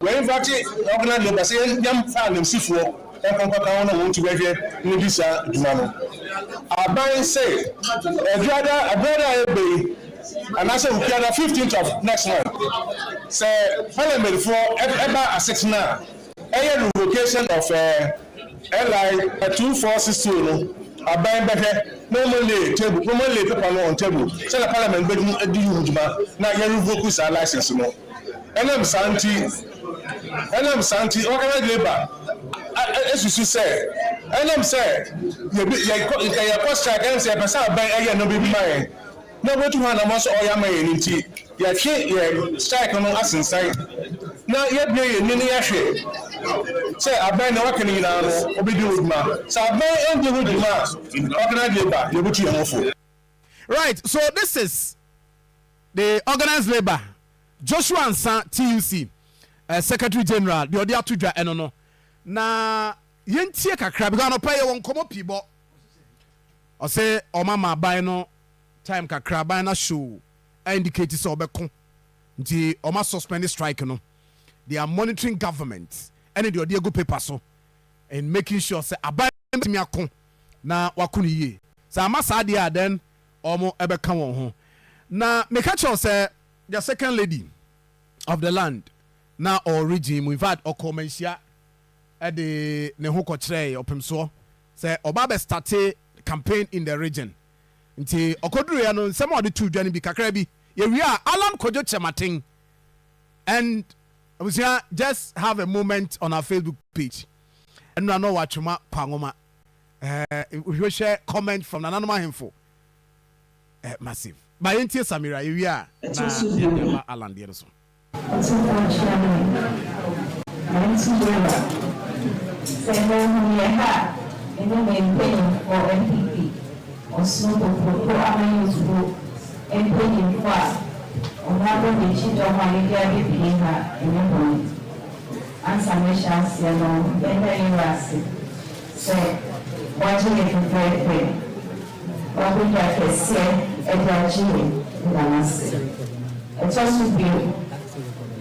When fact organize labor say yam fan them sifo e kon kan na won tu behwe ni bisa dwuma aban say brother ebe and I say we are the 15th of next month say parliament for ever a 6 now a revocation of LI 2462 no aban behwe normally paper on table say the parliament be do you dwuma na you revoke sa license no NM Santi organize labor as you say NM say you cost strike and say person ban no be mine no go to one among all your man nti ya hwe strike no asensai na ye be ni ya hwe say aban na waka ni na no obedi wuduma say aban enje wuduma organize labor you go to your phone. Right, so this is the organized labor Joshua Ansa TUC Secretary General the odia tudwa eno no na yentie kakra because no pay won komo pibo o say o mama ban no time kakra ban na show indicate so obeko nti o ma suspend strike no they are monitoring government and the odia go paper so and making sure say aban mi akon na wakunu ye say amasa dia then omo ebeka won ho na me catch you say the second lady of the land na or region in fact Akoma hia e de ne ho kokyere opemso say oba be start campaign in the region nti okoduru ya no nsem ode tu dwane bi kakra bi ye wi a Alan Kojo Chematin and we just have a moment on our Facebook page and no know what chuma kwangoma we share comment from anonymous info massive by NT Samira ye wi a na Alan de so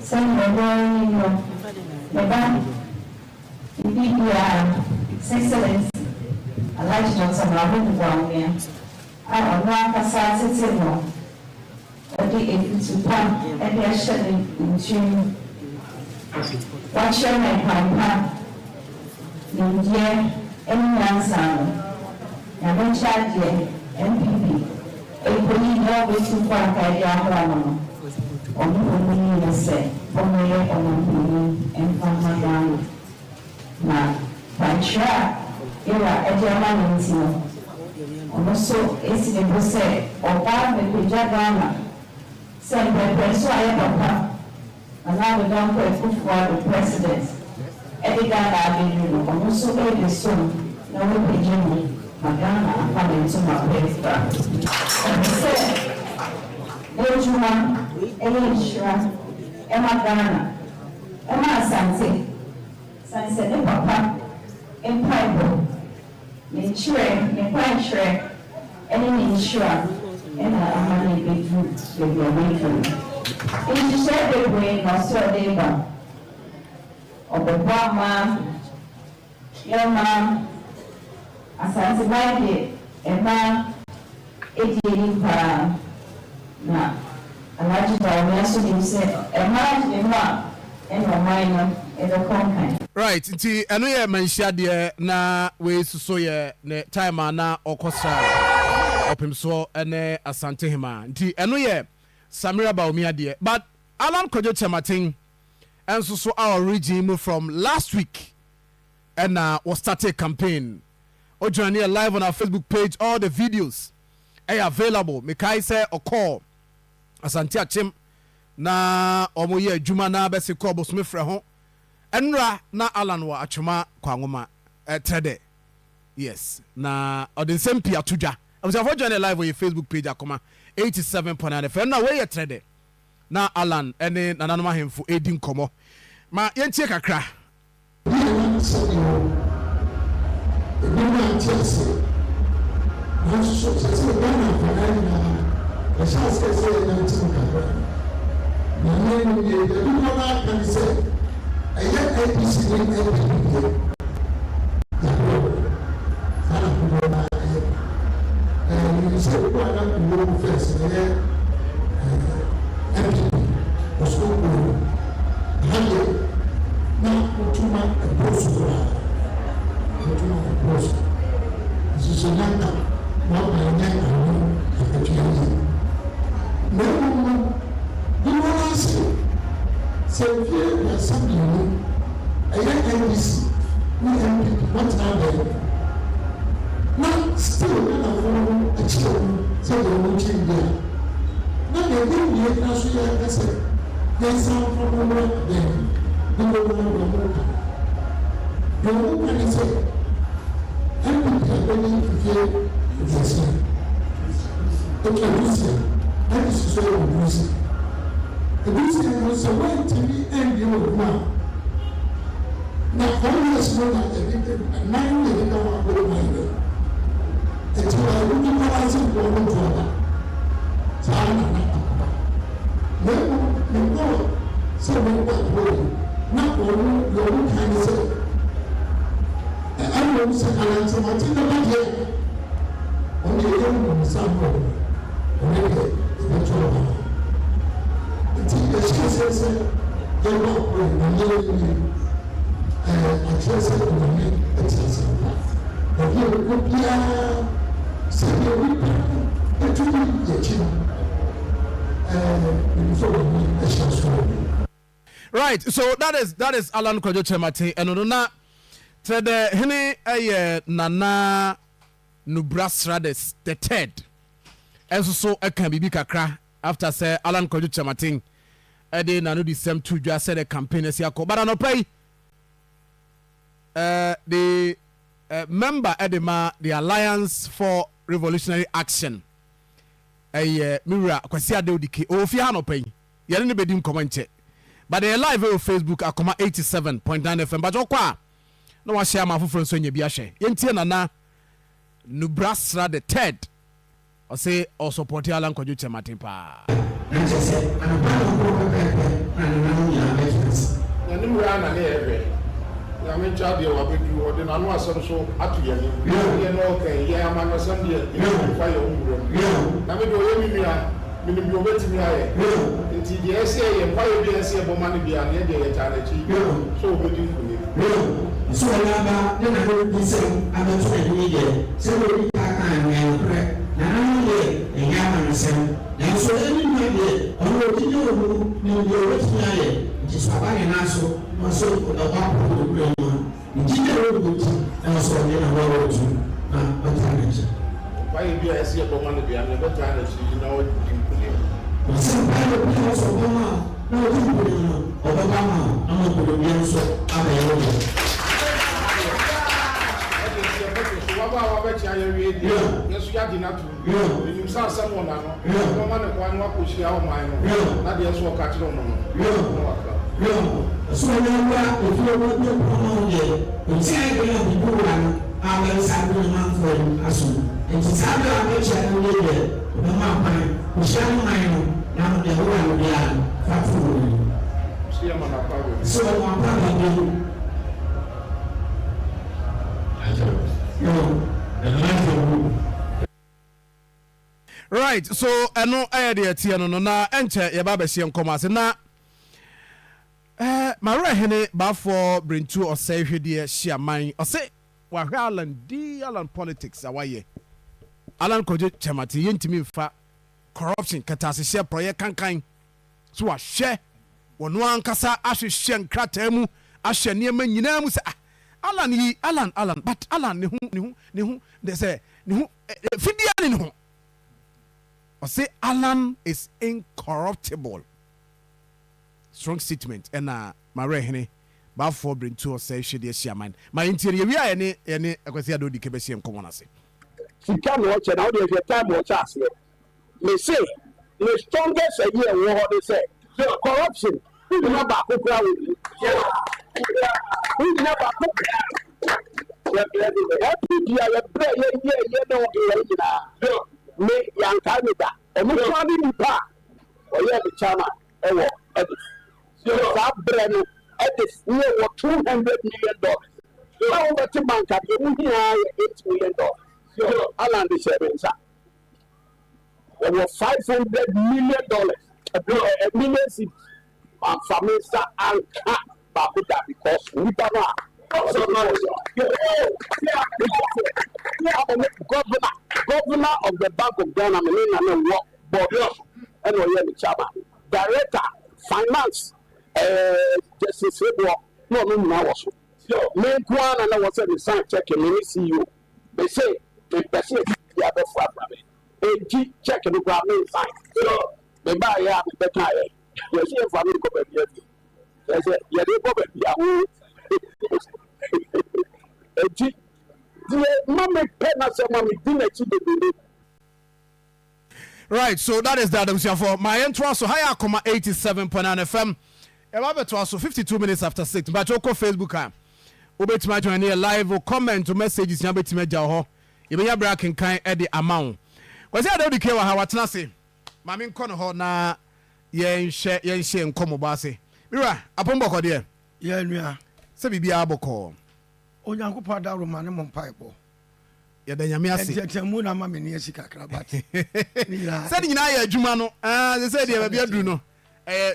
Some no, Madame, excellence, I like Johnson Robin down here. I don't know if I said no. But if you come and they're shedding in tune, watch your name, Pampa. India, any answer. Now, don't charge you, MPP. A police always too far by the Omuni say, Omaya Omuni and Pamagana. Now, by track, you are a German. Also, it's the Bose, or Barbe Pijagana. Send the Presoya Papa, and now we don't put for the president. Edigana, also every soon, no Pijini, Magana, and coming to my paper. Ojuma, Elishra, Emma Ghana, Emma Sanse, Sanse, Papa, Empibo, Nichre, Nipanchre, any Nishra, and Amani Bedroom, with your maker. If you share the brain or so labor of the Brahma, Yama, Asanse Bide, Emma, 88 na alaji ba so dey say e ma dey ma e no mind no e do konkan right nti eno ye manhia de na we suso ye ne time na okosa opemso ene asante hima nti eno ye Samira Baumia de but Alan Kojo Chematin enso so our regime from last week and was started campaign o join here live on our Facebook page. All the videos are available. Mekai say or call Asante Achim na omoye adwuma na bese ko bosome frɛ ho enra na Alan wa atwuma kwangoma trade yes na odin sempi atudwa am say for join live on your Facebook page Akoma 87.9 FM na we trade na Alan ene nananoma hemfo edin komo ma yentie kakra the chance to say that to me. My name is the people can say, Right, so that is Alan Kojo Chemate and Onona to the Hene Nana Nubrasrades the third. And so I can be kakra after say Alan Kojo Chemate Ede Nanu the same two just said a campaign as Yako. But I no pay the member Edema the Alliance for Revolutionary Action. Mira Kwasi Adeodike Ofia no pay. Yene bedim comment. But they live on Facebook Akoma 87.9 FM. But okwa no wa share my friends so nye bi ahwe. Yentie nana Nubrasra the third. I say or support Alan Kojo Chemate pa. Right, so I know I had the no na enche ya ba besie nkoma se na mara hene ba for bring two or say hwede share man o say wa Alan politics awaye Alan Kojo Chemate yentimi mfa corruption katase share project kankan so wa hwe wono ankasa ahwehwe nkrata mu ahwe niema nyina mu se Alan but Alan ne hu they say ne hu fidia ne hu. I say Alan is incorruptible. Strong statement. And Mare Hene, Balfour bring two or say she dear shaman. My interior, we are any Akwasi do the Kebesian Comonasi. She can watch and how there's a time watch us. They say the strongest idea what they say. So corruption. Who do not back up with you? Who do not back up? Me young Canada, and we can't even pack. Or you have the chama, or Edis. So that brand Edis, was $200 million. Now over to bank at $8 million. So Alan is saying, sir, there was $500 million, a million seats, and family and cat Babuda because we don't know. Governor of the Bank of Ghana, and Chaba, Director, Finance, Justice no, so, make one and I was saying, sign check and many CEO. They say, the person the other flat from it. A check and the government sign. So, they buy a better. You see, if I make up a year, they say, yeah, they go back. A G, the mommy penance of mommy didn't achieve the. Right, so that is that. For my intro, so high Akoma 87.9 FM. About 52 minutes after 6. But Oko Facebook, Obet my join here live or comment to messages. Yabet Mejaho. You may break and kind at the amount. Was I don't care what I say? Mammy Conoho na yen share and come obase. Mira, upon Boko dear. Yeah, Sabi be aboko. O Yanko Pada Romanum Pipe. Yadayamiasi. Muna Mammy Yesika Crabati. Setting in I, Jumano, they said you have a Bruno.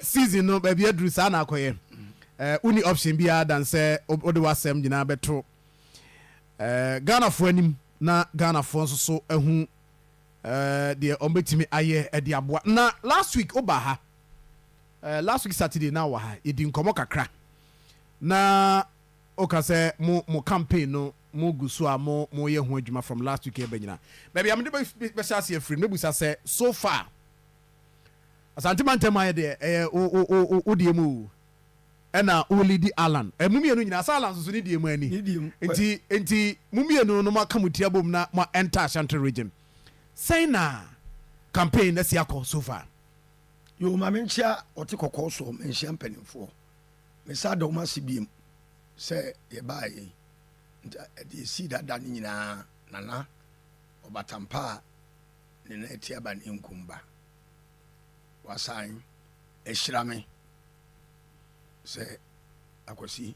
Season no baby adru sa na akoye uni option bia dan say odewasem gina betro Ghana fo anim na Ghana fo nso so ehu de ombetimi aye de aboa na last week oba ha last week Saturday na wa ha edi nkomo kakra na okase mo campaign no mo gusu a mo ye ho adwuma from last week e banyina baby am de be shase free no busa say so far asante mantema de odiemu ena olidi Alan mumie no nyina Alan so ni diemu ani enti mumie no maka mutia bom na mo enter Ashanti region say na campaign na siako so far yo ma menchia oti kokko so menchia mpanimfo me sa do ma sibiem say ye baaye de si dada ni nyina nana obatampa ne na etiaba ne nkumba wasan ehyirame se akosi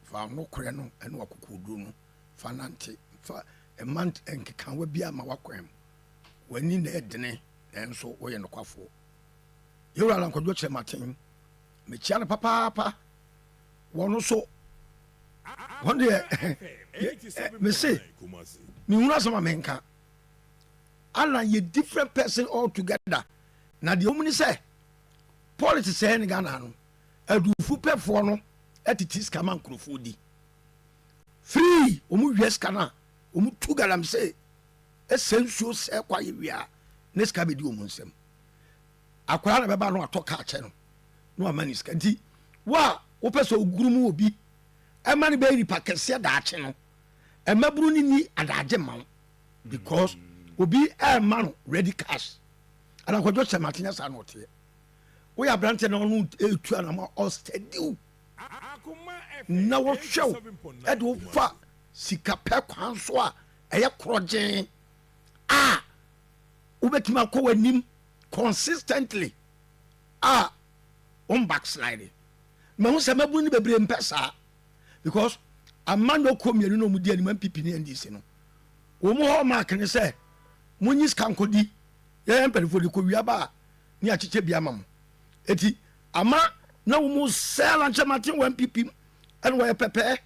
fa no kore no ene wakokodu no fa nante fa emant enkeka wa bia ma wakwem wani na edene enso wo ye nokwafo yewra lan kwadwo kye maten me chia ne papa wono so wonde me say me huna sama menka Alan ye different person all together. Na de omuni say politics say ni Ghana no adufu pefo no etitis kama nkrofo di free omu wies kana omu tu galam say esensuo say kwa ye wia neska be di omu nsem akwara na beba no atoka ache no no amani ska di wa wo pese ogurumu obi emani be ri pakese da ache no emaburu ni adaje mawo because obi man ready cash and I just say Martinez are not here. We are branching on to an amount of steady. Now, show Edo fa Sika Pekwanswa, a crojin. Ubetima ko nim consistently. Backsliding. Mamusa mabuni bebre mpesa because a man no come here no mudi any man pipi and this no. Omo mark ne say munyis kankodi. Ya mpelifo de ko wiaba ni achiche bia mam eti ama na wo mu sell anche matin 1 pp en wo pepe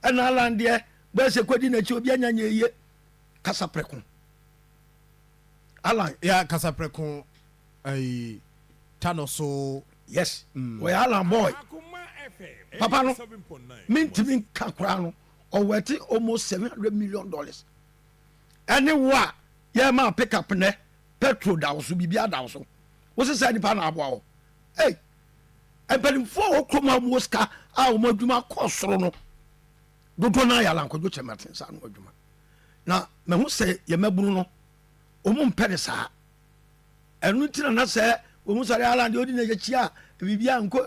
en Alan de ba se kwadi na chi obi anyanya ye kasa preko Alan ya kasa preko ai tanoso yes we Alan boy papa no mintimi kakra no o worth almost $700 million anywhere ya ma pick up ne petrol da so bibia da so wo se say nipa na aboa wo eh empelin fo okroma moska a o madwuma kosoro no dodo na ya lankodwo chematin sa no adwuma na me hu se ye mabunu no o mu mpede sa enu tina na se o mu sare ala de odi na ye chia bibia nko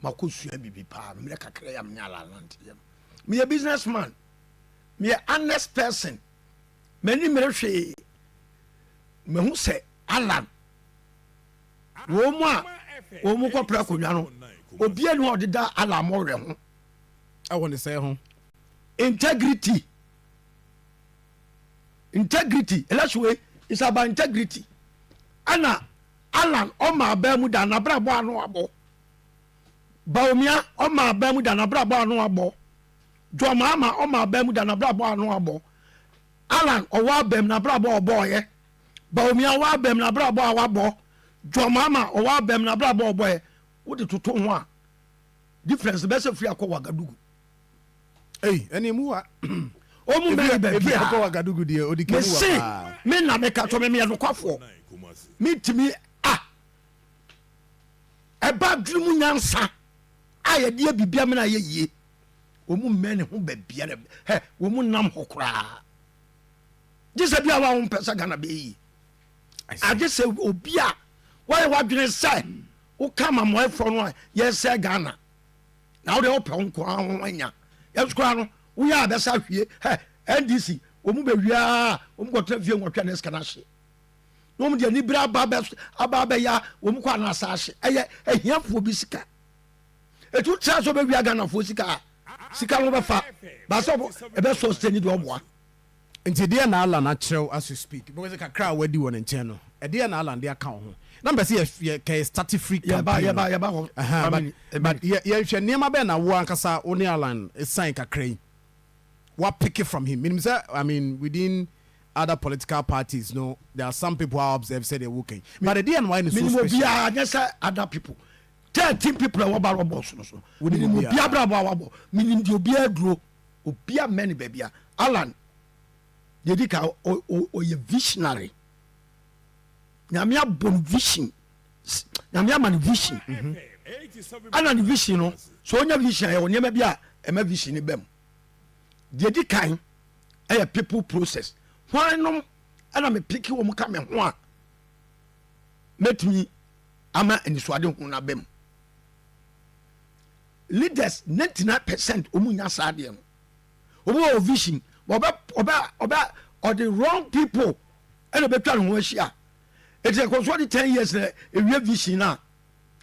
makosua bibi pa me kakra ya me ala lanti me a businessman me a honest person many me hwe me hu se Alan wo mu ko pra konwa no obia no odeda ala more ho I want to say ho integrity elashwe is about integrity ana alan oma abamu da na brabo anu abo baomia oma abamu da na brabo anu abo jomama oma abamu da na brabo anu abo alan owa abam na brabo oboye baomia wa abam na brabo awabo jomama owa abam na brabo oboye wo de toto ho a difference be se free akwa Gadugu eni mu wa o mu be be akwa Gadugu de odike mu wa me na me ka to me no kwafo me timi eba drum nyansa aye de bibia me na ye yie o mu me ne ho ba bia he o mu nam hokra jese bia wa ho pesa Ghana be yi I just say obia why wadwene say o kama mo efro no ye say Ghana na wo de ope nko ho anya ye skura no wo ya be sa hwie he NDC o mu be wia o mu ko trafie nwotwa na skana hye no mu de ni bra aba ya o mu kwa na sa hye eye ehiafo bi sika etu tra so be wia Ghana fo sika no be fa ba so e be so stay ni do oboa nti dia na ala na kyerɛw as you speak because kakra wadi wɔ ne nkyɛn no dia na ala dia ka ho number say ye ka start free campaign ya ba ho but ye hwɛ nneɛma bɛ na wo ankasa oni alan sign kakra yi what pick it from him I mean within other political parties no there are some people who observe say they working but the DNY is so special be against other people 13 people are about boss no so we be abra meaning the obi aduro obi ameni bebia alan dedika o ye visionary nyamia bon vision nyamia man vision ana ni vision no so onya vision e onya bi a e ma vision ni bem dedikan e people process why no ana me pick wo mu ka me ho a metumi ama enisuade ho na bem leaders 99% omunya saade no obo vision oba or the wrong people and betwa no hia it is because 10 years a vision now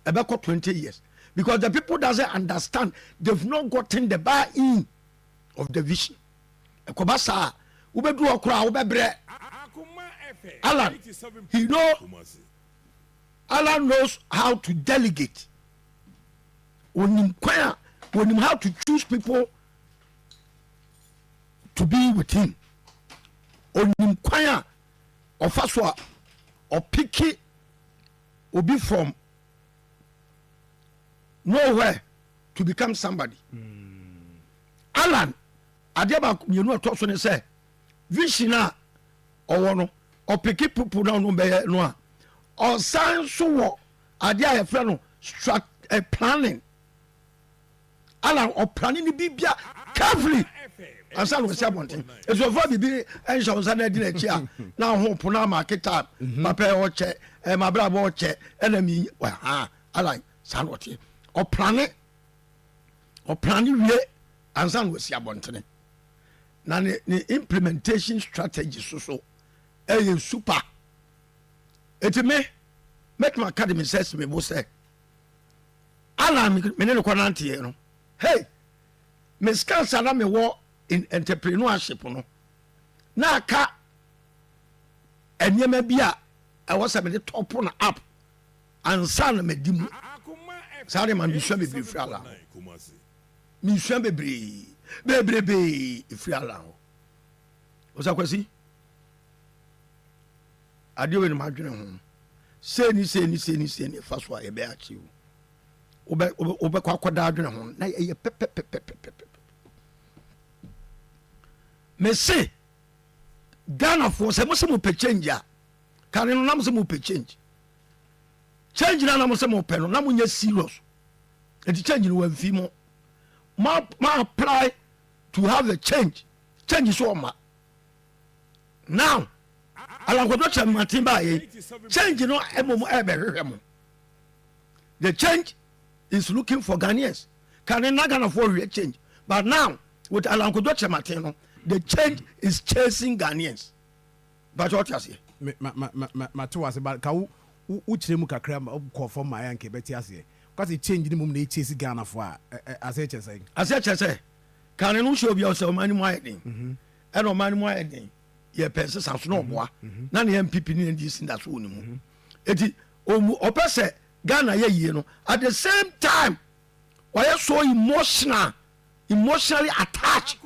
about 20 years because the people doesn't understand they've not gotten the buy-in of the vision ekobasa ubedu okra ubebre Alan Alan knows how to delegate when how to choose people to be with him onim kwanya ofaswa or picky will be from nowhere to become somebody. Alan adeba you know talk so ne say vision or no or picky people now no be no or science so ade a friend no planning Alan or planning the bibia carefully ansa no se abonten eso fa bibi ensha onsa na di na chi a na ho pona market up papa o che ma bra bo che na mi Alan san wote o planning wie ansa no se abonten na ne implementation strategy so super etime make my academy says me bo say Alan me ne ko nante no hey me scan sana me wo in entrepreneurship no na ka enyema bia e wo se me de top na up ansa na medimu sare man bi swa bebre fri ala mi swa bebre fri ala o sa kwasi adio we no madwene ho se ni fa so e be achi obe kwa kwada adwene ho na ye pepepepepepe me say Ghana for se mo se mo pe change a kan no na mo se mo pe change na mo se mo pe no na mo nya serious e di change no wa mfi mo ma apply to have a change so ma now alankodo che matin ba ye change no e mo e be hwehwe mo the change is looking for Ghanaians kan na Ghana for we change but now with alankodo che matin no the change is chasing Ghanaians. But what you say? Ma to us about ka u chire mu kakra ko for my anke beti ase. because it change the mum they chase Ghana for as I say. As I say, can you show yourself money more thing? And no money more thing. Ye person sounds no more. None MPP in this in that one. It oppressor Ghana ye no. At the same time, why are so emotionally attached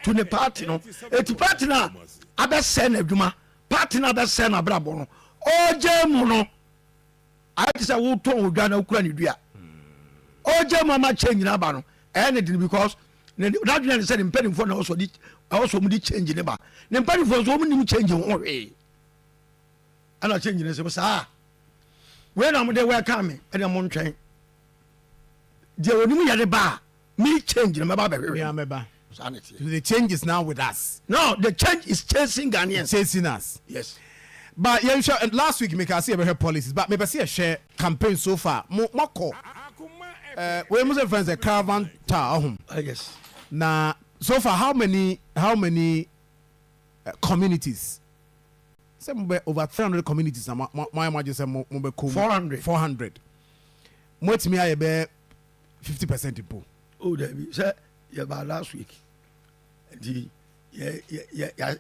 to the party no. It's partner abe send aduma, partner abe send abrabo no. Oje mu no. I say wo ton Ghana ukura ni dua. Oje mama change na ba no. Anything because that man said impeding for also did change ne ba. Ne impeding for so many change won we. Ana change ne say sa. When am dey where come and am ntwen. Dey onimu ya de ba. Me change ne ba be we. Yeah, meba. Sanity. The change is now with us. No, the change is chasing Ghanaians. Chasing us. Yes. But yeah, sure. Last week, me can see about her policies, but me see a share campaign so far. More call. We must have friends a caravan town. Yes. Now, so far, how many communities? Some over 300 communities. My imagine some 400. 400. More to me, I be 50% people. Oh, Debbie, sir, yeah, about last week. The yeah.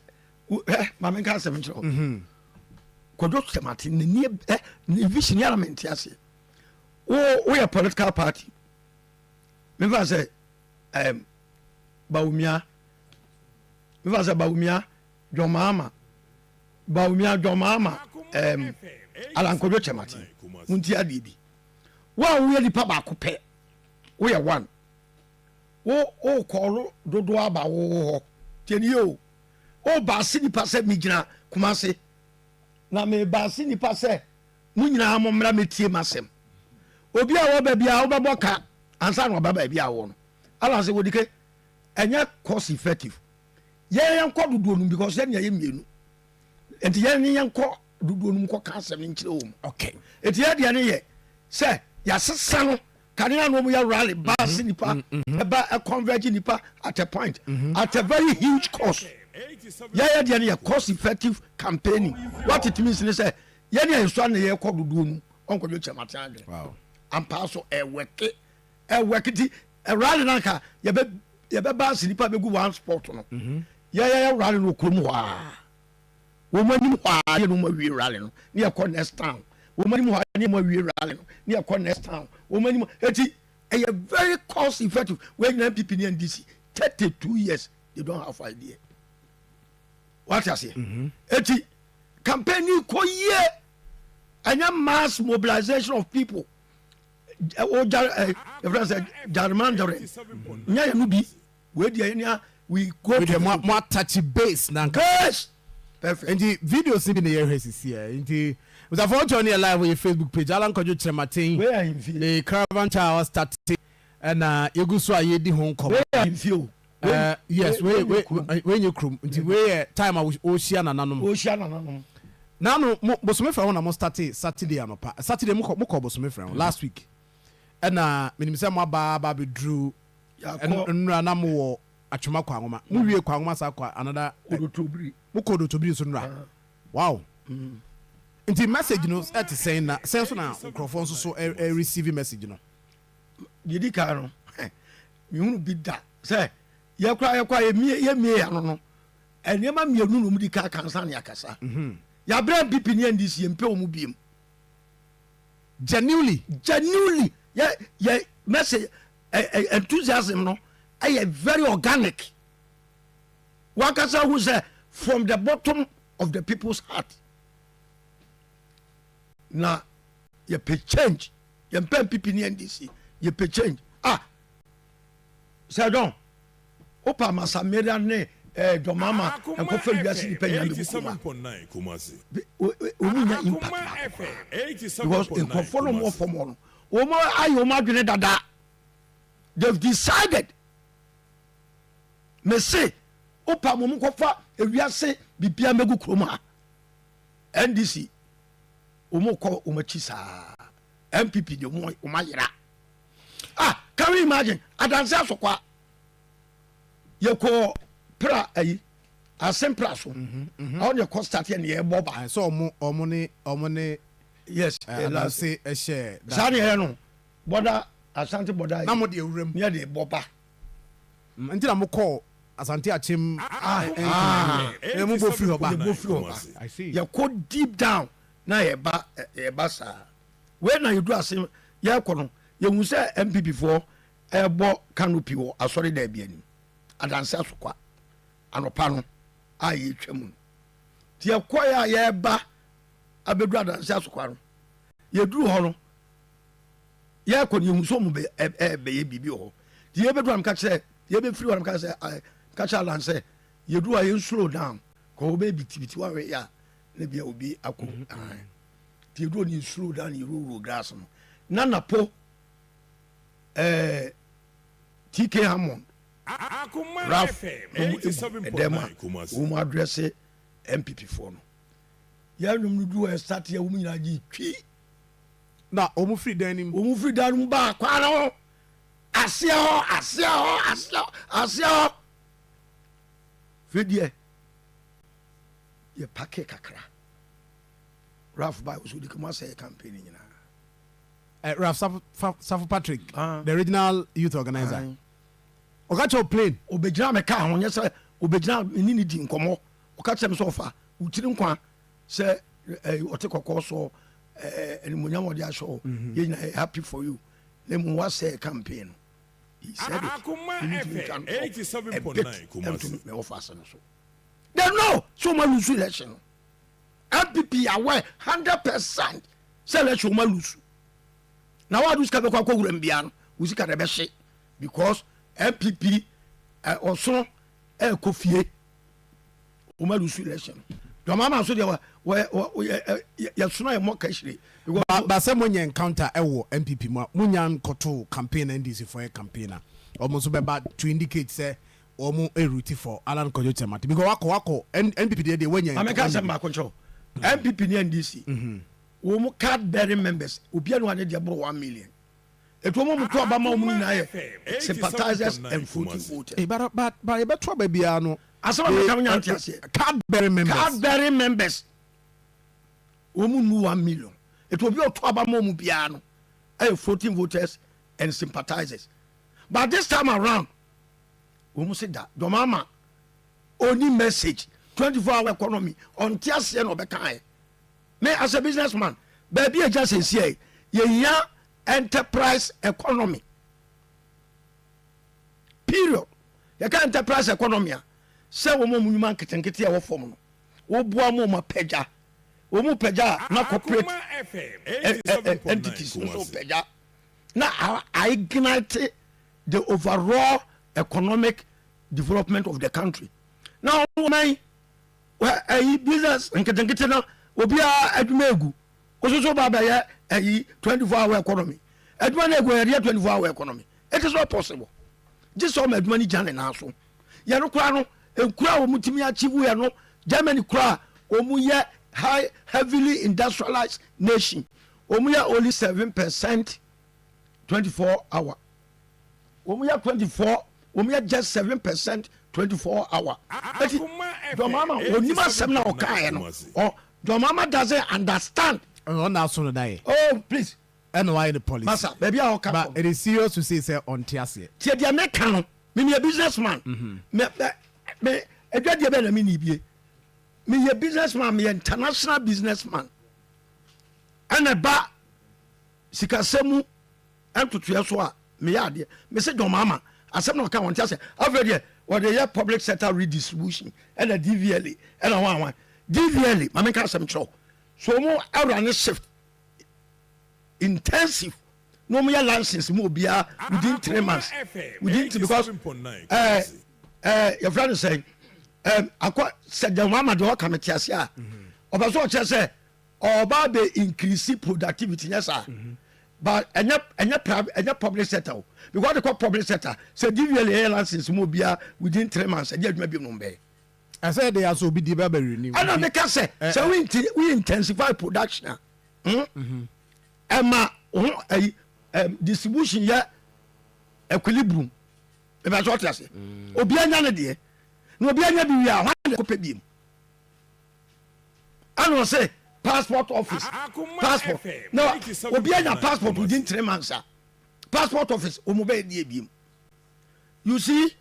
Mama can't say mention. Kodo Martin, the vision element, yes. Oh, we are political party. Maybe I say, Baumia. Maybe I say Baumia, John Mama. Baumia, John Mama. Alan Kodo Martin. Muntia Bibi. Well, we are the papa coupe. We are one. Oh, call Dodoaba. Oh, tell you. Oh, Basini Passe Migna, Kumase. Na me Basini Passe. Munina Momra Metie Masem. Obia wo babia wo beboka ansa no baba bia wo no ala se wodike enya cost effective ye yenko dodo no because ye ye mienu enti ye yenko dodo no ko ka asem nkire wo Okay. enti ye de ne ye se ya sesa no kanena no mu ya rally bus nipa eba a converge nipa at a point at a very huge cost ye de ne ye cost effective campaigning what it means is say ye ne enso na ye ko dodo no onko jo chamate adwe. Wow. And pass a work it a rally nanka ye be bas nipa be go one spot no yeah rally no krom wa wo mani wa ye no ma wi rally no ne e next town wo mani wa ne ma wi rally no ne e next town wo mani eti a very cost effective when MPP and DC 32 years they don't have idea what I say eti campaigning ko ye anya mass mobilization of people. Oh, Jarman, Nya Nubi, where the we go with a more touchy base now. Yes, perfect. And the videos in the air is here. And the with a photo on your live with your Facebook page, Alan Kojo Trematin, where are you feel? The caravan tower started, and you go so I did home come. Where are you feel? Yes, when you crum, until where time I was Ocean and Anum. Ocean and Anum. Now, no, Bosome Fran, I must start Saturday and Saturday, Moko Bosome Fran last week. And minimum my baby drew and Ranamo Achuma Kwangoma. Movie Kwangoma Sakwa, another Mukodo to be soon. Wow. In the message, you know, at saying that, sense now, microphone so a receiving message, you know. Did Caro? You won't be that. Say, you cry me, I don't know. And your mammy, you know, Mudika Kansania Casa. Ya brand people in this Yempo Mubium. Genuinely. Yeah, message enthusiasm no I very organic. Wakasa who say from the bottom of the people's heart. Now you pay change. You pay people in NDC. You pay change. Say don't. Opa Masamera ne Domama and Kofa Yasi Penya impact. Because in conform more for more. They've decided. Me say, Opa Momukofa, if we are say, Bipia Megu Kroma, NDC, Omoko Umachisa, MPP, the Umayra. Can you imagine? I don't say so. You call pra a simple on your cost at the end, Bob. I saw more money. Yes, I say a share. Sorry, border Asante border na mo de ewuram near the boba nti na mo call Asante Achim mo go free oba I see you go deep down na ye ba sa when you do asem ye kono ye hu say MPP for ebo canopy wo asori da bia ni adanse asokwa anopa no aye twam ti ye koya ye ba abedu adanse asokwa no ye duru ho no ye kono ye hu so mu be ye bibi ho ti ye bedu am ka kire ye be free am ka say ka cha lan say ye duru ye slow down ko be bitibiti wa we ya na bia obi akọ ti ye duru ni slow down ye ro grass no na napo TK Hammond Akoma Ralph FM 87.9 who address MPP for no ya num do e start ya wum nyina gi twi na omu free dan nim wum free dan ba kwa na ho asia fedie ye packet kakra Ralph by was the come say campaign nyina Ralph Safu Patrick, the original youth organizer. Okacho plane. Obejina me ka ho nyese obejina ni di nkomo. Okache me so fa. Utiri nkwa se ote kokko so enimonya mo dia show. Ye na happy for you. Lemu wa say campaign. He said Akoma FM 87.9 Kumasi. Me offer so. They know so ma lose election. MPP aware 100% say election ma lose. Now what do you say about Gurembian? We see can be because MPP also Kofi Umalusu election. Your mama so there were yasuna more cashly. But someone encounter MPP Munyan Koto campaign NDC for a campaigner. Almost about to indicate say or more a route for Alan Koyote because Wako MPP they when you control MPP NDC. Womo card bearing members obi anu ane de bro 1 million eto mo to aba ma mu na ye sympathizers and voting voters but e be to ba bia no asema me kam nya ntiase card bearing members womo nu 1 million eto obi to aba ma mu bia no voting voters and sympathizers but this time around womo say that do mama only message 24-hour economy on tiase no be kan me as a businessman baby just say ye enterprise economy period ye ka enterprise economy say wo mo nyuma nketenkete e wo fom no wo boa mo ma pagya wo mo pagya na corporate entities so pagya na I ignite the overall economic development of the country now my business nketenkete na obia aduma egu kososo baba ya 24-hour economy aduma na egu ya 24-hour economy it is not possible just so aduma ni jane na so ya no kura no enkura wo mutimi achieve ya no Germany kura omu ye heavily industrialized nation omu ya only 7% 24-hour omu ya 24 omu ya just 7% 24-hour but do mama onima sem na okaye no your mama doesn't understand. Oh, please. And why the police? Masa, baby, I'll come. But it is serious to say on Tiasia. Tia dia me kan. Me a businessman. Me edwa dia be na me ni bie. Me a businessman, me international businessman. Ana ba sikasemu entutu so a me ya de. Me say your mama, asem na kan on Tiasia. Afre what the public sector redistribution and the DVLA and one DVLA mama can some show so more run shift intensive no more license more be within 3 months within because your friend is saying I said the mama do come to us here obaso che say oba be increase productivity yes sir but any public sector because the public sector say DVLA license more be within 3 months and maybe no be I said they also be developed renew. I don't make us say so we intensify production. Emma distribution ya equilibrium. E ba so tiase. Obi anya ne de. No obi anya bi wi a hwan ko pe bi. I don't say passport office. Passport. No, obi anya passport within 3 months. passport office omube die biem. You see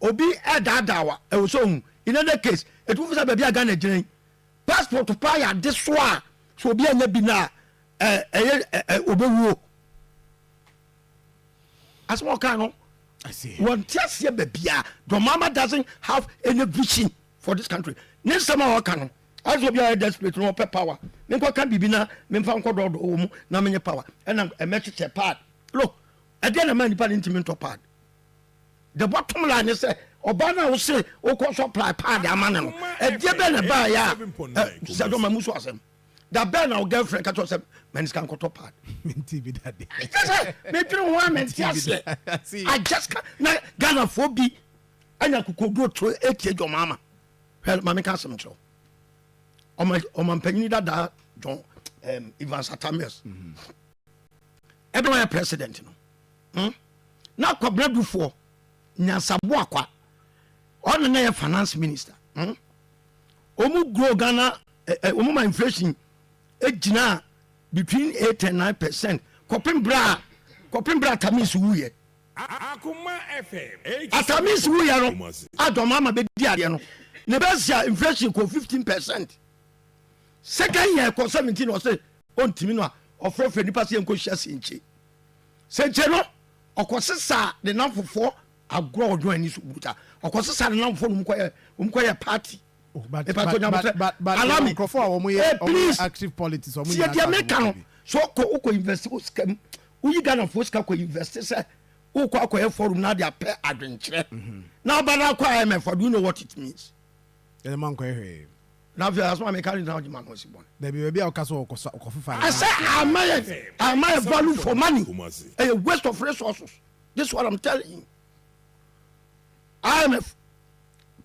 obi edadawa e so hu in other case it will say baby aga na gire passport pa ya de so a so obi anya bi na obewuo as what kind of I see one just here baby the mama doesn't have any vision for this country next time what can as obi are desperate no power me ko kan bibi na me fa nko do mu na me power and a match part look again a man nipa intimate part the bottom line is say obana wo say o ko supply pad amane no e die be na ba ya say do mamuso asem da be na o girlfriend ka to say men can ko top pad menti bi that day me tru one men tiase I just na Ghana for bi anya kokodo to etie jo mama well mama ka sem tro o man panyini da John Ivan Satames every president no na kwabra dufo nyansabo akwa on na finance minister omu grow Ghana omu ma inflation ejina between 8 and 9%. Kopin bra tamis wuye Akoma FM atamis wuye no adomama be di ade no ne besia inflation ko 15%. Second year ko 17 o say ontimi no ofrefre nipa se enko hia senche senche no okosesa de namfofo agro odwan ani su buta okosesa de namfofo no mkoye party. But please active politics or so ko invest scam uyi Ghana for ska ko invest say o ko akoye forum na dia pay adwenkyere na bana ko IMF do you know what it means the man ko ehwe na via as ma me carry now the man was born there be a okaso okofifa I say am I value for money a waste of resources. This is what I'm telling you. IMF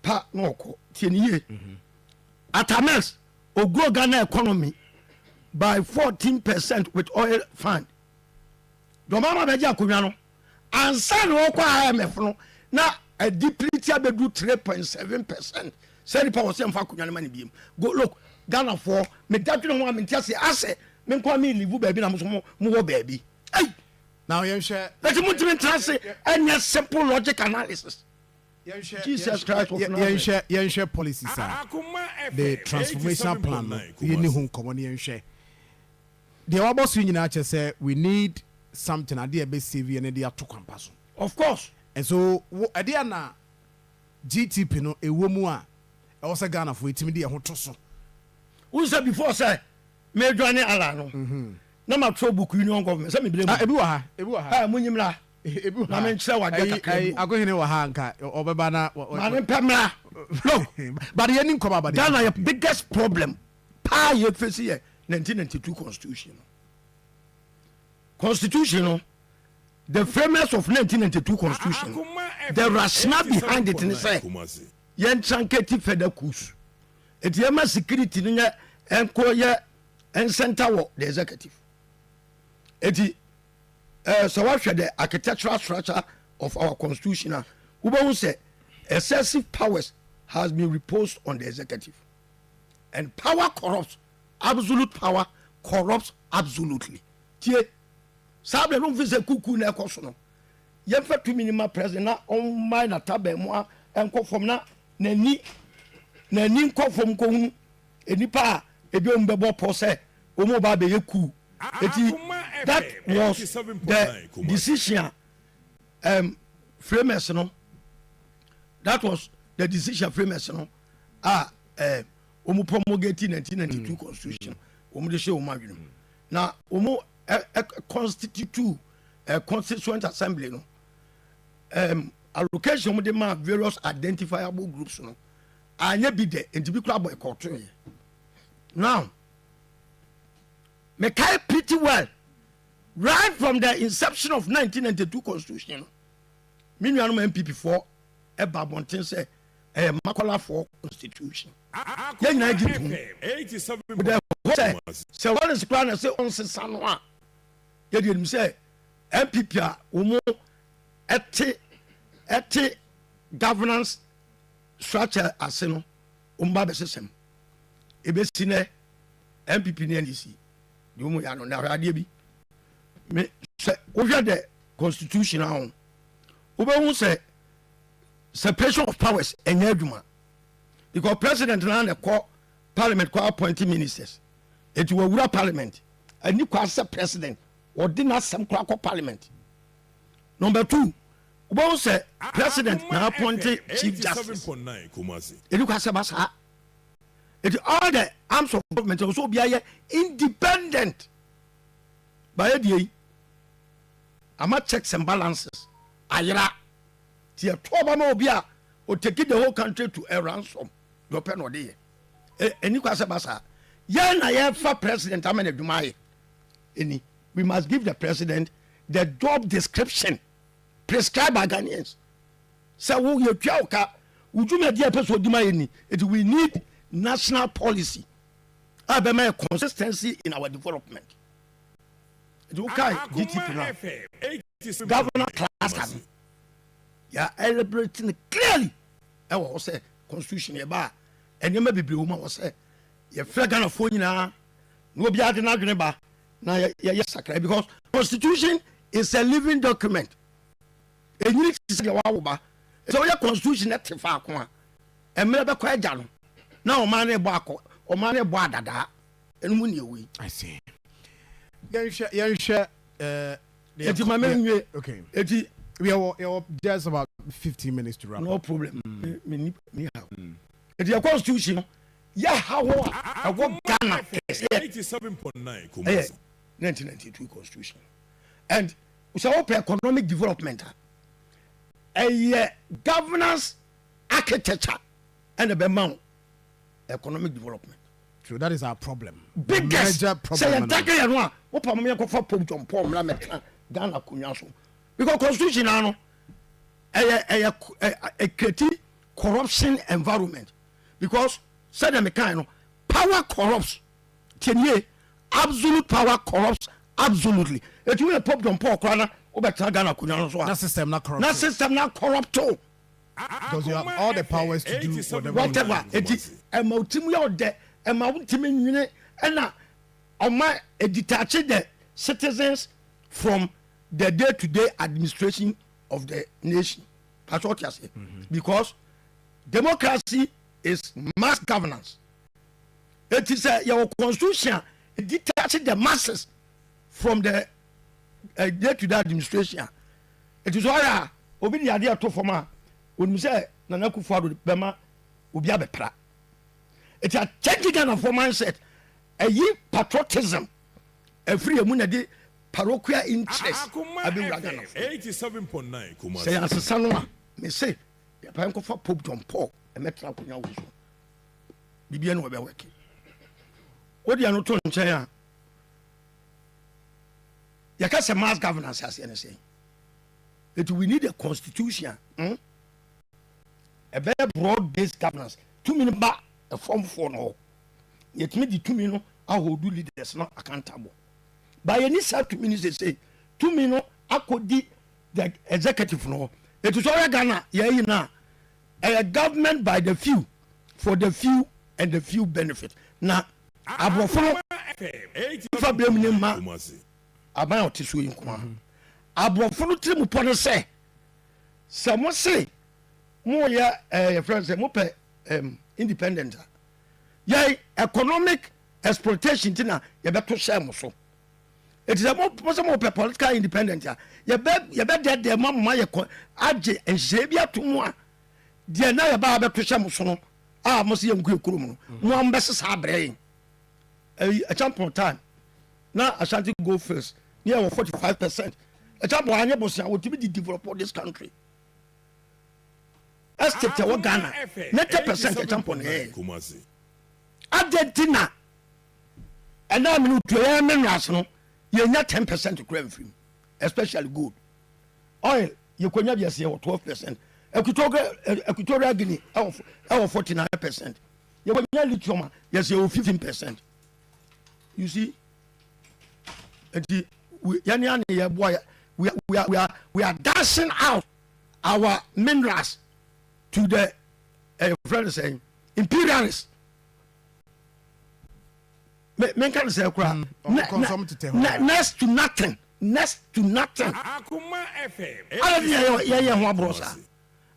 pa no ko tieniye atames o grow Ghana economy by 14% with oil fund. Do mama beji akonwa no ansa no ko IMF no na a deplete abedu 3.7%. Say the power sem fa akonwa man biem go look Ghana for me dadwe no ho amentiase ase me kwa me live baabi na mo wo baabi hey now yen share let me translate any simple logic analysis. Jesus Christ yen share policies the transformation plan yen hu common yen share the wabos nyina che say we need something ade be save and dey to kwampaso of course and so ade na GTP no ewo mu a e was Ghana for etimi dey ho to so who said before say me dwane ala no na ma tro book union government say me bele ebi wa ha munyimla na me nkyere wa de kakra agohene wa ha nka obeba na ma pemla look but yen nko ba Ghana your biggest problem pa ye face here 1992 constitution the framers of 1992 constitution the rationale behind it is say yen tranketi federal coups it yema security no enko ye en center wo the executive eti so what the architectural structure of our constitution we say excessive powers has been reposed on the executive and power corrupts. Absolute power corrupts absolutely. Tie sabe no vise kuku na ekoso no ye fa to minima president na on my na tabe mo enko fom na nani enko fom ko hu enipa ebi o mbebo pose o mo ba be yeku eti that was the decision framers no that was the decision framers no omu promulgate 1992 constitution omu de she omu adwene na omu constitute constituent assembly no allocation omu de ma various identifiable groups no anya bi de entibi kura boycott now me kai pretty well right from the inception of 1992 constitution me nuanom MPP for eba bonten say Makola for constitution. Yeah, you know, 87. So what is plan? Say on Sanoa. You didn't say MPP umo eti governance structure aseno umba system. Ebe sine MPP ni NDC. The umo ya no na radio bi. Me say over the constitution ahụ wobɛhu sɛ separation of powers ɛnyɛ adwuma because president na ne kɔ parliament kɔ appointing ministers ɛti wɔwura parliament ani kɔ asɛ president ɔde n'asɛm kora kɔ parliament. Number 2 wobɛhu sɛ president na appointing chief justice ɛni kɔ asɛ ba saa ɛti all the arms of government ɔsɛ obi ayɛ independent bayɛ die yi ama checks and balances ayera ti ɛtɔ ba ma obi a o take the whole country to a ransom do pɛ na ɔde yɛ ɛni kɔ asɛ ba saa yɛn na yɛfa president ama na adwuma ayɛ ɛni we must give the president the job description prescribed by Ghanaians. So we are we need national policy. A consistency in our development. Governor class yeah, elaborating clearly. I will say constitution and you may be blue was say you flag on a phone now. No be at another now yes because constitution is a living document. A unique system so your constitution at Tifakwa and maybe quite down. Now, man, a barco or man, a badada, and when you I see. You share, okay. We are just about 15 minutes to wrap. No problem. It's your constitution. Yeah, how I want Ghana 87.9 1992 constitution. And we shall open economic development. A governance architecture and a Bemount economic development. True, that is our problem. Biggest problem. Say Ghana because constitution a create corruption environment because said the kind power corrupts. Absolute power corrupts absolutely. If you a pop on poor corner. That system not corrupt. That system not corrupt too. Because you have all the powers to do whatever. It is a multi-million debt, a multi-million, and my detach the citizens from the day-to-day administration of the nation. That's what you say. Because democracy is mass governance. It is your constitution detaching the masses from the day-to-day administration. It is why obi the idea to forma when you say Nana Akufo-Addo bema obi abepra. It is a changing kind of mindset. A ye patriotism, a free amunadi parochial interest. Akoma 87.9. Say as a sanwa me say the panko for Pope John Paul and metra kunya wuso. Bibian we be working. What do you know to nchen you can't say mass governance as anything. We need a constitution, a very broad-based governance. 2 minutes back, a form for no. Yet me the 2 minutes, I will do leaders not accountable. By any side 2 minutes, they say 2 minutes, I could do the executive no. It is all Ghana, yeah, a government by the few, for the few and the few benefit. Now, I will follow. Aban oti so yin kwa abrofo no tire mu pone se mo se mo ya friends mo pe independent ya economic exploitation tina ye beto share mo so it is mo pe political independent ya be de ma ye age enhye bia to mo a de na ye ba beto share mo so no mo se ye nku ekuru mo mo am be sesa abre a champion time now Ashanti go first near 45%. A champion I never say would be develop this country. Estate Ghana 90% a champion Argentina and now I'm to national you're not 10% to crime free, especially good oil. You could never say 12%. Equatorial Guinea, our 49%. You could never lithium, yes, you're 15%. You see, we are dashing out our minerals to the friend saying imperialists. Men can say next to nothing next to nothing. Akoma FM.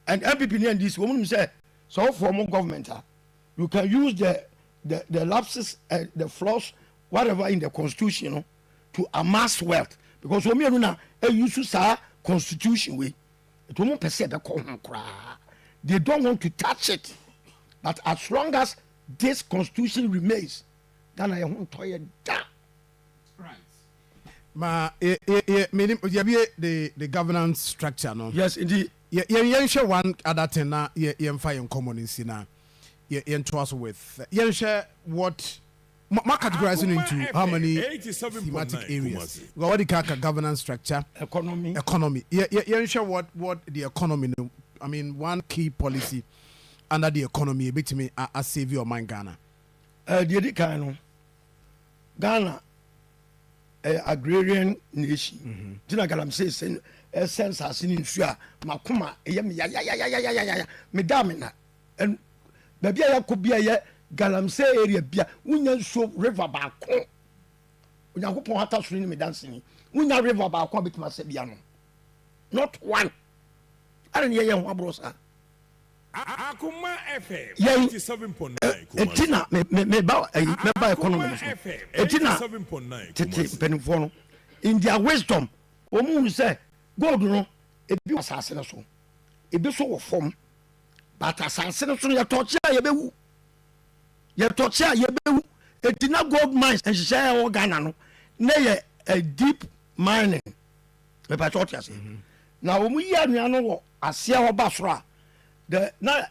And MPP and this woman said, so for more government, you can use the lapses, the flaws, whatever in the constitution, to amass wealth. Because when we are use our constitution way, it won't perceive they don't want to touch it. But as long as this constitution remains, then I won't tell you that. Right. Ma, the governance structure, no? Yes, indeed. Share one other thing now. Fire common in Sina. Trust with. Share what. Categorizing into how many thematic areas. What the governance structure? Economy. Share what the economy. I mean, one key policy under the economy. A bit me a save your mind, Ghana. Ghana. Agrarian nation. Tina galam says sense as in sure makuma ya me damina and baby ya could be a galamsey area bia wunya so river ba ko onyankopon hata so ni me dancing wunya river ba ko betima se bia no not one ara ne ye ho abrosa Akoma FM 87.9 Tina me ba economy Tina 7.9 in their wisdom omu say God no ebi asase no so ebi so wo form but asase no so ya torch ya yebewu etina gold mines and share wo Ghana no na ye a deep mining me pa torch ya say na omu yi anua no wo ase ho ba soro a the na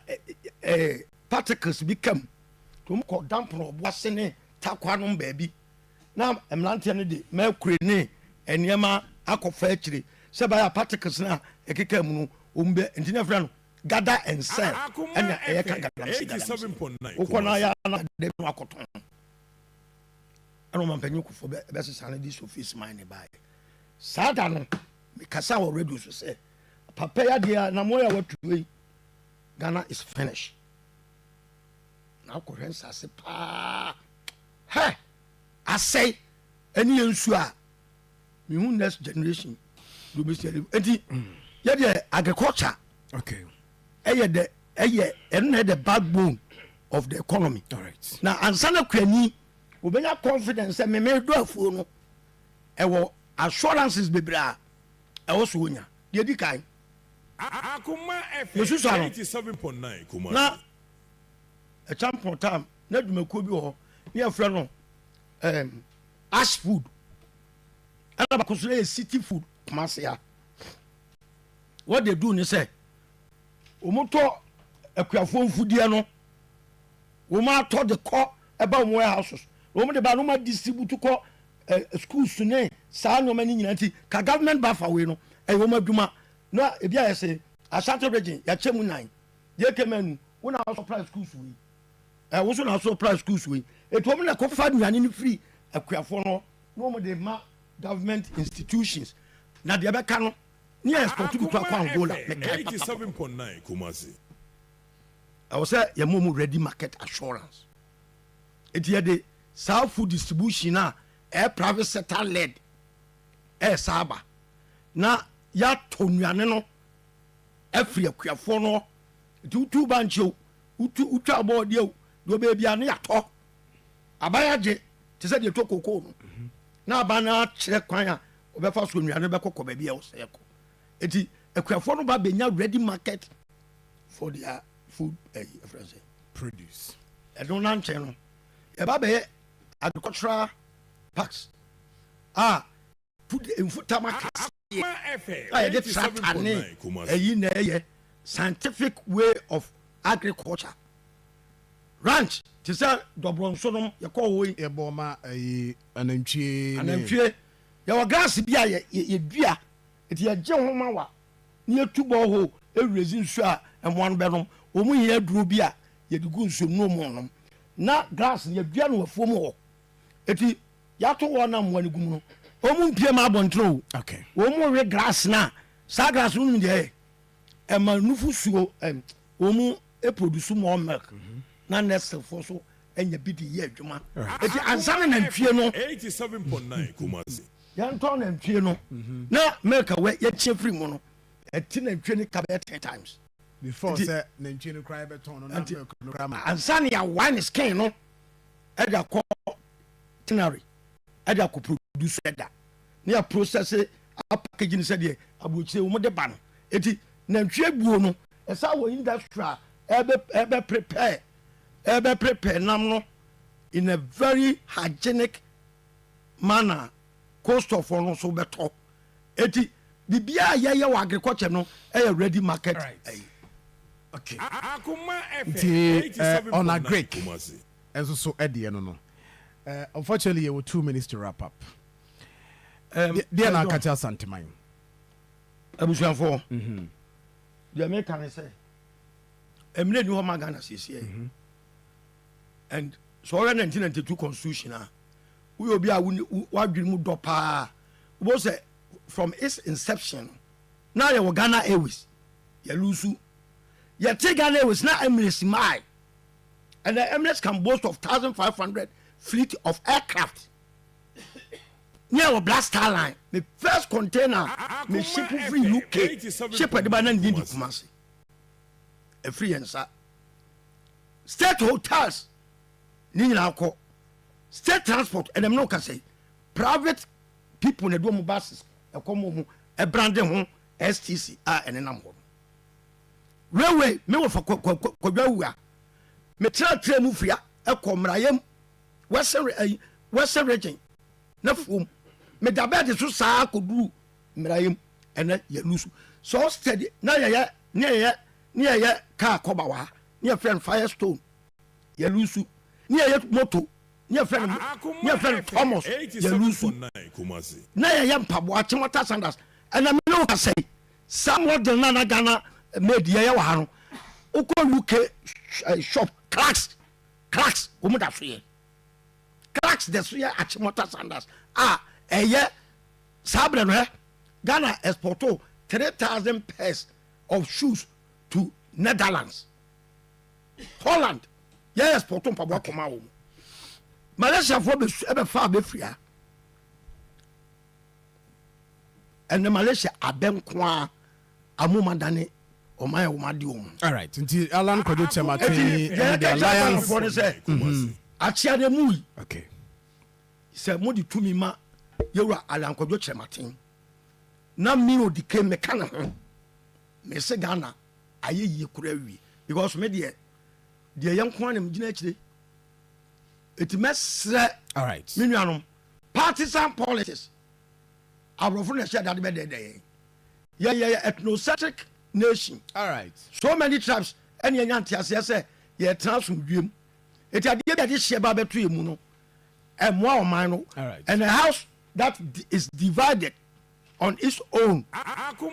particles become to ko damp no boase ne takwa no baabi na emlante ne de mercury ne eniema akofa akire se ba ya particles na ekeka mu no ombe engineer friend gather and sell and e ka gather 87.9 ukona ya na de akoton ano mampanyi kufo be se sane this office mine buy sada no me kasa wo radio so say papa ya dia na mo ya watuwe Ghana is finished. Now currents I say hey I say any ensure me next generation do be say the agriculture okay the backbone of the economy. All right. Now ansana kwani obenya confidence say me do afuo no ewo assurances bebra ewo so wonya de di kai Akoma FM 87.9 Kumasi. Na a champion time na dwumakuo bi ho ne afra no ash food ana ba kusure city food Kumasi ya what they do ni say omoto akuafo mfudie no wo ma to de ko eba mo warehouses wo mo de ba no ma distribute ko schools ne saa no mani nyina ti ka government ba fa we no wo ma dwuma no ebia yese Ashanti region ya chemu 9 ye kemenu wona supply schools we wo so na supply schools we eto mo na ko fa duane ni free akuafo no mo de ma government institutions na de be ka no ni export to kwa Angola 87.9 Kumasi. I was say ya mo ready market assurance it ye de South food distribution na private sector led saba na ya tonuane no every akuafo no tu bancho utu abodi o do be bia na yato abayaje te se de to kokoo no na abana kire kwan a obefa so nuane be kokko ba bia o se ko eti akuafo no ba benya ready market for their food produce e don nan chen no e ba be agricultural parks food infuta market scientific way of agriculture ranch to say dobronsonom ye call we e boma anantwie ya wa grass bia ye dua eti ye je ho ma wa ni etubo ho ewrezi nsu a emwan benom omu ye duro bia ye digu nsu no mu nom na grass ye dua no afuom ho eti ya to wona mwani gum no omu mpie ma abontro okay omu we grass na sa grass unu de e ma nufu suo omu e produce more milk na nestle for so enya bi di ye adwuma eti ansana na ntwie no 87.9 Kumasi yɛntɔn nantwie no na milk wɛ yɛkyɛ firi mu no ɛti nantwie no ka bɛyɛ 10 times before sɛ nantwie no kora bɛtɔn no na milk no kora ma ansa ne yɛawa ne skin no ɛde akɔ tinary ɛde akɔ produce ɛda ne yɛ process apackage no sɛdeɛ aburokyire wɔn de ba no eti nantwie buo no ɛsa wɔ industry a ɛbɛ prepare nam no in a very hygienic manner cost of no so bɛtɔ eti bibia yɛyɛ wɔ agriculture no ɛyɛ ready market. Okay. Akoma FM on a Greek ɛnso so ɛdeɛ no unfortunately you were 2 minutes to wrap up. Deɛ na akakyɛ asanteman abusuafoɔ deɛ meka ne sɛ ɛmine ni hɔ ma Ghana siesie and so ɔyɛ 1992 constitution a woyɛ obi a wadwene mu dɔ paa wo sɛ from its inception na yɛwɔ Ghana Airways yɛlusu yɛte Ghana Airways na Emirates mai and the Emirates can boast of 1,500 fleet of aircraft near our Black Star Line the first container me ship free UK ship at the banan dindi Kumasi a free and state hotels ni nyina akɔ state transport and them no can say private people na do mo buses e komo ho e branding ho STC and enam ho railway me wo for kwadwa me tra mu fia e komrayam western region na fom me da bed so saa koduru mrayam ene ya lusu so steady na ya car koba wa ne friend Firestone ya lusu ne ya moto ne friend Thomas ya lusu na ya mpabo achimota sandals and me no say somewhat the na Ghana media ya wa ha no uko UK shop cracks omuda so ye cracks the so ya achimota sandals eye sabre no Ghana exporto 3,000 pairs of shoes to Netherlands Holland ya exporto mpabo akoma wo Malaysia for be fa be free and the Malaysia abenkwa amumandane omaya umadi om. All right. Until Alan Kojo Chemate and the Alliance. Achia de mui. Okay. Se modi tumi ma yewra Alan Kojo Chemate. Na mi odike meka na ho. Me se Ghana aye yi kura wi because me de yankwa na mgina akire. It mesre. All right. Minuanom partisan politics. Abrofo na share that be dey. Yeah, ethnocentric nation. All right. So many tribes and yantias say ye transum wiem. It had the share babetu mu no. And more mine. All right. And a house that is divided on its own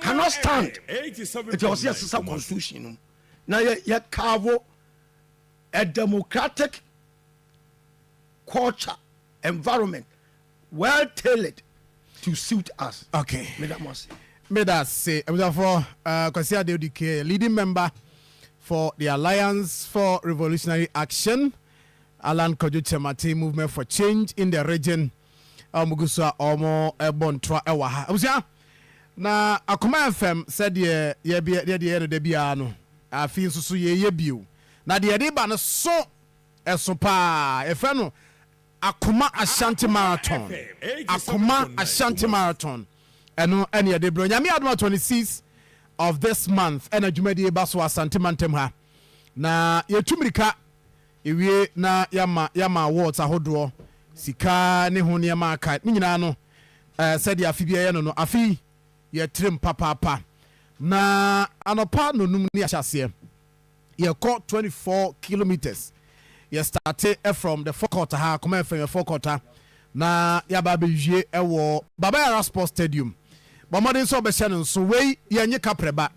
cannot stand. It was just a constitution. Now ye carve a democratic culture environment well tailored to suit us. Okay. May that say for Kwasia Deodike, leading member for the Alliance for Revolutionary Action, Alan Kojo Chemate Movement for Change in the region. Muguswa Omo Ebontra Ewaha. Abusia na Akoma FM said ye de biano. Afin so ye bio. Na de ba no so esopa efeno Akoma Ashanti Marathon. Akoma Ashanti Marathon. Eno ene de bro. Nyame adoma 26 of this month. Ena dwumadi ba so Asante Mantem ha. Na yetumrika ewie na yama awards ahodo. Sika ne ho ne ma aka. Ni nyina no said ya afibia ye no afi ye trim papa. Na anopa no num ne ahyase. Ye ko 24 kilometers. You started from the forequarter ha come from the forequarter na ya ba bewie ewo Baba Yara Sports Stadium but modern so be channel so we yenye kapreba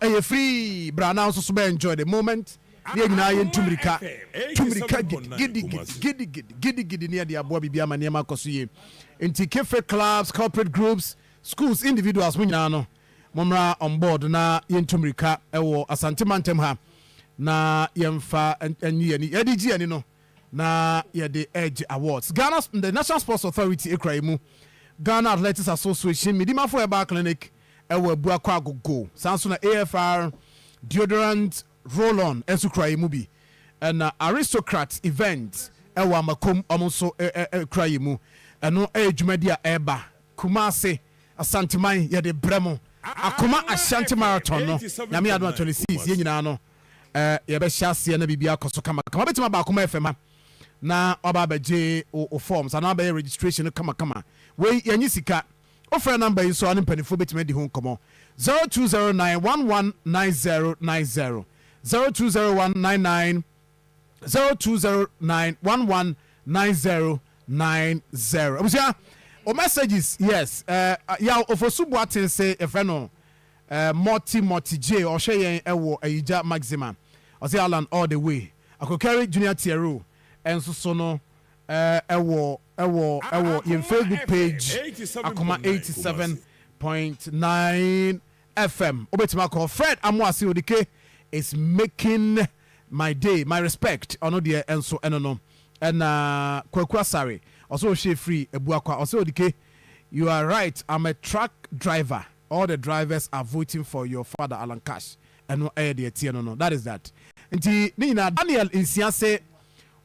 e free bra now so be enjoy the moment ye nyina ye tumrika gidi near the abo bibia ma niam akoso ye enti cafe clubs corporate groups schools individuals mu nyina no momra on board na ye tumrika ewo Asante Mantem ha na yemfa enyi edigi ani no na ye the Edge Awards Ghana the National Sports Authority ekraimu Ghana Athletics Association Midima for Eba Clinic ewe Buakwa Gogo sanso na AFR deodorant roll-on enso krai mu bi and aristocrats event ewa makom omonso krai mu eno ejumadi a eba Kumase Asanteman ye de bremo Akoma Ashanti Marathon no nyame adon 26 ye nyina no ye be hyase na bibia koso kama kama betima ba Akoma FM na oba beje o forms and oba registration kama we yanyi sika offer number is so an penifo betima di ho komo 0209119090 020199 0209119090 abusia o messages yes ya ofosubu atin say e friend no multi j o hwe yen ewo ayija maximum o say Alan all the way akokari junior tiero enso so no ewo yen Facebook page Akoma 87.9 FM obetima call Fred Amuasi Odike is making my day my respect ono de enso enono and Kwakwa Sare also she free Ebuakwa also Odike you are right I'm a truck driver all the drivers are voting for your father Alan Cash and no air the no that is that nti Nina Daniel Insia say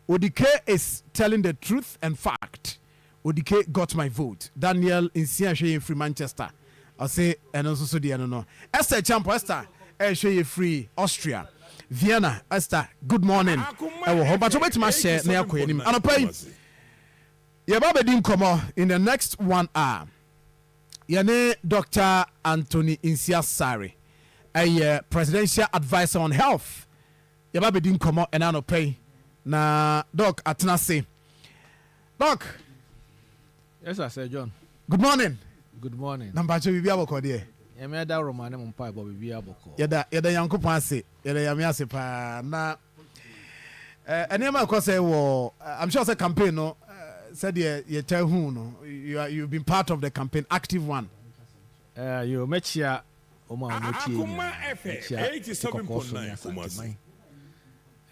Odike is telling the truth and fact Odike got my vote Daniel Insia she free Manchester I say and also so the no Esther Champo Esther she free Austria Vienna Esther good morning ewo ho but wetima share na yakọ enim anopai ye ba be din komo in the next 1 hour yene Dr. Anthony Insia Sare a presidential advisor on health ye ba be din komo and anopai na doc atenase doc. Yes sir John. Good morning. Good morning. Number 2 bibia boko de yame da romane mo mpa bo bibia boko yeda yankopon ase yeda yame ase pa na enema ko say wo I'm sure say campaign no said you tell who no you've been part of the campaign active one you mechia o ma Akoma FM 87.9 Kumasi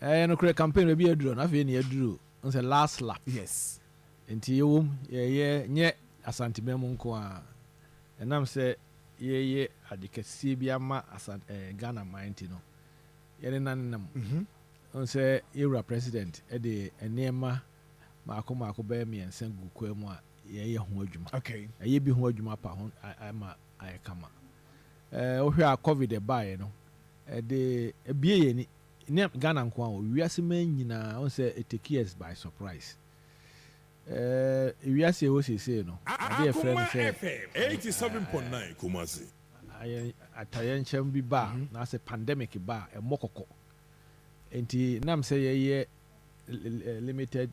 no kre campaign be aduro na fe ne aduro on say last lap yes enti yewom ye nye Asante memu nko a enam say ye adikasi bia ma Ghana mind no yene nanam on say era president e de enema ma Akoma be mi ensan gukwa mu a ye ho adwuma okay ye bi ho adwuma pa ho ma ayekama ohwe a covid e bae no de bie ye ni Ghana nko a wiase man nyina on say it take years by surprise wiase wo sese no ade friend say 87.9 Kumasi atayen chem bi ba na say pandemic ba e mokoko enti nam say ye limited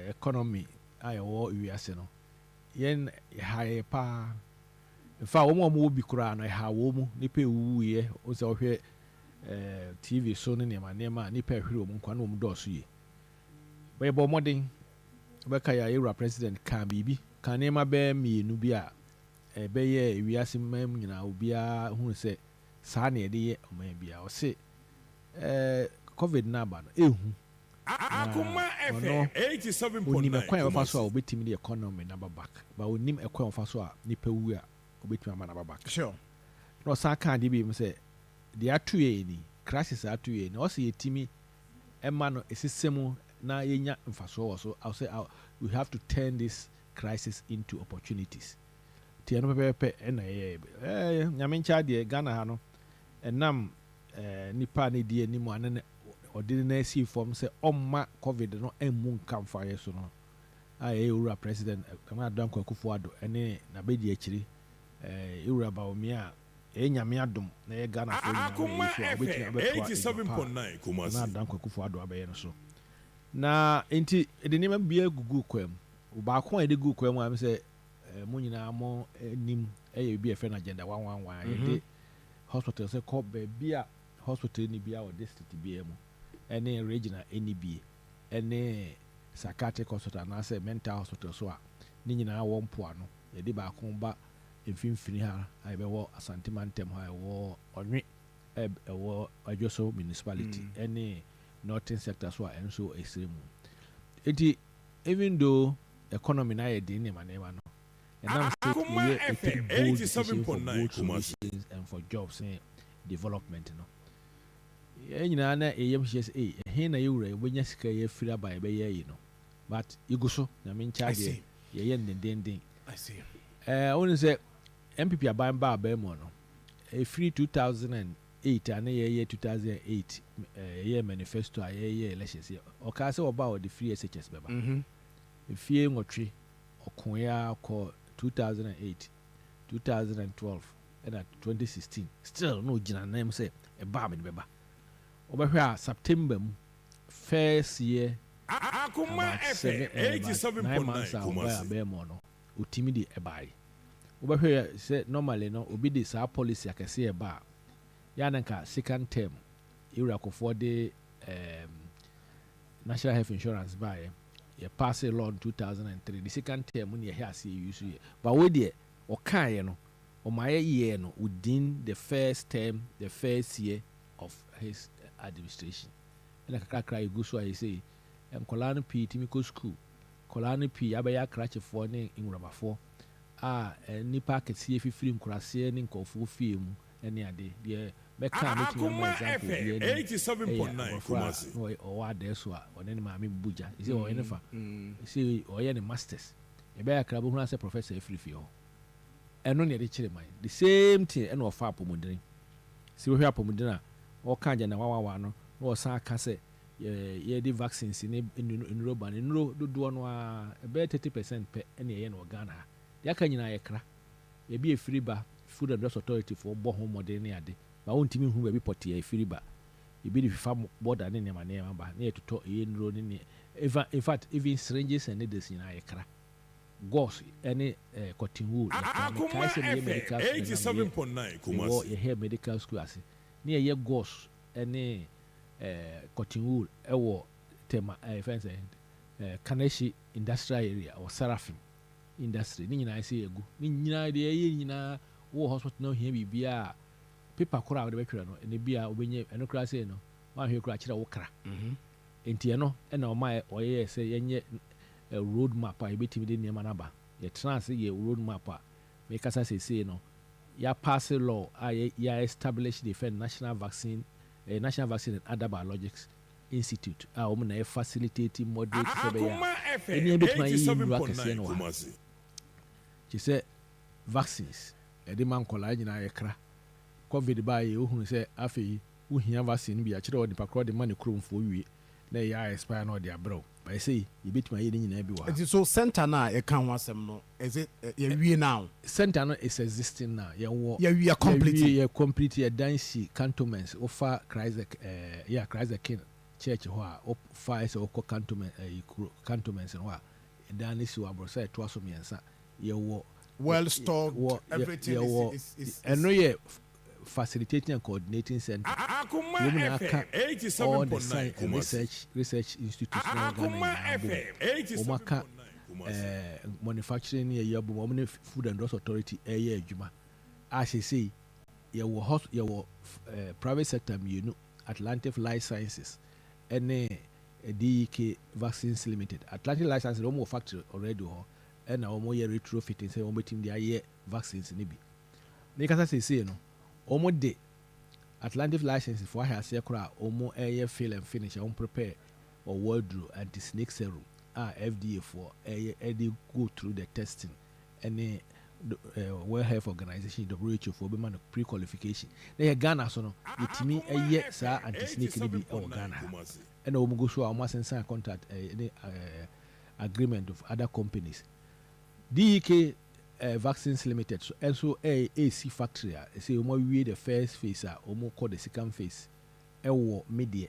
economy ayo wiase no yen high pa fa wo mo bi kura no ha wo mu ni pe wuye o say ohwe TV so ne ma ni pe hwere mu kwa no mu do so ye be bo modern beka ya era president kan bibi kan nema be mienu bi a be ye wiase mam nyina obi a hu se sa na ede ye o man bia o se covid na ba no ehu Akoma FM 87.9 onim ekwan fa so a obetimi the economy na back ba onim ekwan fa so a nipa wu a obetimi ama na back sure no sa kan de bi me se de atoye ni crisis atoye ni o se yetimi ema no esesemu na yenya mfaso so I'll say we have to turn this crisis into opportunities tie no pepe na nyame ncha de Ghana ha no enam nipa ne die ni mu anene odine na see form say omma covid no emu nkamfa ye so no ewura president kama Danko Akufo-Addo ene na bedi akiri ewura baomi a nyame adom na ye Ghana fo Akoma FM 87.9 Kumasi na Danko Akufo-Addo abaye no so na enti ede nima bia gugu kwam ba ko ede gugu kwam am se mo nyina mo nim eye bi efe na agenda 111 ede hospital se ko be bia hospital ni bia o district bia mu ene regional NB ene psychiatric hospital na se mental hospital so a ni nyina wo mpo ano ede ba ko ba emfimfini ha ai be wo Asante Mantem ha wo onwe wo Ajoso municipality ene northern sector so and so extreme. Even though economy na ye di ni manema no and now Akoma FM 87.9 Kumasi and for jobs and development no nyina na eyam hye say he na yewura wonya sika ye fira ba be ye no but igu so na me ncha de ye ndenden I see. Only say MPP aban ba mo no a free 2008 and ye 2008 ye manifesto ye elections ye o ka say oba o the free SHS beba fie ngotwe okoya ko 2008 2012 and 2016 still no gina name say e ba me beba obehwe September first year Akoma FM 87.9 Kumasi mo no utimi di ebai obehwe say normally no obi di sa policy akese e ba ya nanka second term irakofo de national health insurance ba ye pass a law in 2003 the second term when you hear see use but we there o kan ye no o ma ye no within the first term the first year of his administration and kakra you go so I say kola no p timi ko school kola no p abaya krache fo ne inwurabafo nipa kese fifiri nkurase ne nkofo fie mu ene ade de meka me timi mo example FM 87.9 Kumasi o wa de so a one ne maame buja ise o ene fa ise o ye ne masters e be akra bo hu ase professor efirifie ho eno ne de kire man the same thing ene o fa apomodin si wo hwe apomodin a o ka anja na wawa no o san aka se ye di vaccines ne enuro ban enuro dodo no a be 30% pe ene ye no Ghana ya ka nyina ye kra ye bi efiri ba Food and Drugs Authority for bo ho modern ne ade ba wontimi hu ba bi poti ya efiri ba e bi di fifa border ne ne ma ba na etoto ye enuro ne in fact even syringes and needles nyina ye kra gauze any cotton wool Akoma FM 87.9 Kumasi ye hair medical school ase ne ye gauze any cotton wool ewo tema fence Kaneshi industrial area or Seraphim industry ni nyina ase egu ni nyina de ye nyina wo hospital no hia bibia paper kora de betwere no ene bia obenye eno kra se no ma hwe kra kira wo kra enti eno ena o ma oye se yenye road map a ebetimi de niam na ba ye trans ye road map a me kasa se no ya pass law ya establish the national vaccine and other biologics institute o mo na facilitating moderate Akoma FM eni ebetimi yi 87.9 Kumasi she say vaccines edi man kola nyina ye kra covid ba ye ohunu se afei uhia vaccine bi a kire odi pakro de man kromfo wie na ya expire na odi abro by say you bet my nyina bi wa It is so center na e kan ho asem no is it ye wie now center no is existing now ye wo ye wie complete ye dancy cantonments offer Christ King church ho a offer is o cantonments no a dan si wa bro say to aso miensa ye wo well stocked everything is and no ye facilitating and coordinating center Akoma FM 87.9 Kumasi research institutes Akoma FM 87.9 Kumasi manufacturing ye yabo Food and Drugs Authority ye adwuma as say ye wo private sector mienu Atlantic Life Sciences ene DEK Vaccines Limited Atlantic Life Sciences omo factory already ho ena omo ye retrofitting say omo team dia ye vaccines ni bi ne kasa say no omo de Atlantic license for has kra omo air fill and finish on prepare or wardrobe anti-snake serum FDA for edi go through the testing any World Health Organization WHO for be pre-qualification na Ghana so no yetimi aye sa anti-snake ni bi o Ghana and omo go so omo sign contract agreement of other companies DEK Vaccines Limited so also AC factory say omo wie the first phase omo call the second phase ewo media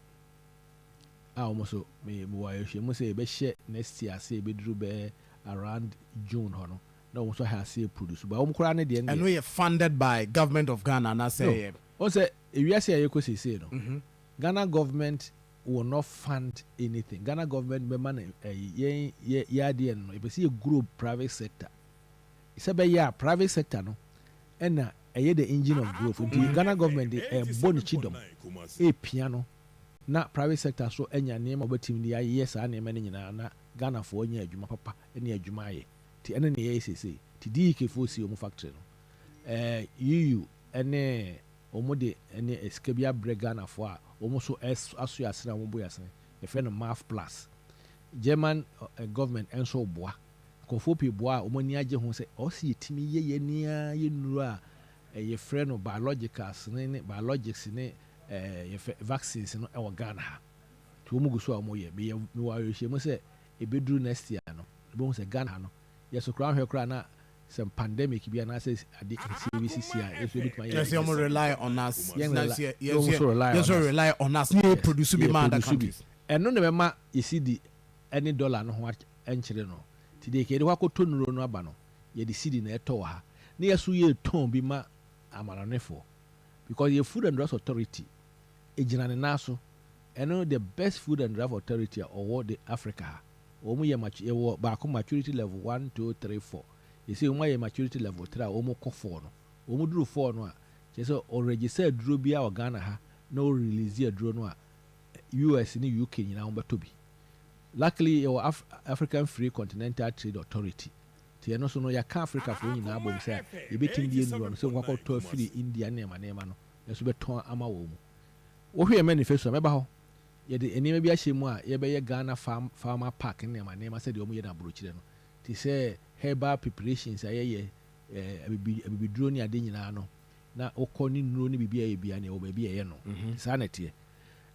omo so me wa yehwe mo say be share next year say be duru be around June hono na omo so ha say produce but omo kura ne de and we are funded by government of Ghana na say o say ewia say ayeko say no Ghana government will not fund anything Ghana government be man ye de no e be say group private sector it's a private sector no and the engine of growth the Ghana government boni chidom piano na private sector so enya name obatim dia yes na Ghana for nya adwuma papa ene adwuma ye ti ene ne ye sese ti DK fo si omu factory no EU ene omu de ene escabia bregana fo a omu so aso asena omu boy asena e fe no math plus German government enso boa kofo pe boa omu ni age ho se o si etimi ye nia ye nuru a ye frɛ no biologicals ne biologics ne ye vaccines no e wo Ghana ha to omu guso a omu ye me wa hye mo se e bedru next year no e bo se Ghana no ye so kra hwe kra na some pandemic bi na say ade CBCC a so bit my yes you rely on us yes rely on us we produce be man that countries eno ne be ma you see the any dollar no ho enchire no ti de ke de wa ko tonuro no aba no ye de cedi na eto ha na ye so ye ton bi ma amanonefo because your food and drugs authority ejina ne naso eno the best food and drug authority or the Africa omu ye ba ko maturity level 1 2 3 4 you see omu ye maturity level 3 omu ko 4 no omu duru 4 no a je so o register duro bia o Ghana ha na o release ya duro no a US ni UK nyina on beto bi luckily your African Free Continental Trade Authority ti eno so no ya ka Africa fo nyina abom say e betim die nuro no so kwa to free India na ema no yeso beton ama wo mu wo hwe manifesto meba ho ye de enima bi ahye mu a ye be ye Ghana farmer park na ema na say de omu ye na brochire no ti say herbal preparations ayeye abibiduro ni ade nyina no na okoni nuro ni bibia ye bia na wo ba bia ye no sa na tie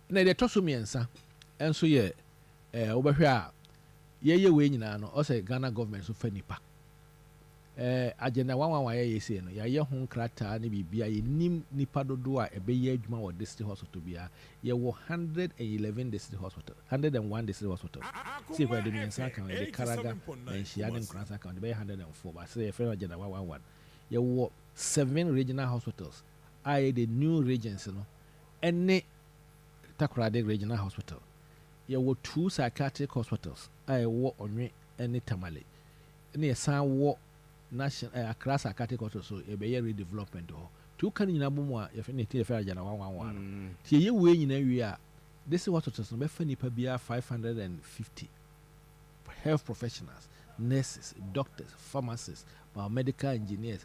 na de toso miensa enso ye wo behwe a ye we nyina no o say Ghana government so fa nipa agenda 111 ye say no ye ho nkrata ni bibia ye nim nipa dodo a ebe ye adwuma wo district hospital bia ye wo 111 district hospital 101 district hospital see kwa de miensa kan de Karaga na Nhia de nkrata kan de be 104 ba say ye fa agenda 111 ye wo 7 regional hospitals I the new regions no ene Takoradi Regional Hospital. There were 2 psychiatric hospitals. I wo onwe ene Tamale. Ne san wo national Accra Psychiatric Hospital so e be redevelopment ho. 2 kan nyina bomu a ye fe ne tie fe agya na 111. Tie ye we nyina wi a this hospitals no be fa nipa bia 550 health professionals, nurses, doctors, pharmacists, biomedical engineers,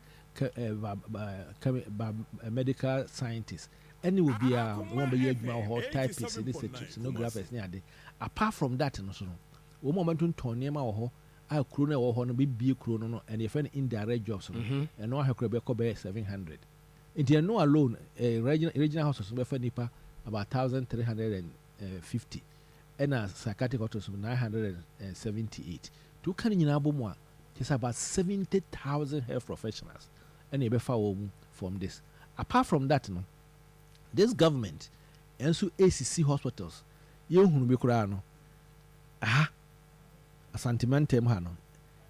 medical scientists. Any will be one by year or typists, sonographers near day. Apart from that, no so. One moment to Tonyama or I crone or honor be chrono and if any indirect jobs and no have Quebec 700. It is no alone a regional house of Nipa about 1,350 and a psychiatric house of 978. 2 can in Abumwa is about 70,000 health professionals and a befa from this. Apart from that, no. This government and so ACC hospitals you who be kurano a sentimental hano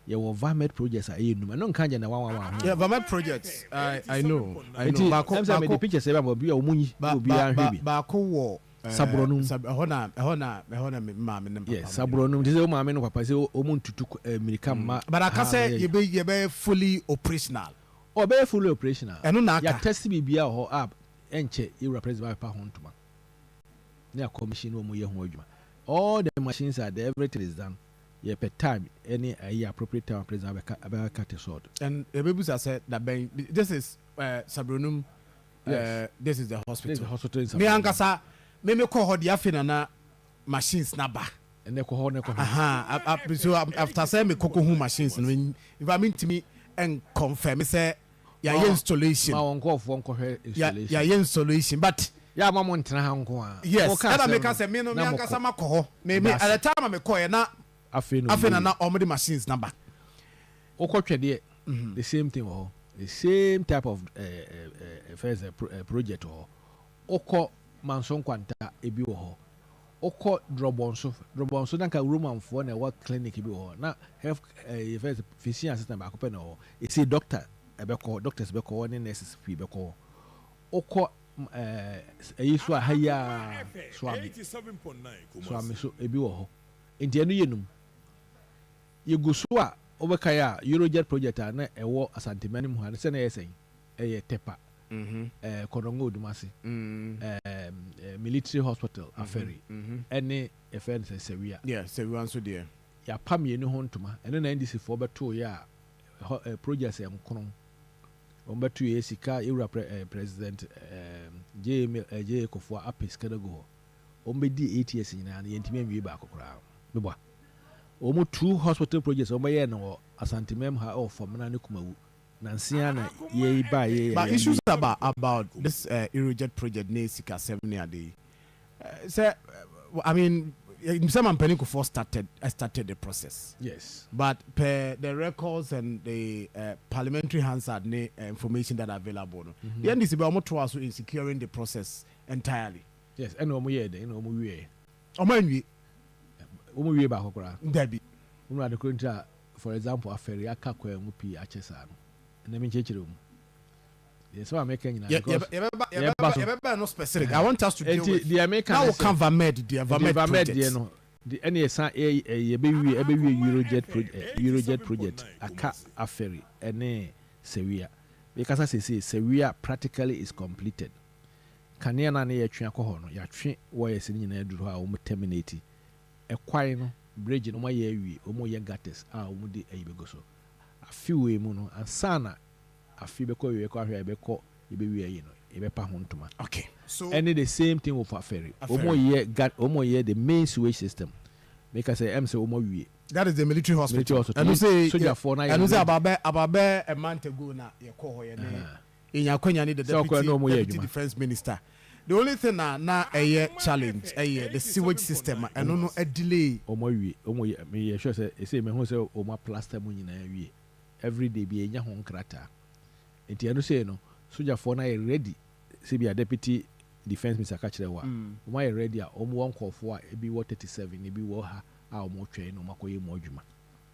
you will vomit projects are you no kanja na 111 yeah vomit projects I know ba ko the pictures about be omunyi obi anhwe ba ko wo sabronum ehona ma me nem yes sabronum this o ma me no papa say omuntutu mirika ma but aka say you be fully operational or be fully operational eno na aka ya test bibia ho app enche you represent by hontuma na commission wo mu ye ho adwuma all the machines are there, everything is done ye per time any appropriate time president about cut short and ebebusa said that this is Sabronum yes. This is the hospital. This is the hospital in me ankasa me call ho dia fina na machines na ba and they call so after say me koko hu machines no if I mean to me and confirm say ya installation ma wonko of wonko installation ya installation but ya ma mo ntena ha nko a yes and me ka say me no me ankasa makoho me at the time me call na afena na omde machines number okotwede the same thing the same type of first project oko manson kwanta ebi ho oko drobonso na ka roman for na work clinic bi ho na health first physician assistant ba ko pe no e say doctor ebeko doctors beko ne nurses fi beko oko so haya swami so ebi ho enti enu yenum yeguso a obeka ya Eurojet project na ewo asantemani mu ha se na yesen eye tepa Korongo Dumasi military hospital aferi any offense severe yeah severe so there ya pam ye no hontuma ene na ndc for beto ya projects and kono omba tu sika ewura president J Kofo apis kada go omba di 8 years nyina na yentimi anwie ba akokora mebwa omo 2 hospital projects omba ye no asantemem ha of famna ne kumawu nansia na ye ba ye but issues about this Eurojet project ne sika 7 a day I mean some Mpeni Kofo started the process. Yes. But per the records and the parliamentary Hansard information that are available, the NDC be almost also in securing the process entirely. Yes, and omo ye de, omo wie. Omo wie ba kokora. Debi. Omo na kontra for example aferi aka kwa mu pi achesa no. Na me chechire mu. Yes, so American yeah, no specific. I want us to deal with the American now can Vamed project. No, the NSA Eurojet project aka aferi ene Sewia. Because I say Sewia practically is completed. Kania na ne yatwe akọ no yatwe wo yesi nyina aduru ha o terminate. Ekwai no bridge no maye awie o mo ye gates a o mo de ayibego so. Afiwe mu no ansana afi beko wie ko ahwe beko ibewie yi no ibepa ho ntoma. Okay, so and the same thing with aferi omo ye the main sewage system make us say say omo wie that is the military hospital and you say soldier for na and you say ababe a month ago na ye ko ho ye ne inyakwanya ni the deputy defense minister. The only thing na a challenge the sewage system and no a delay omo ye me sure say me ho say omo plaster mu nyina wie every day be enya ho nkrata. Enti anu say no soldier for na ready say be a deputy defense minister ka kire wa omo ye ready a omo won kofo a ebi wo 37 ebi wo ha a omo twen no makoye mo adwuma.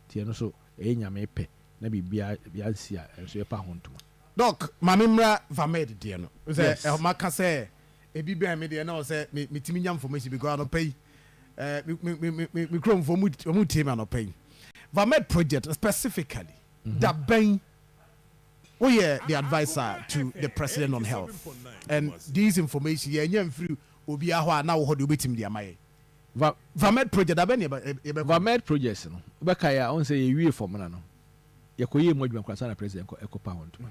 Ti anu so enya me pe na bibia si a enso ye pa ho ntoma. Doc mamimra Vamed de no say maka say ebi be me de na say me timi nya information because no pay me krom for mu team no pay Vamed project specifically that ben we are the advisor to the president on health and these information ye nya free obi ahwa na wo ho de obetim de amaye Vamed project that ben Vamed project no obeka ya on say ye wie for mana no ye koye mo adwuma kwasa na president ekopa ho ntoma.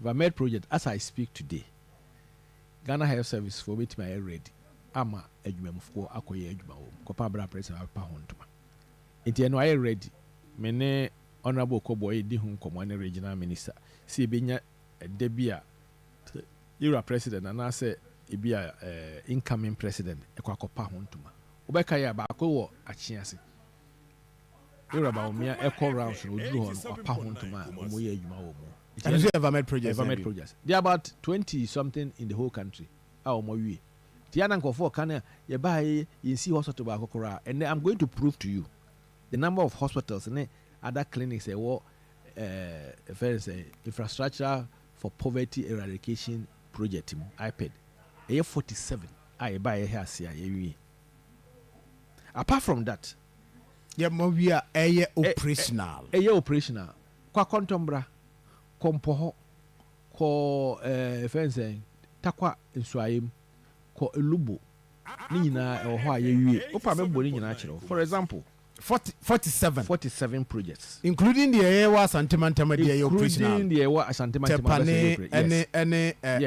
Vamed project as I speak today Ghana Health Service for me to my ready ama adwumamfo akoye adwuma wo kopa bra president apa ho ntoma. Enti eno aye ready me ne honorable Koboy di hu nkomo ne regional minister si benya debia Euro president and I say ebia incoming president ekwakopa ho ntoma. Obeka ya ba ko wo achiase Euro ba omia echo rounds no duru ho no pa ho ntoma omo ye adwuma wo mo. And you have Vamed project. Vamed projects. There are about 20 something in the whole country. Our Mowi. Tiananko for Kana, you buy in see hospital by Kokora, and I'm going to prove to you the number of hospitals and other clinics infrastructure for poverty eradication project iPad. A 47. I buy a hair see. Apart from that, yeah, we are a operational. A operational. Kwa kontombra. Kompoho ko fence takwa nsuayem ko elubo ni nyina ho a yewie opa mebo ni nyina akere. For example 47 projects including the Ewa Santimantama the operational including the Ewa Santimantama and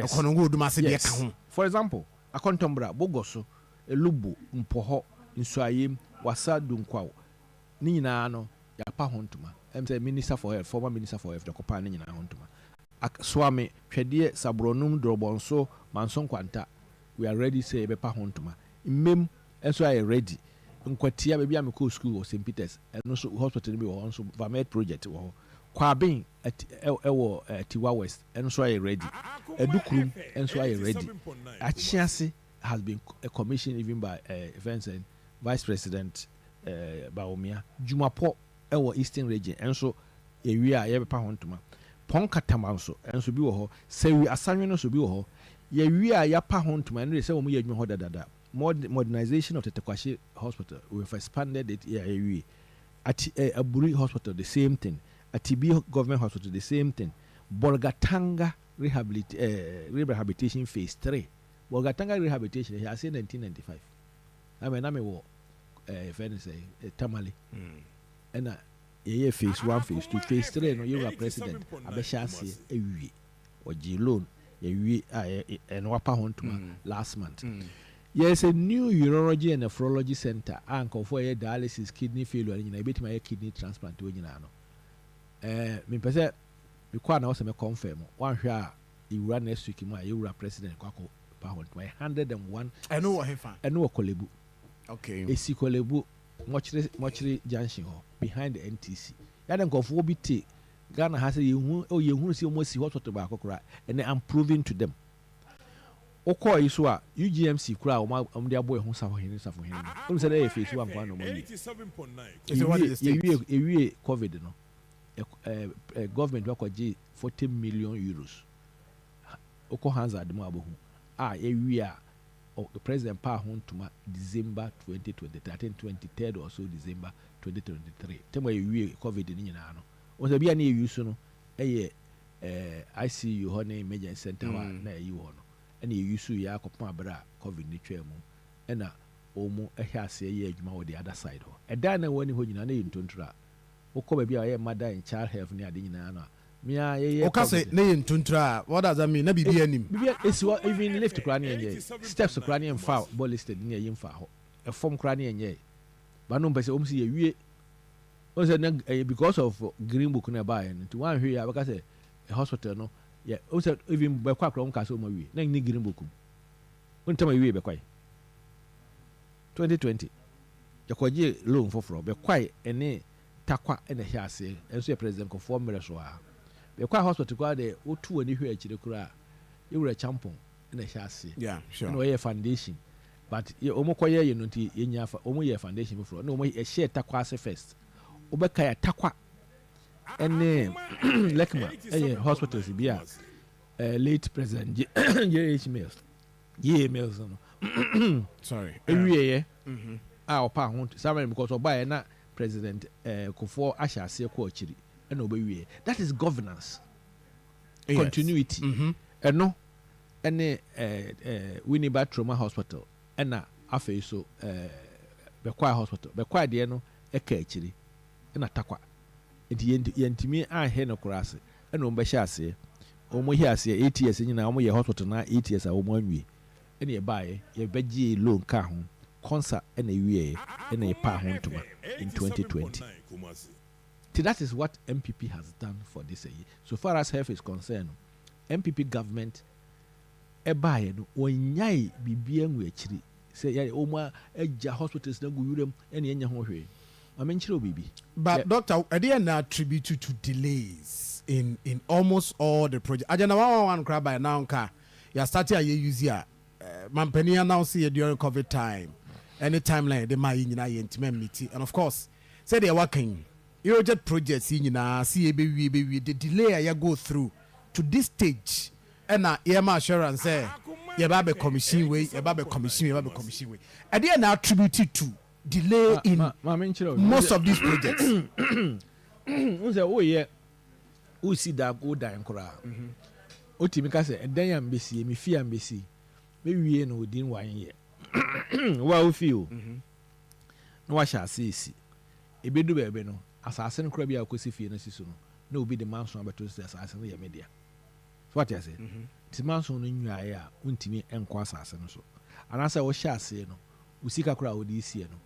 Okonongo Dumase de ka ho. For example akontombra bogoso elubo mpoho nsuayem wasa dunkwawo ni nyina no ya pa ho ntoma. Say Minister for Health, former Minister for Health, the company in Ahontuma. Swami, Chedie, Sabronum, Drobonso, Manson Quanta. We are ready, say Bepa Hontuma. Mim, and so I ready. Unquatia, maybe I'm a school or St. Peter's, and also hospital, also Vamed project, or Quabing at Tiwa West, and so I ready. A Dukum, and so I ready. A chassis has been commissioned even by Vincent, Vice President Baumia, Jumapo. Ewo Eastern region enso ewia ye bepa ho ntoma ponka tamanso enso bi wo ho sewi asanwe no so bi wo ho ye wia ya pa ho ntoma no se wo mu ye adwuma ho dadada modernization of the Tekwashe hospital we've expanded it ye wi at Aburi hospital the same thing at TB government hospital the same thing Bolgatanga rehabilitation phase 3 Bolgatanga rehabilitation here say 1995 I mean wo if any say Tamale and yɛyɛ phase 1 phase 2 phase 3 no yɛwura president abɛhyɛ aseɛ awie ɔgye loan yɛwie ɛno wapa ho ntoma last month. Yes, a new urology and nephrology center. Uncle for a dialysis, kidney failure, and I bet my kidney transplant to you now. Me person, we quite also me confirm. One share you run next week, you were president Kwako Pound. My 101. I know what he found. I know a kolebu. Okay. A si kolebu, muchly junction behind the NTC. Yadan go for BT. Ghana has a you see almost see what tobacco cry, and I'm proving to them. Okọ iso a UGMC kura o de aboy ho safo hin o se dey face 1 kwa no mo ewie covid no government wa kwaje 40 million euros okọ hazard mo abohu ewie a the president pa ho ntoma December 2023 I think 23rd or so December 2023 tema ewie covid ni nyina no o se bia na ewie so no ICU ho na emergency center wa na eyi wo no and you use ya kopon abra covid ni twam ena omu ehya ase ye adwuma wo the other side ho eda na wani ho nyina na yintontura ukọ ba bia ye mother in child health ni ade nyina na mia ye o ka say na yintontura what does that mean na bibia nim bibia esi even lift kra na enye steps kra na emfa ballisted ni ye mfa ho e form kra na enye ba no mpese omsi ye wie o say na because of green book na ba ye nti wan hwe ya ba ka say hospital no yeah, also even by quite long castle my way. Nang ni green book. One time we be quite 2020. You could ye loan for be quite any takwa and a hase, and so president conform Mereswa. Be quite hospital go there, O two and you hear Chiricura. You were a champion in a chassis. Yeah, sure. No foundation. But you almost quite you know, in your almost foundation before. No way a share takwa first. Obekaya takwa. And Lekma hospitals be late president J.H. Mills. Mills. Sorry. Every our pound, somebody because of by na president Kufo Asha say Chiri and obey. That is governance. Yes. Continuity. And no any Winneba Trauma Hospital and na afe so Bequia Hospital. Bequia de no Chiri and atakwa. Yentimi he no kurase ena o mbehya ase o mo hia ase 8 years nyina o mo ye hospital na 8 years a o mo anwie ena ye baaye ye begie loan ka ho concert ena wie ena ye pa ho ntoma in 2020. That is what MPP has done for this year. So far as health is concerned, MPP government e baaye no onyai bibia nwe akiri say ya o mo agya hospitals na gu yurem ena ye nya ho hwe. But yeah. Doctor, I didn't attribute to delays in almost all the projects. I don't know one crab by now. You started a use here. Mampenia now see during COVID time. Any timeline they might intimate meeting, and of course, say they're working. You just projects in CAB, the delay I go through to this stage. And now, EMA assurance say, you're about commission way, you're about commission way. I didn't attribute it to delay in most of these projects. Oh yeah, who see that go down kura? Otimika say edan ya mbesi, me fi mbesi. Me wie no within 1 year. Wa wo feel. No wa sha see. Ebedu bebe no. Asase no kura bia akosi fie no siso no. Na obi de manso abeto say asase no ye media. So what you say? Ti manso no nwae a untimi enko asase no so. Anasa wo sha ase no. Usika kura odi isi no.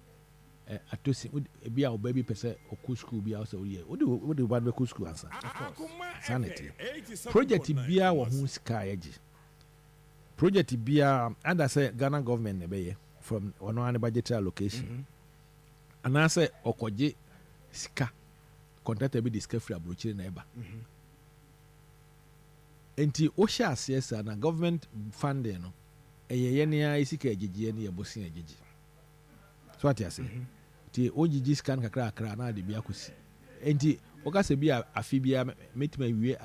Atosi bia o baby pese oku school bia o say o ye o de bad be school answer sanity project bia wo hu sika yaji project bia under say Ghana government ne be from ono an budgetary allocation and I say okoje sika contract be discover free abrochire na eba enti o sha ase na government funding no eyeye ne ya sika agege ne yebosin agege. So what you say? Ti ojiji scan kakra na de bia kosi. Enti oka se bia afi bia metima wie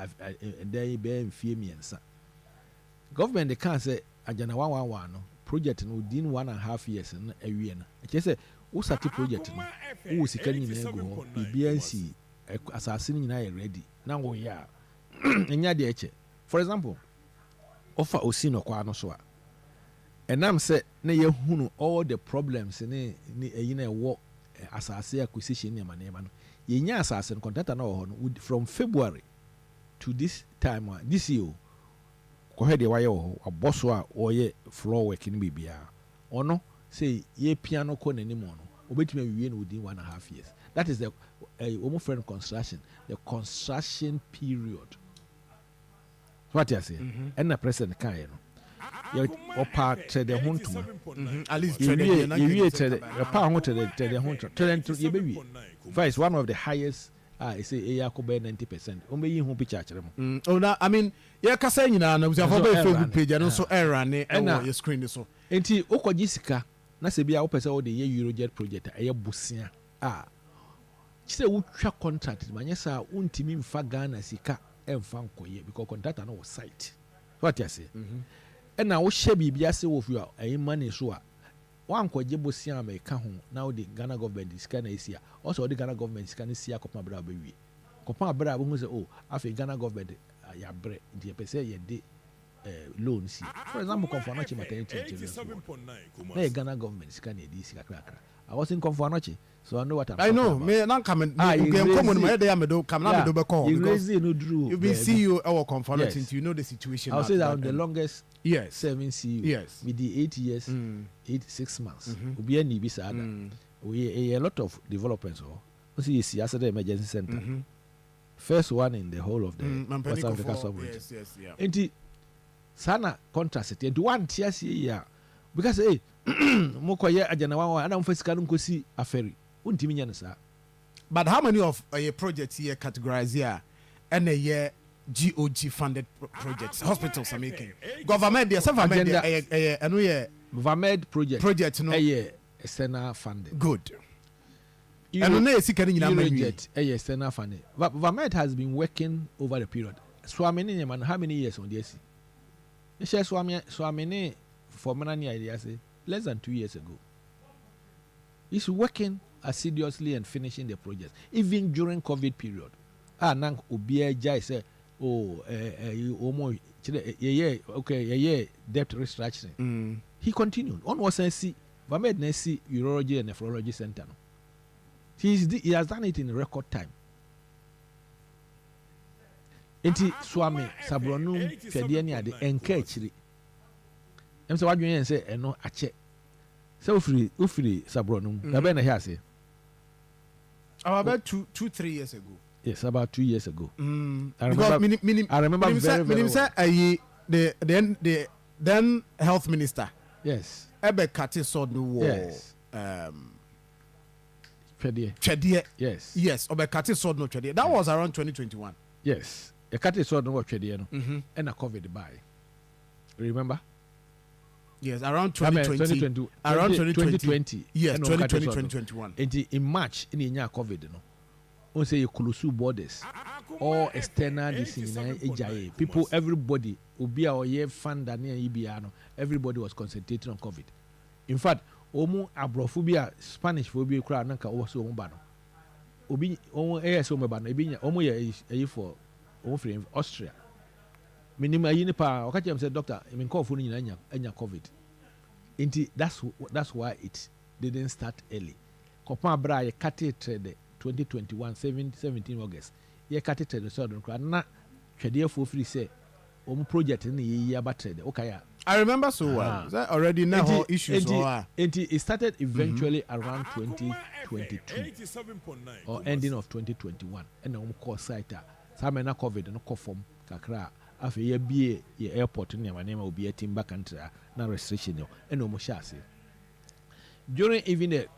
dan be mfie miensa. Government they can say ajana 111 no project no within 1.5 years na awie na. Che say wo sati project no wo sika ni na go bibia nsi asase ni na ready. Na wo ya enya de eche. For example, offer osi no kwa no so a enam say na ye hunu all the problems ne eyina ewo asase acquisition ne manema no yɛnya asase no contractor na wɔ hɔ no from February to this time this year kɔhwɛ deɛ wayɛ wɔ hɔ abɔ so a wɔyɛ floor work no biribiara ɔno sɛ yɛpia no kɔ n'anim no obɛtumi awie no within 1.5 years. That is the almost friend construction, the construction period. What you say? And the president can or part trade the home to at least you pound to the home to your baby. First, one of the highest. I say a 90%. Only you who be charged. Oh, no, I mean, yeah, Cassandra, I was a Facebook page and also error and your screen is so. And T. Oko Jessica, Nasibia opens all the Eurojet project, a busia. She said, "Ucha contract, Manessa, untimi mfagana sika emfanko ye because contract no site." What you say? And now shebi biase wo fi a money so a wan ko jebosia America ho now the Ghana government is kana isia. Also the Ghana government is kana sia kopma bra ba wi. Kopma bra bo hu say oh afi Ghana government ya bre the pese ye de loan si. For example, Confornochi maternity na Ghana government is kana di sika kra. I was in Confornochi. So I know what I know. Me not coming. You can come on my day. I'm do come now. Me do be call because you've been CEO our conference. You know the situation. I'll say that I'm the longest. Yes. 7 CEO. Yes. With the 8 years, 6 months. We be bisa ada. We a lot of developments. Oh, see, the emergency center. First one in the whole of the West Africa sovereignty. Yes. Yeah. And sana contrast it. One tier here because hey, mokoye ajanawa ana mfasika nkosi aferi. But how many of your projects here categorized here and a year GOG funded projects hospitals are making? Government there, some government Vamed project no external funding. Good. And no see can external funding. Vamed has been working over the period. Swami man, how many years on this? Swami for many ideas less than 2 years ago. He's working assiduously and finishing the project even during COVID period. Nang ubia jai say debt restructuring. He continued. On was see Vamed Nesi Urology and Nephrology Center. He has done it in record time. Enti Swami Sabronum Fediania the encourage. So what you say no ache. So ufri Sabronum. Nabena here say. About 2-3 years ago. Yes, about 2 years ago. I remember very well. The then health minister. Yes. Ebe Kati saw the war. Yes. Chedie. Yes. Yes. Ebe Kati saw no Chedie. That was around 2021. Yes. Kati saw no Chedie no. And a COVID by. Remember? Yes, around 2020. Around 2020. Yes, 2021. In March, in the year COVID, no. We say you close borders or external AJA. People, everybody, Ubia or Ye fund and EBR, everybody was concentrating on COVID. In fact, Omo abrophobia, Spanish phobia, crowd, Nanka also Ombano. Obi, Omo AS Omabano, Ebinia, Omo ye for Austria. Minima Unipa, or catch him said, Doctor, I mean, call for any COVID. That's why it didn't start early. Copa Bra, ye cut it 2021, 17 August. Ye cut it the southern crowd. Na, Shadia for free say, project in the year but okay. I remember so well. Is that already now issues? It started eventually around 2022 or ending of 2021. And I'm call site. Some na COVID no conform kakra. After ye be ye airport in my name will be a timber country. Na restriction and no more during even the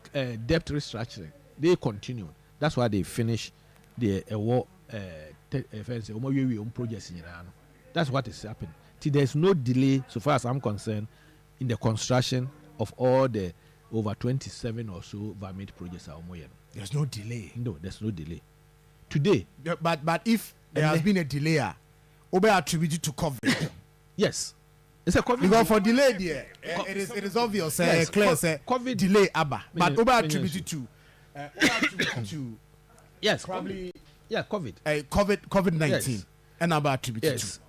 debt restructuring, they continued. That's why they finished the war projects. That's what is happening. There's no delay, so far as I'm concerned, in the construction of all the over 27 or so Vamed projects. There's no delay. No, there's no delay. Today, but if there has been a delay, Obe attributed to COVID. Yes. It's a COVID. Because for delay there, it is obvious. Yes, clear. COVID delay, Abba. But Oba attributed to. Yes, probably. Yeah, COVID. COVID-19, yes. And Abba attributed to.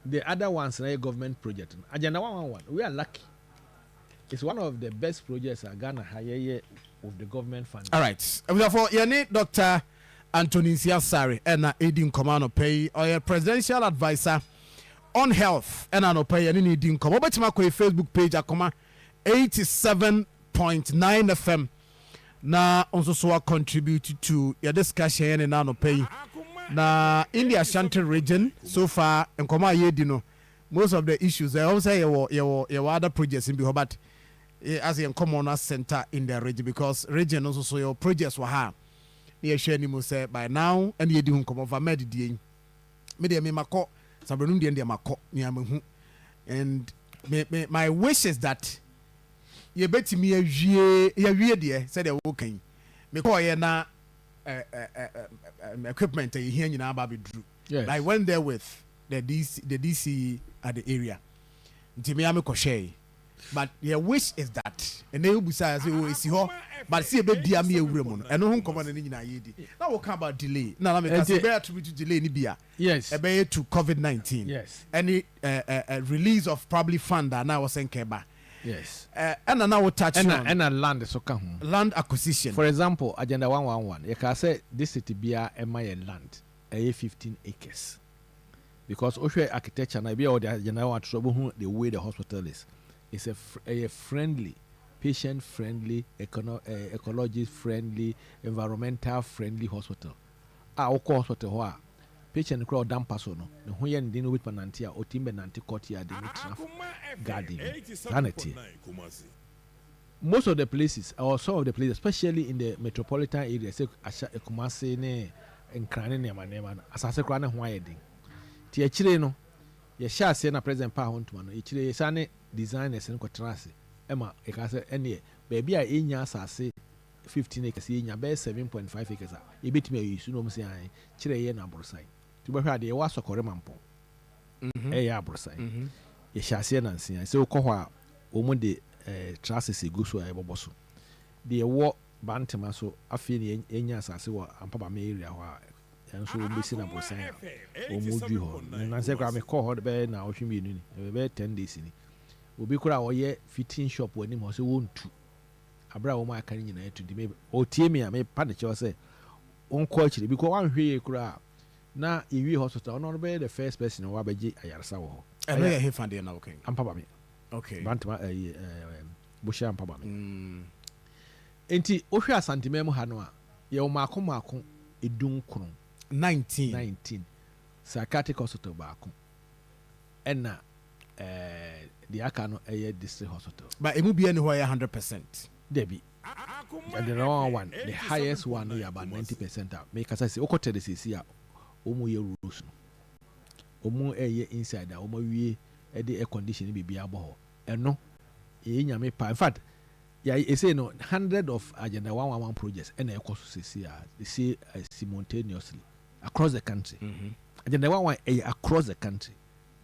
The other ones, government project. Agenda 111. We are lucky. it's one of the best projects at Ghana Hayeye with the government funding. All right. Therefore, you need Dr. Anthony Siasari and Edin Komano Pay or a presidential advisor on health and an opay and need income. But my Facebook page Akoma 87.9 FM. Na also so contribute to your discussion and an pay. Na in the Ashanti region so far and Koma Yedino. Most of the issues I also say your other projects in Biho, but as a common center in the region because region also so your projects were hard. Near Shani say by now and you do come over meditating. Media me mako, Sabranum and Mako, and my wish is that you bet me a year, dear, said a walking. Me call you now equipment here in our baby drew. I went there with the DC at the area. Ntimiame Koshe. But your wish is that and they will be say but see a bit dear me a woman and no come on in Yedi. Now we'll come about delay. Now I'm a to delay Nibia. Yes. A bay to COVID-19. Yes. Any release of probably fund that now was in Keba. Yes. And now we'll touch on and land so come land acquisition. For example, Agenda 111. You can say this city be a land, 15 acres. Because Oshe architecture na be all the Agenda 1 trouble the way the hospital is. It's a friendly, patient-friendly, ecology-friendly, environmental-friendly hospital. Hospital where patient crowd damn person no. The hoyen didn't with panantia or timber nanti courtyard garden. Sanity. Most of the places, or some of the places, especially in the metropolitan area, say Akoma ne Nkrane ne manema, asase kra ne ho ayedin. Ti akire no, ye sha se na present pa ho ntuma no, akire ye sa ne designers in Quatrasi, Emma, a casa, any baby. I in your sassy 15 acres, in your best 7.5 acres. You beat me, you soon say, Chile, number sign. To be heard, there was a coremampo. A yabro sign. You shall see and see. So, Koha, woman de trasses a goose or a bobosso. The war bantamaso, a feeling in your sassy and Papa Maria, and so will be seen a sign. Or Muju, and I said, I call her the bed now, she mean, 10 days in it. Obi kura oye fitting shop wani mo se won tu abra wo ma kan nyina etu di me o tie me a me pa ne che say on ko akire because wan hwe kura na iwi hospital no be the first person who abeji ayarsa wo and we he fan dey na okay ampa ba me okay bantama busha ampa ba me enti o hwe asantime mu ha no a ye wo maako edun kron 19 psychiatric hospital baako enna the Akano a district hospital. But it will be anywhere 100%. Debbie. And the wrong one, the highest one, is about 90%. Make us say, Okote the CCA, Omo ye rules. Omo a year inside, Omo ye a the air conditioning be abo. And no, in fact, yeah, you say no 100 of Agenda 111 projects and a cost CCA, they say simultaneously across the country. Agenda 111 across the country.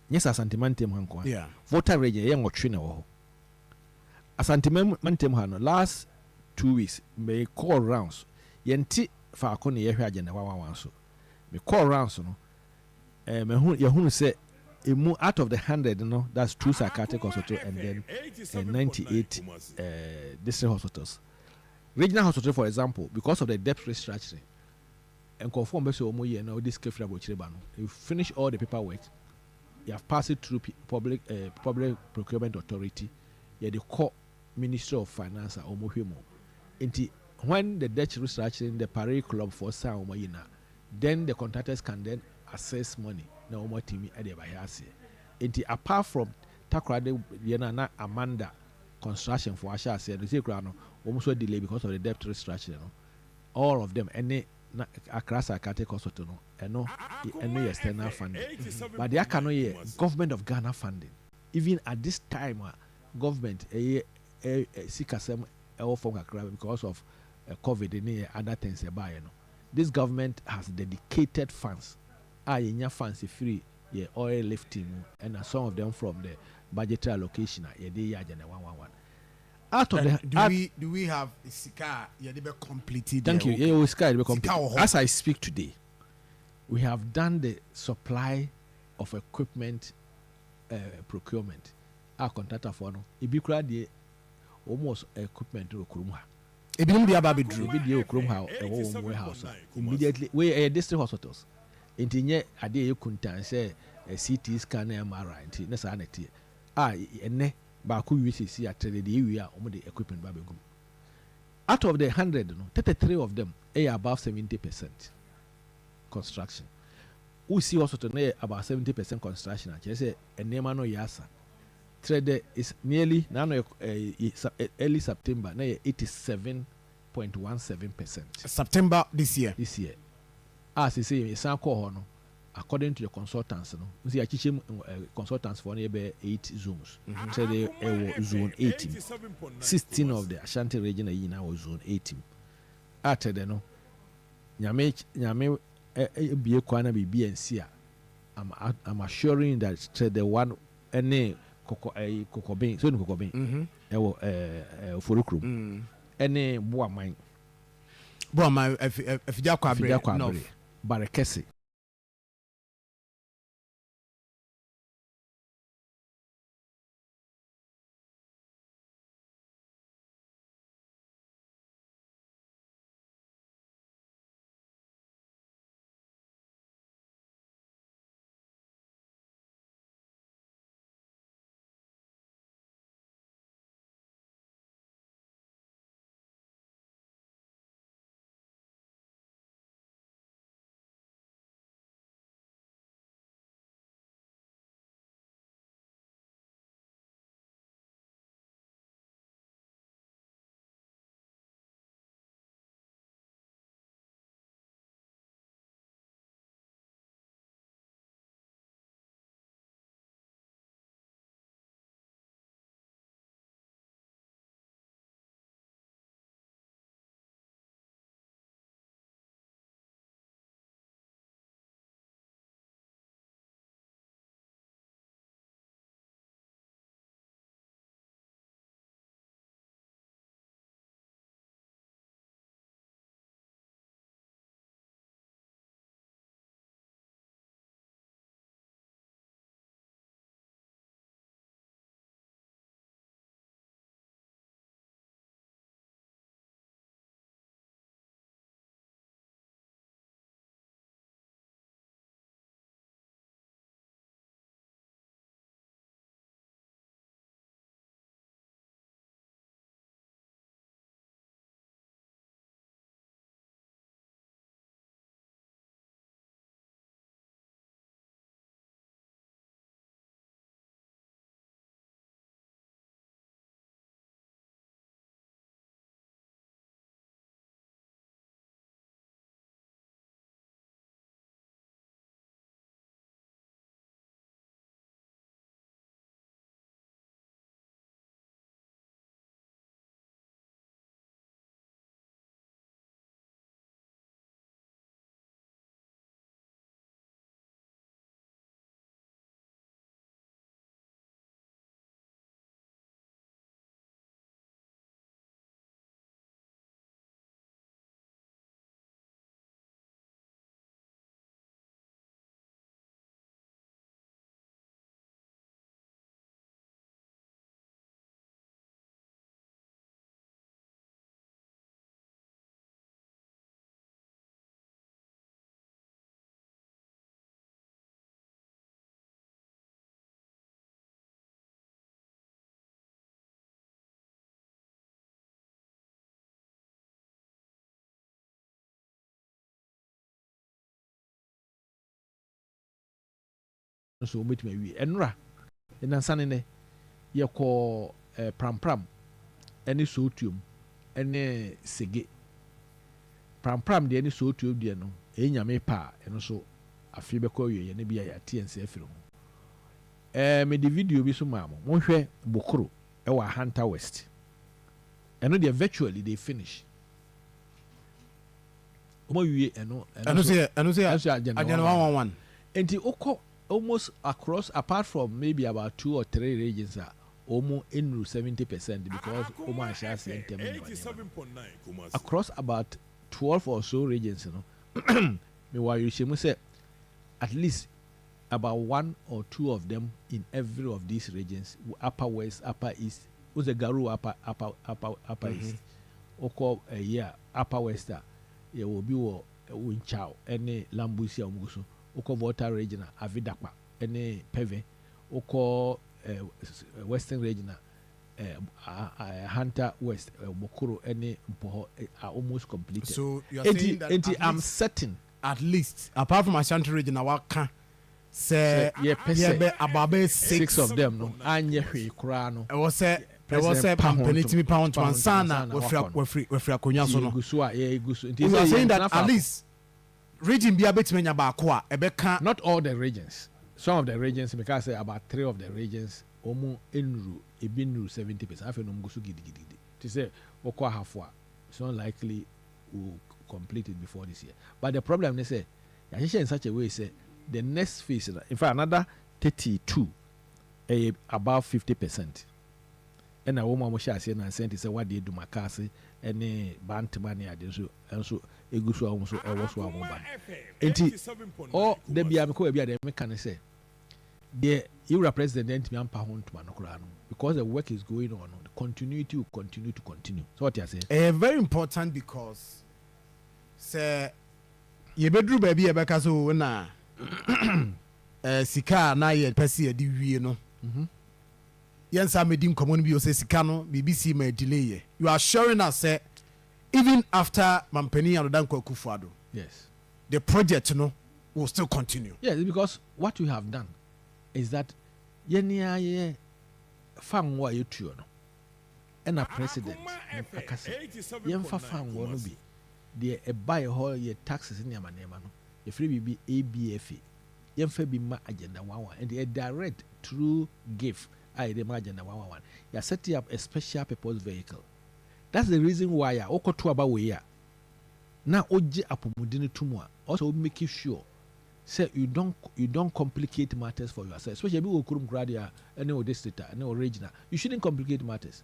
Yes, Asantimantem Hanko. Yeah. Voter region, young or Trina. Asantimantem Hano, last 2 weeks, may call rounds. Yenti Falcon, ye agenda 111. So, may call rounds, no. Yahoo say, out of the 100, no, that's 2 psychiatric hospitals and then 98 district hospitals. Regional hospital, for example, because of the debt restructuring, and conform to Omoye and all this careful about Chiribano, you finish all the paperwork. You have passed it through public procurement authority. You the core Ministry of Finance or Mohimo. When the debt restructuring the Paris Club for Saomayina, then the contractors can then assess money. No more team at the Bayasi. Apart from Takrade Yana Amanda construction for Asha said the Grano almost delay because of the debt restructuring. All of them any across a category hospital and no external funding. But they are government of Ghana funding. Even at this time, government seek some from because of COVID and other things. This government has dedicated funds. In funds free oil lifting and some of them from the budgetary allocation. Out of do we have Sika completed? Thank you. Sika as I speak today, we have done the supply of equipment procurement. Our contractor for no. Ibikra de almost equipment to kurom ha ebinom de aba bedru ebi de kurom ha ɛwɔ warehouse immediately we district hospitals nti nye ade kuntan sɛ CT scan na MRI nti na saa na tie ene ba ko UCC atrede de ewi a omo de equipment ba begum out of the 100 no 33 of them above 70% construction we see hospital na about 70% construction a kyerɛ sɛ enema no yasa trade is nearly now early September na 87.17% September this year as they say san call ho no according to the consultants no see achichim consultants for nearby 8 zones so they were zone 18 16 of the Ashanti region are now zone 18 after the no nyame bie kwana bi BNC I'm assuring that the one any kokobin so ni kokobin ewo forukrum any boaman afija kwabre no barekese so ometime wi enra enansane ne yekọ prampram ene sotuom ene sege prampram de ene sotuom de no enyame pa eno so afi bekọ wie ne bia ya TNC afiro me de video bi so maamo monhwe bokoro e wa Hunter West eno de virtually they finish omo wie eno se agenda 111 enti okọ almost across apart from maybe about 2 or 3 regions almost in 70% because almost across about 12 or so regions, you know. Me why you say at least about 1 or 2 of them in every of these regions, upper west, upper east, was a Garu upper east. Oko a year upper west. There will be Winchow, any Lambusia Musu, Oko Volta Regina, Avidapa, any Peve, Oko Western Regina, Hunter West, Mokoro, any Mpoho are almost completed. So you are saying that I'm certain. At least, apart from Ashanti region, I can say about six of them. No, Anya Krano. I was say. There was a penalty pound to Sana with Free so you are saying that at least region be a bit many about Ebeka. Not all the regions. Some of the regions, because about 3 of the regions, Omu Enru, Ebinru 70%. I feel no Gusu Gidi. To say Okwa Hafwa, it's not likely will complete it before this year. But the problem is say, in such a way, say the next phase, in fact, another 32, about 50%. And a woman was saying and sent is what they do Macassi, any Bantamani, and so a good one, so I was one woman. Or the Biamico, the mechanic say, the Euro president, Yampahon to Manocrano, because the work is going on, the continuity will continue to continue. So what you say? Very important because, say, you bedroom baby a Bakazo na Sika na ye Pessi a DV, no. Yes, I made him common be Sikano, BBC may delay. You are showing us, say, even after Mampeni and Danko Kufado, yes, the project will still continue. Yes, because what we have done is that Yenia found what you two and a president, Yemfa found one be the buy a whole year taxes in Yamanema, the free be ABFA, Yemfa be ma agenda 1 and a direct true gift. I imagine that 111. You are setting up a special purpose vehicle. That's the reason why I oko to about we are now. Oji apomudini tumwa also make sure say you don't complicate matters for yourself. Especially if you kurum gradia any of this data, any original. You shouldn't complicate matters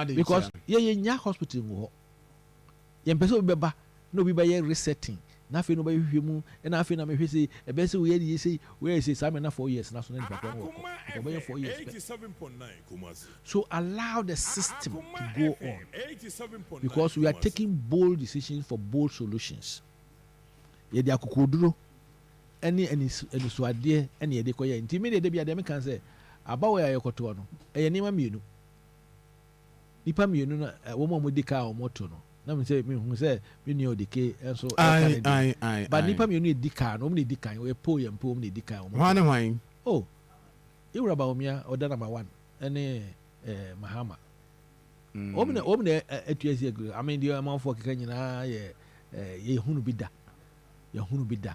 because yeah hospital wo. Yen person beba no be by resetting. Na fe no ba hwehwe mu na fe na me hwe sei e be se we ye sei we say some na 4 years na so na papa wo ko be 4 years. So allow the system to go on because we are taking bold decisions for bold solutions. Ye dia kokoduro any so ade any ye de koye nti me de bia de me kan say aba we ayekoto no e ye nima mienu nipa mienu na wo mo di ka o moto no na me say me hu say me ni odike enso I but nipa me no di kan no me di kan we po ye mpo me di kan hwan oh you raba omia order number 1 ene Mahama omne atuasi agree I mean the amount for keka nyina ye hunu bi da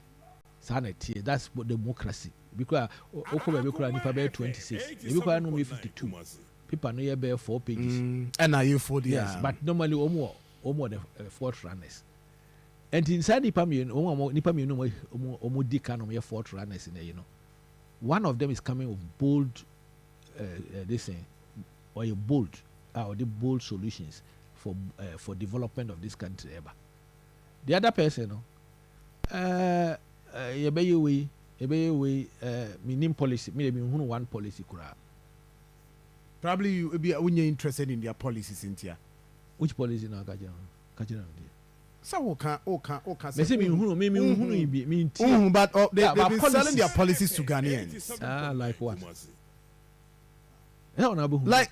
sanity that's democracy because okoba be kura nipa be 26 e be kura no 52 people no ye be 4 pages and are you for the yes but normally almost the 4th runners and inside nipa me no di kan no 4th runners in there, you know. One of them is coming with bold this thing or a bold or the bold solutions for development of this country ever. The other person you be we minim policy me one policy kura probably you be interested in their policies in here. Which policy now kajana so can me say me hunu bi but they've been selling their policies to Ghanaians. Like what?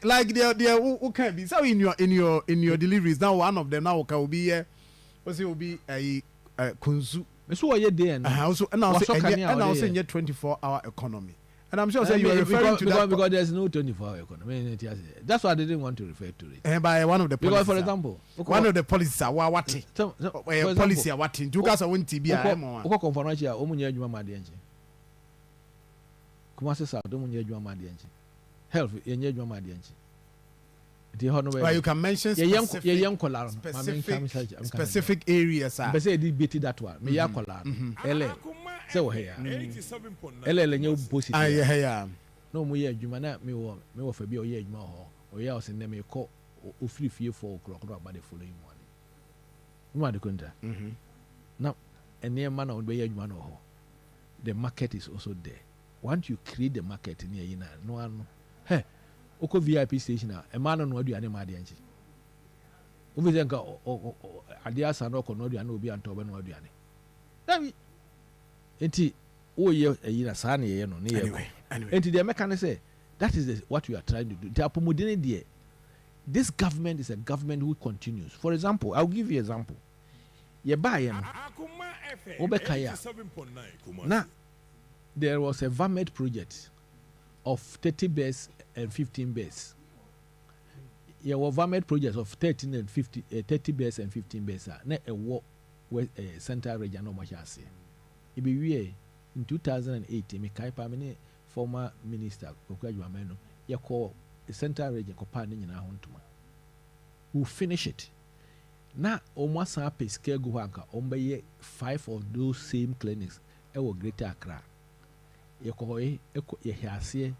Like they who can be so in your deliveries now one of them now can be will be a kunzu so why there also and also 24-hour economy. And I'm sure you are referring to that because there's no 24-hour economy. That's why I didn't want to refer to it. And by one of the policies, because for example, one of the policies are what policy are what you guys are going to be a oko conference omunye adwuma ma de enje kuma sesa do munye adwuma ma de enje health yenye adwuma ma de enje the honorable you can mention specific areas be say debate that one me ya kola ele say wo here ele nye opposite no mu ye adwuma na me wo fa bi o ye adwuma ho o ya o se na me ko o free 4 o'clock no about the following morning no ma de kontra now any man on be ye adwuma no ho the market is also there. Once you create the market in here no oko VIP station a man no aduane ma de anchi obi ze nka ade asa no ko no aduane obi anto be no aduane dabi enti o ye eyi na sa na ye no ne ye enti the mechanic say that is what we are trying to do the apomodene there. This government is a government who continues. For example, I'll give you an example. You buy now there was a VAMED project of 30 beds and 15 beds. There were VAMED projects of 13 and 50, 30 beds and 15 beds. Now a war with a central region no much as it be in 2008. Me kai pa me former minister Okajwameno you call the central region kopani nyina hontuma. We'll finish it. Now almost a pay scale go hanka 5 of those same clinics ewo Greater Accra. You call ye hase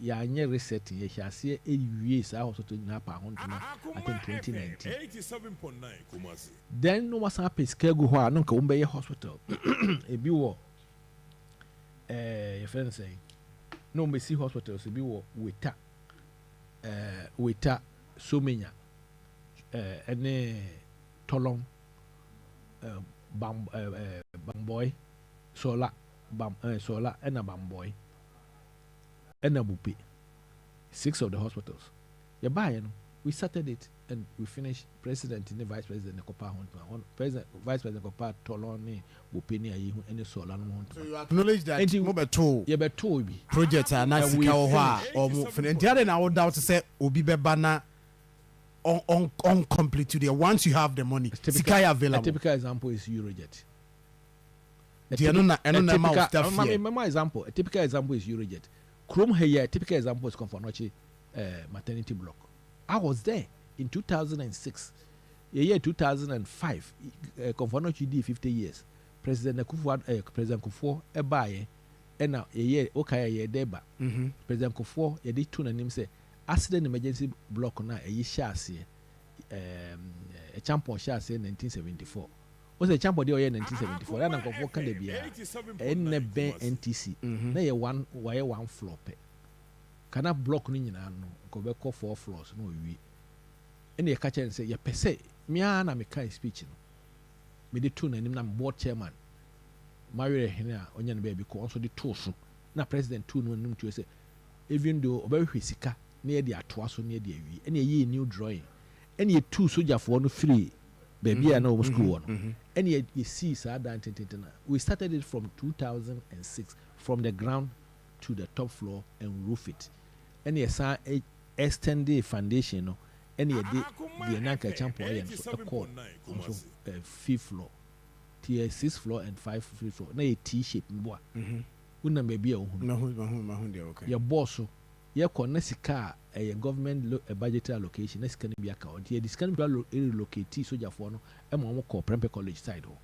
ya nye resetting ye hase ewie sa hospital na pa hontuma I think 2019. 87.9 then no was a pay scale go ha no ka ombeye hospital e bi wo your friend say no me see hospitals e bi wo weta somenya ene tolong bamboy sola sola ena bamboy ena bupi 6 of the hospitals you buy you know, we started it and we finished president and the vice president kopa hon president vice president kopa tolong ni bupi ni ayi ene sola no hon. So you acknowledge that you be told you be told bi project na sika ho a or mo finish na wo doubt say obi be bana on complete today once you have the money sika available. A typical example is Eurojet. A typical example is Eurojet. Chrome here, a typical example is Comfornochi maternity block. I was there in 2006. Year 2005, Comfornochi did 50 years. President Kufuor ebaye ena year okay year deba. President Kufuor ye did tune him say accident emergency block na a shasi a champion shasi 1974. Was a champion there 1974. That Kufuor can be a ben NTC. Na ye one floor pe. Kana block ni nyina no ko be ko 4 floors no wi. Ene ye catch and say ye pese me na me kai speech no. Me de tune him na board chairman. Mario Hena onye na be ko also the tools na president tune no nim to say even though obehwe sika near the atoaso near the awi and ye new drawing and ye 2 soldier for no free baby and no school one and ye see sa that we started it from 2006 from the ground to the top floor and roof it and ye sa extend the foundation no and ye did the nanka champion and a call also 5th floor tier 6th floor and 5th floor na ye T-shape mboa una baby a okay your boss ye kɔnna sika a government budgetary allocation na sika no bi aka ɔnti ye sika no bi relocate sojafoɔ no ɛma wɔn kɔ Prempeh College side hɔ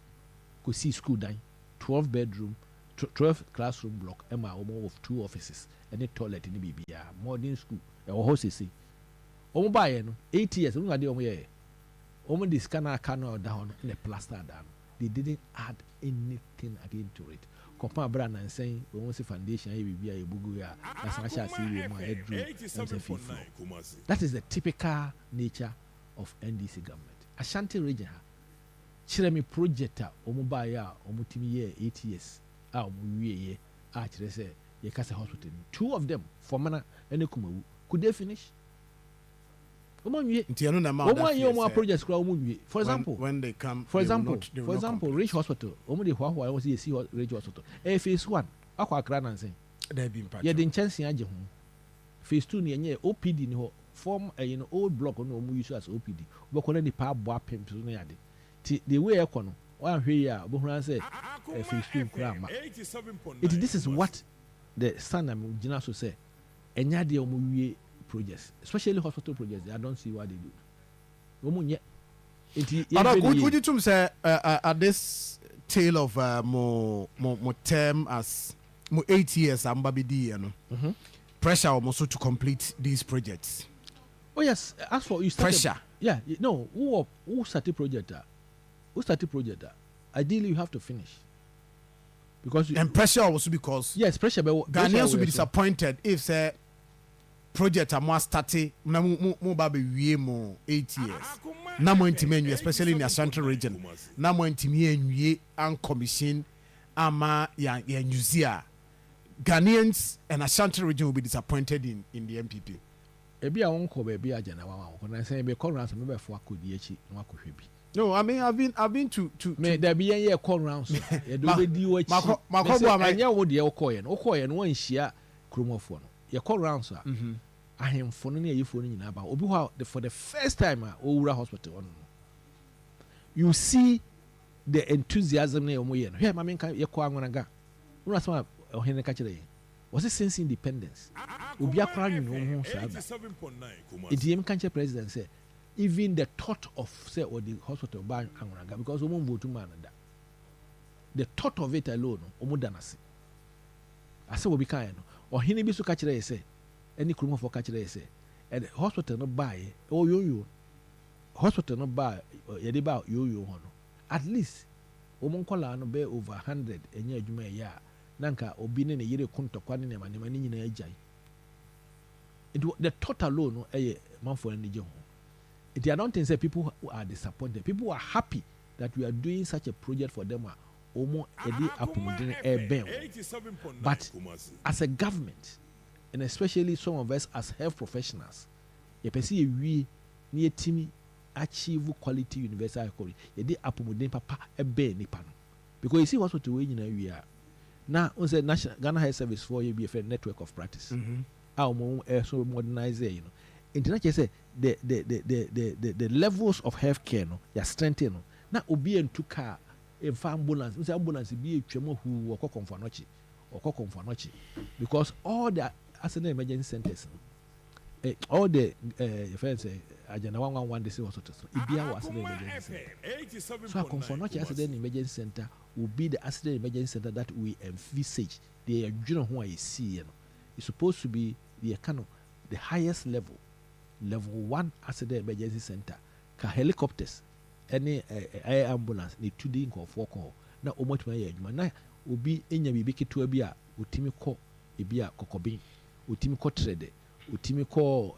kɔ see school dan 12 bedroom 12 classroom block ɛma wɔn of 2 offices ɛne toilet ne biribiara modern school ɛwɔ hɔ sese wɔn baayɛ no 8 years wɔn ade wɔn yɛ wɔn de sika na aka no ɔda hɔ no ɛna plaster da no they didn't add anything again to it. Compare and saying we want to foundation a bugu that is the typical nature of NDC government. Ashanti region Chiremi project omubaya omutimi year 8 years ye say ye kase hospital 2 of them for mana ene kumawu could they finish projects for example when they come for example Rich Hospital omudi hwa was see Rich Hospital phase 1 akwa Accra na nsen there be impact ye de nkyɛnse agye ho phase 2 ne nye OPD ni ho form old block no omu use as OPD obekɔ na nipa abo apem so no yade ti the way ekɔ no wan hwe ya obohura say phase 2 nkura ma this is what the standard gina so say enya de omu wie projects, especially hospital projects. I don't see what they do. Would you say at this tale of more term as more 8 years ambabidi pressure almost to complete these projects? Oh yes, as for you pressure. Who started project? Who started project? Ideally, you have to finish because and pressure also because yes, pressure. Ghanaians will be disappointed if say. project a mo starte na mo ba be wie mo 8 years na mo ntimi anwie especially in the central region na mo ntimi anwie an commission ama ya nyuzia Ghanaians and Ashanti region will be disappointed in the MPP. Ebi a wonko be bi agya na wa wonko na say be call rounds me be fo akodi achi na akohwe bi. No, I mean I've been to me there be yen call rounds. E do be di wachi. Makobo am anya wo de wokoye no wokoye no wan hia kromofo no. Ye call rounds a. Ahemfo no na yefo no nyina ba. Obi ho for the first time a owura hospital on. You see the enthusiasm na omo ye no. Hwe ma me kan ye call anwanaga. Una sama ohene ka kire yen. Was it since independence? Obi akra nyu ho sa ba. EDM kanche president say even the thought of say or the hospital ban anwanaga because omo vote man da. The thought of it alone omo danase. Ase obi kan no. Ohene bi so ka kire say any krumo for ka kire say and hospital no buy o yo hospital no buy ye dey buy yo ho no. At least omo nkola no be over 100 enye adwuma ya nanka obi ne yere kuntokwa ne ma ne nyina agyan the total loan no manfo ne je ho it I don't think say people who are disappointed people are happy that we are doing such a project for them omo edi apomodin ben but as a government and especially some of us as health professionals ye pese ye wie ne yetimi achieve quality universal quality ye di apomodin papa ben nipa no because you see what we nyina wie a now on the national Ghana Health Service for you be a network of practice. Our so modernize you know. International say the levels of healthcare no ya strengthen no. Na obi entu car in ambulance. We say ambulance be a twemo who or comfort because all the accident emergency centers all the friends say agenda 111 this hospital so it be our accident emergency center. So comfort accident emergency center will be the accident emergency center that we envisage the general who I see you know it's supposed to be the kind of the highest level 1 accident emergency center ka helicopters any air ambulance need to dey for 4 call na omotuma ya adwuma na obi enya bibi ketewa bi a otimi kɔ ebi a kokobin otimi kɔ trade otimi kɔ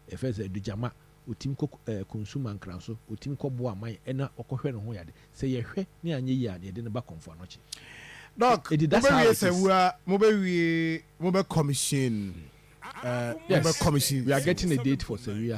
efese dujama otimi kɔ consumer nkranso otimi kɔ bo aman ena okɔhwɛ ne ho yade sɛ yɛhwɛ ne anye yi a ne de ne ba konfo anoche doc mobile commission yes commission we are getting a date for Seria.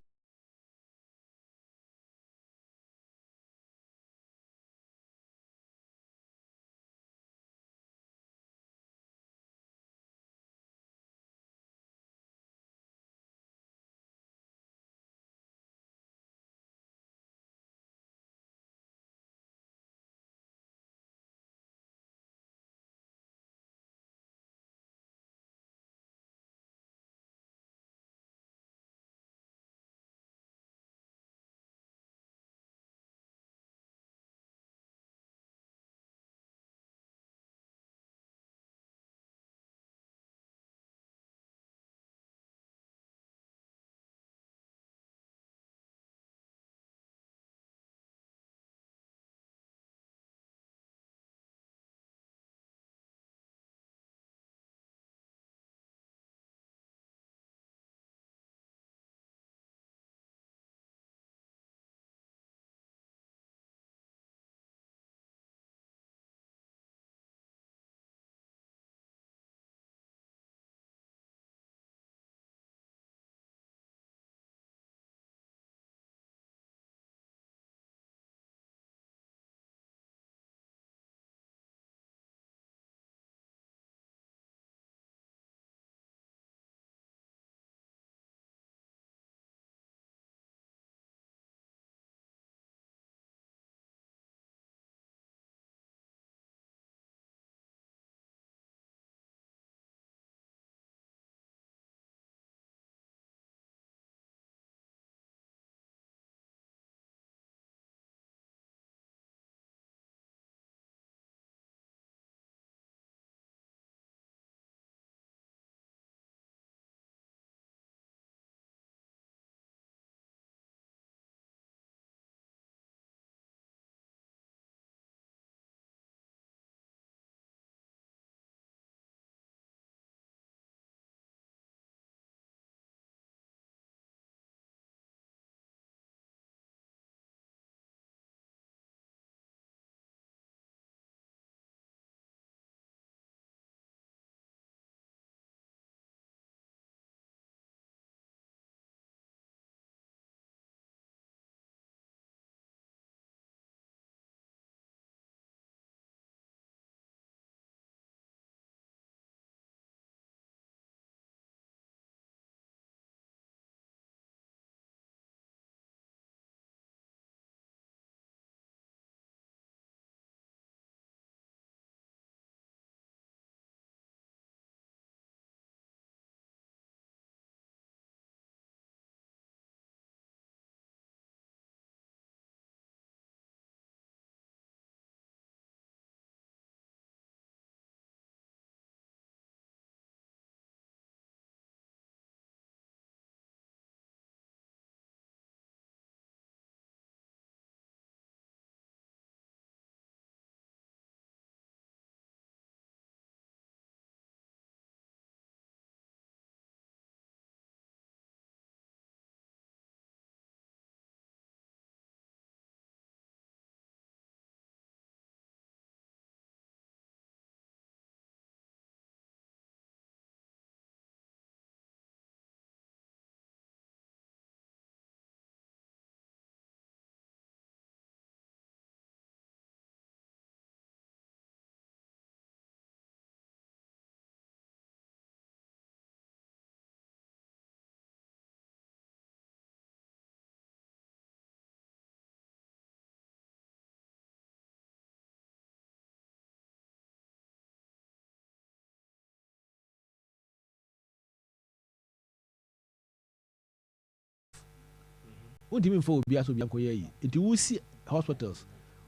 wontimi mfa obi aso obi ankɔyɛ yi nti wosi hospitals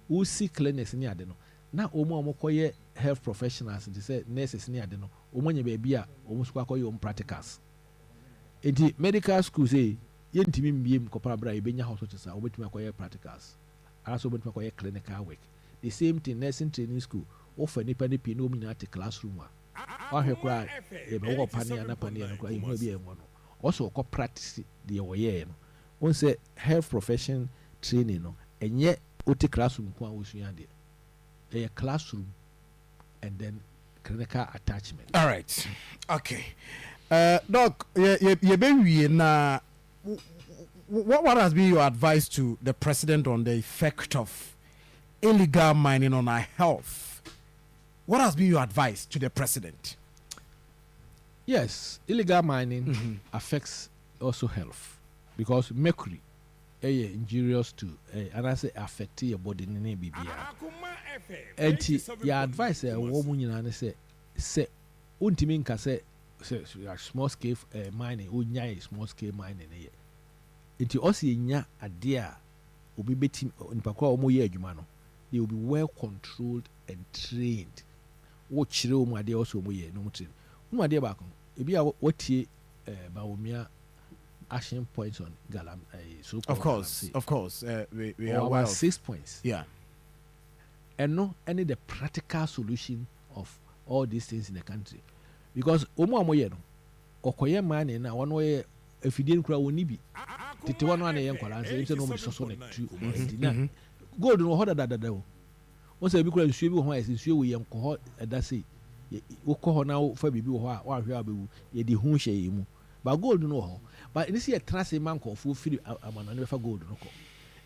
wosi clinics ne ade no na ɔmo a ɔmokɔyɛ health professionals nti sɛ nurses ne ade no ɔmo anya baabi a ɔmo so akɔyɛ ɔmo practicals nti medical school sɛ yɛntimi mbiem kɔpara bra yɛbɛnya hospitals a wɔbɛtumi akɔyɛ practicals araso wɔbɛtumi akɔyɛ clinical work the same thing nursing training school wofa nipa ne pii na ɔmo nyinaa te classroom a wahwɛ koraa yɛbɛwɔ paneɛ na paneɛ no koraa yɛhunu bi a ɛwɔ no ɔsɛ ɔkɔ practice deɛ wɔyɛɛ no wɔn sɛ health profession training no ɛnyɛ wote classroom ko a wɔsua adeɛ ɛyɛ classroom and then clinical attachment. All right. Okay. Doc, you na what has been your advice to the president on the effect of illegal mining on our health? What has been your advice to the president? Yes, illegal mining affects also health because mercury is injurious to and I say affect your body in any BBR. And your advice a woman you say untimi nka say small scale mining unya small scale mining here. Nti osi nya ade a obi betim nipa kwa omo ye adwuma no they will be well controlled and trained. Wo chire omo ade also omo ye no mo train. Omo ade ba ko ebi a wotie Bawumia action points on Galam so of course we are about 6 points. Yeah. And no any the practical solution of all these things in the country because omo ye no okoye mining na wono ye afidie nkura woni bi tete wono ana ye nkwala nse nse no mo soso na tu omo na gold no hoda dada o won say bi kura nsuo bi ho a nsuo wo ye nko eda sei wokɔ hɔ na wofa biribi wɔ hɔ a woahwɛ a wobɛwu yɛde ho hyɛ yɛ mu ba gold no wɔ hɔ but ɛne sɛ yɛtena se ma nkɔɔfoɔ firi amana no bɛfa gold no kɔ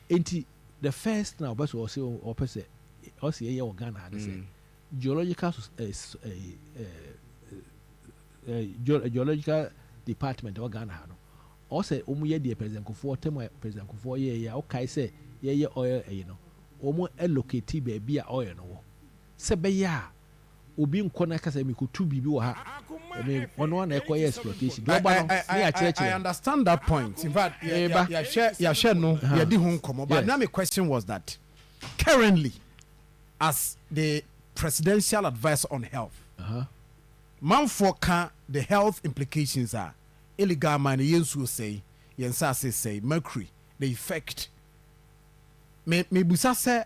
enti the first na wɔbɛ sɛ ɔpɛ sɛ ɔsɛ yɛyɛ wɔ Ghana ha ne sɛ geological department wɔ Ghana ha no ɔsɛ ɔmo yɛ deɛ presidentfoɔ tɛm a presidentfoɔ yɛyɛ a wokae sɛ yɛyɛ oil ɛyi no ɔmo allocate baabi a oil no wɔ sɛ bɛyɛ a obi nkɔ na kasa mi kutu bibi wɔ ha ɔno na ɛkɔ yɛ exploitation I understand that point. In fact yɛhwɛ no yɛdi ho nkɔmmɔ but now my question was that currently as the presidential advisor on health manfoɔ ka the health implications are illegal mining yɛnsuo sɛi yɛnsase sɛi mercury the effect mebusa sɛ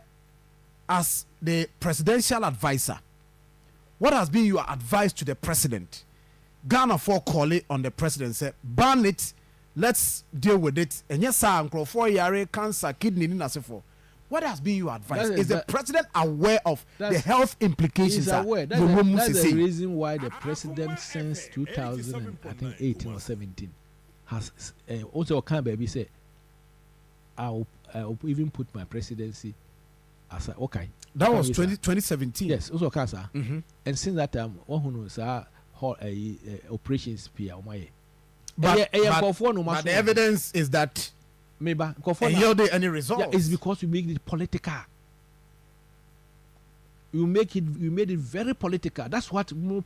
as the presidential advisor what has been your advice to the president? Ghana for call it on the president say ban it, let's deal with it. And yes, sir, for yare cancer, kidney, for. What has been your advice? Is the president aware of the health implications? He's aware. That's the reason why the president since 2018 or 17 has also kind baby say I'll even put my presidency as a, okay. That was 2017. Yes, also cancer. And since that time, one who knows operations PR. But the evidence is that maybe yielded any results. Yeah, it's because you make it political. You made it very political. That's what more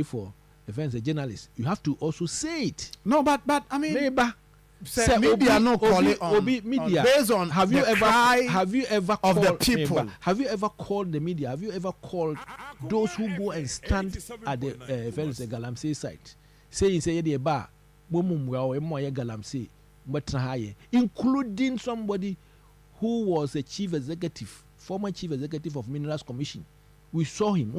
for events a journalist. You have to also say it. No, but I mean maybe. Media no call it on media based on have you ever of called the people? Have you ever called the media? Have you ever called those who go and stand at the Galamsey site saying say the bar Galamsey including somebody who was a former chief executive of Minerals Commission? We saw him.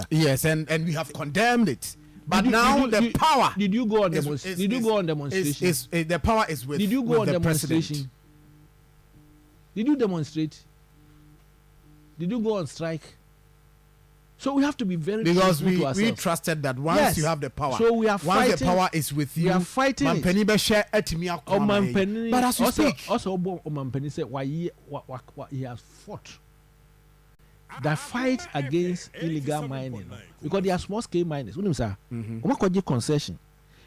Yes, and we have condemned it. But the power. Did you go on demonstration? Did you go on demonstration? The power is with. Did you go on the demonstration? President. Did you demonstrate? Did you go on strike? So we have to be very because we trusted that once you have the power, so we are fighting, once the power is with you, we are fighting. But as you speak, also Omampeni said why he has fought. The fight against illegal mining because they are small scale miners. Concession.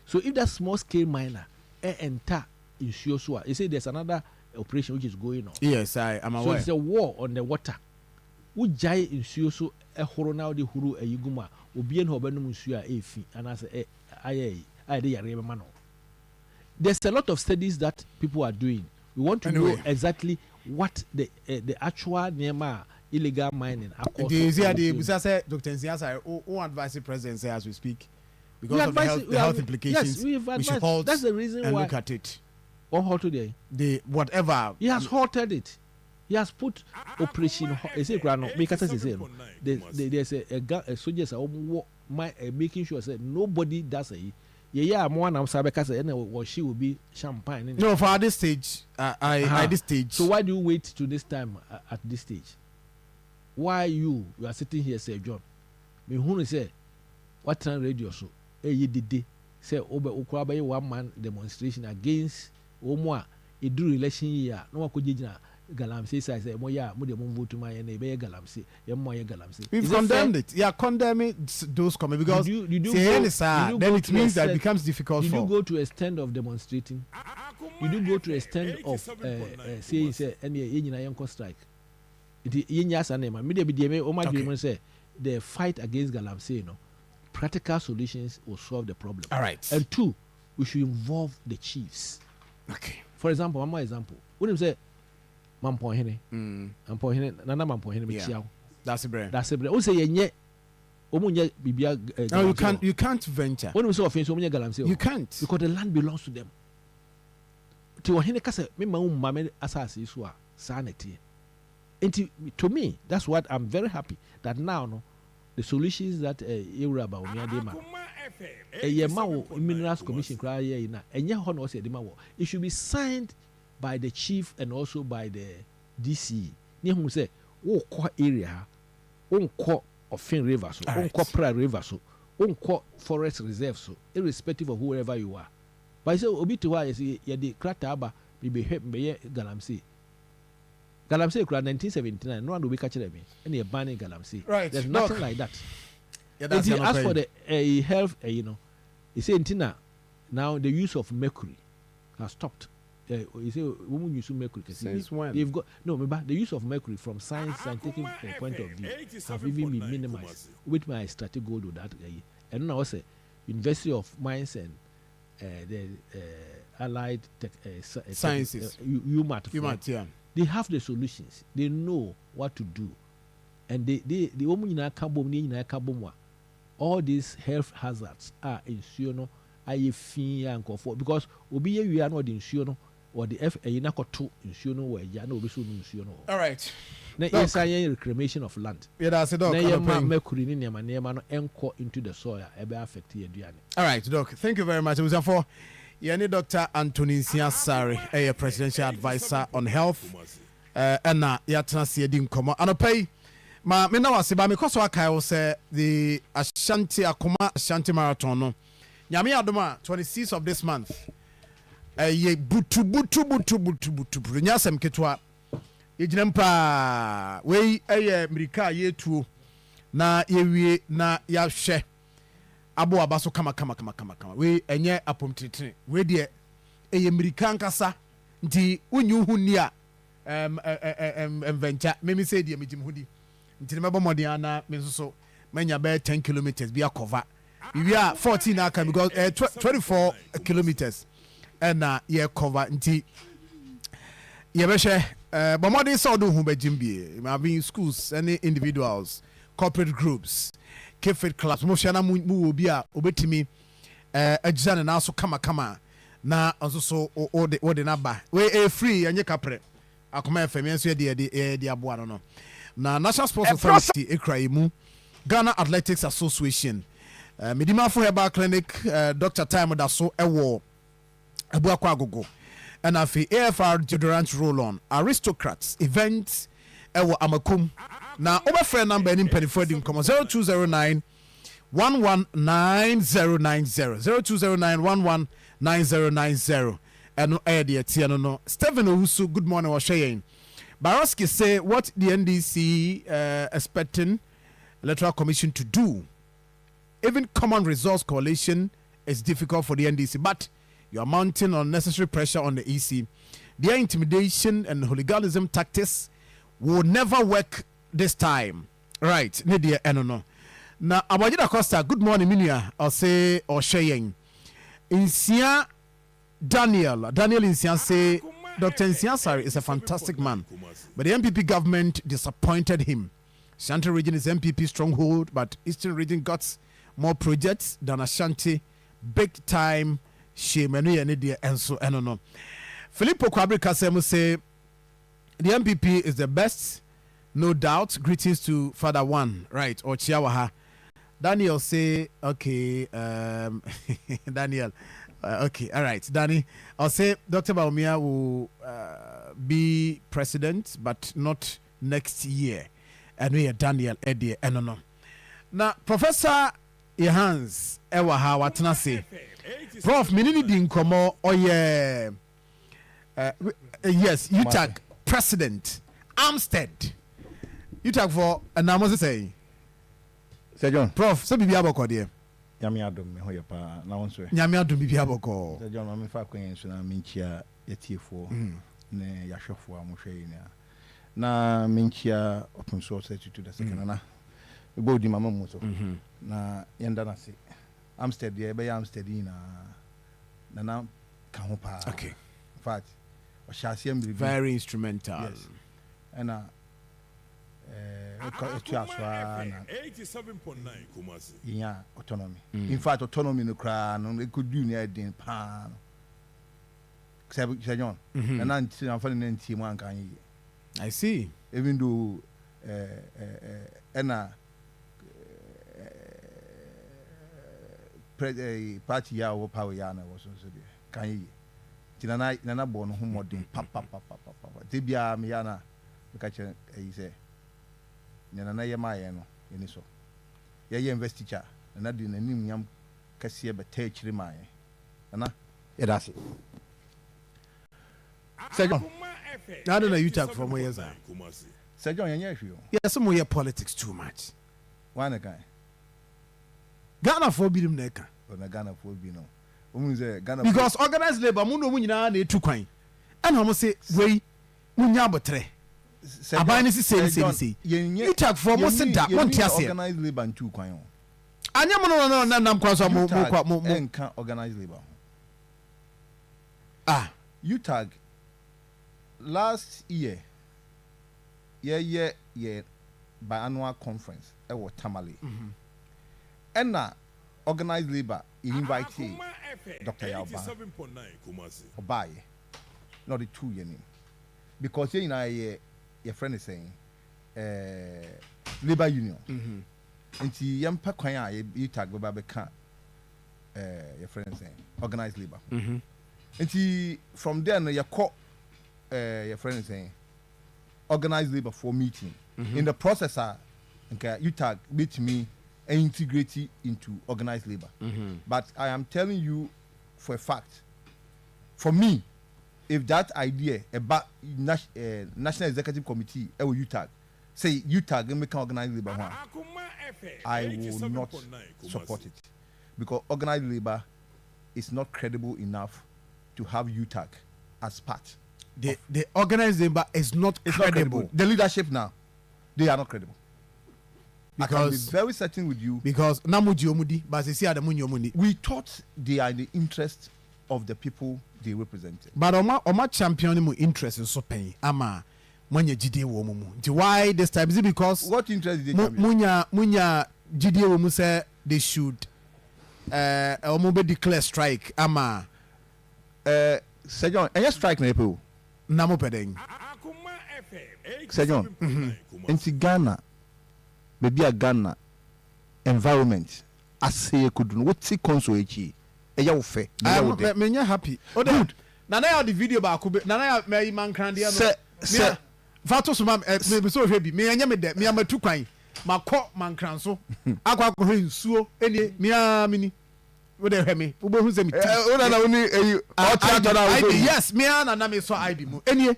So if that small scale miner enter in Siosua, you say there's another operation which is going on. Yes, I am aware. So it's a war on the water. Who jai in Siosua a horo now the huru a yuguma ubien hobenum suya efi and as there's a lot of studies that people are doing. We want to know exactly what the actual Nema illegal mining. Dr. Nsiasa, who advise the president as we speak? Because of the health implications, yes, we should halt. That's the reason why. Look at it. What halt today? Whatever. He has halted it. He has put operation. There's a soldiers making sure that nobody does it. She will be champagne. No, for at this stage, at this stage. So why do you wait to this time at this stage? Why you are sitting here, say John? Me who say what time radio so? You did say over Ukraine 1 man demonstration against Omoa. It do election year. No one could Galamsey says, "Moya, Mudia vote to my neighbor Galamsey, Yamoya Galamsey." We've condemned it. Yeah, condemning those comments because then it means that it becomes difficult. Did you go to a stand of demonstrating? Did you go to a stand of saying, "Say, any Yinayonko strike"? It is Yinyas and Nema. Media BDMA, Oma Dreamer say the fight against Galamsey, practical solutions will solve the problem. All right. And 2, we should involve the chiefs. Okay. For example, one more example. When you say, Mampohene, Nana Mampohene, yeah. That's a brand. That's a brand. Who say ye? No, you can't venture. When we saw offense, Galamsey, you can't because the land belongs to them. Tiwahene kasa me mame asasi iswa sanity. And to me, that's what I'm very happy that now the solutions that Euraba Omiadema Minerals Commission cry na enye ho no say dema wo. It should be signed by the chief and also by the DC. Ni hu say wo ko area, wo ko Ofin River so, wo ko Pra River so, wo ko forest reserve so, irrespective of whoever you are. But say obi to why say ye de krata aba be hwe Galamsey. Galamsey kura 1979 no one will be catching me and you're banning Galamsey. Right. There's nothing like that. Yeah, as for the health, he said Tina, now the use of mercury has stopped. He said women use mercury. Since when? They've got the use of mercury from scientific point of view have even been minimized. With my strategic goal to that, and now also University of Mines and the Allied Sciences, UMAT, yeah. They have the solutions. They know what to do, and the woman in a kabom all these health hazards are insured and comfort because obi we are not insured or the inakoto insured where ya no be so insured. All right. Na reclamation of land. Yeah, that's it. Na mercury ni nema no enko into the soil e be affect aduane. All right, doc. Thank you very much. It was for Dr. Anthony Nsiasa, a presidential advisor on health. And yatna see din komo. Anopay ma me na wase ba me koso akai wo say the Akoma Ashanti Marathon no. Nyame adoma 26th of this month. Ye butu. Nyasem ketwa. Yejinampa we America ye tuo na yewie na yahwe abo abaso kama we enye apomtete we de America nkasa nti unyu huni a venture memi say de megim hudi nti mebo modern na me so manya be 10 kilometers be cover we are 14 aka because 24 kilometers and ye cover nti ye be hwe but modern so do hu begim bie ma be schools any individuals corporate groups kefit clubs mo hwe na mu obi a obetimi agizana na so kama na also so ode na ba we free anye kapre Akoma FM enso de aboa no na National Sports Authority ekraimu Ghana Athletics Association Medima for Herbal Clinic Dr. Time da so ewo abu akwa agogo and afi AFR deodorant roll on aristocrats event ewo amakum na obefre number ni mpanyfo di nkomo 0209 119090 0209119090 and the Tiano Stephen Owusu, good morning, Washayen. Baroski say what the NDC expecting Electoral Commission to do. Even Common Resource Coalition is difficult for the NDC, but you are mounting unnecessary pressure on the EC. Their intimidation and hooliganism tactics will never work this time. Right, Nidia Enono. Now, Abajida Costa, good morning, Minia. I'll say Washayen. In Sia Daniel Insian say Dr. Nsiasari is a fantastic man, but the MPP government disappointed him. Central region is MPP stronghold, but Eastern region got more projects than Ashanti. Big time shame and so I don't know. Filippo Kwabri Kasemu say the MPP is the best, no doubt. Greetings to Father One, right, or Chiawaha. Daniel say, okay, Daniel, okay, all right, Danny. I'll say Dr. Baumia will be president, but not next year. And we are Daniel Eddie, I don't know. Now, Professor Ehans Ewaha, what can I say? Prof, minini din komo oye. Yes, you tag President Armstead. You tag for a name say. Sir John. Prof, so bibi aboko de. Nyame adom me hoye pa na won so. Nyame adom bibi aboko. Sir John, me fa kwen so na minchia yetiefo ne yahwefo amohwe yi na minchia open source to the second na. We go di mama mo so. Na yenda na se. Armstead ye be Armstead na ka ho pa. Okay. In fact, very instrumental. Yes. And 87.9 Kumasi. Yeah, autonomy. In fact, autonomy no cry no it could do near din pan. John. And I'm finding one can I see. Even though party ya wo power ya na was so there. Can you? Nana born home modern papa. Tibia me ya na because he say nana ye ma ye no eni so ye investiture na di nanim nyam kase be ta chiri ma ye na ye da se Sejon I don't know you talk from where you are. Sejon ye hwe o yes mo ye politics too much one guy Ghana for bi nim na ka na Ghana for bi no say Ghana because organized labor mu no mu nyina na etu kwan and ho say we munya abotre abani si you talk for mo sit that one tiase organized labor ntu kwan o anya mo no nam kwa so mo enka organized labor you tag last year biannual conference e wo Tamale and na organized labor invite Dr. Yalba Obaye not the 2 year name because you know your friend is saying labor union and see yampa kwan you tag baba beka your friend is saying organized labor and see from there no your your friend is saying organized labor for meeting in the process okay you tag meet me and integrate it into organized labor. But I am telling you for a fact, for me, if that idea about National Executive Committee, UTAG, say UTAG and make organized labor, I will not support it. Because organized labor is not credible enough to have UTAG as part. The organized labor is not credible. The leadership now, they are not credible. Because I can be very certain with you. Because we thought they are in the interest of the people they represented. But Oma champion mu interest in so pay. Ama mwenye GDA wo mu. Why this time? Is it because what interest did they champion? Munya GDA wo mu say they should omo declare strike ama Sejon, any strike na people? Namo pedeng. Sejon. Inti Ghana baby a Ghana environment asay could what see console echi eya wo fe me happy good na na the video ba ko na na me man kran dia no se fato so me so hwe bi me anya me de me amatu kwan makọ man kran so akwa ko nsuo eni me amini wo de hwe me wo bo hu se me o na oni o cha to na wo yes me na me so id mu eni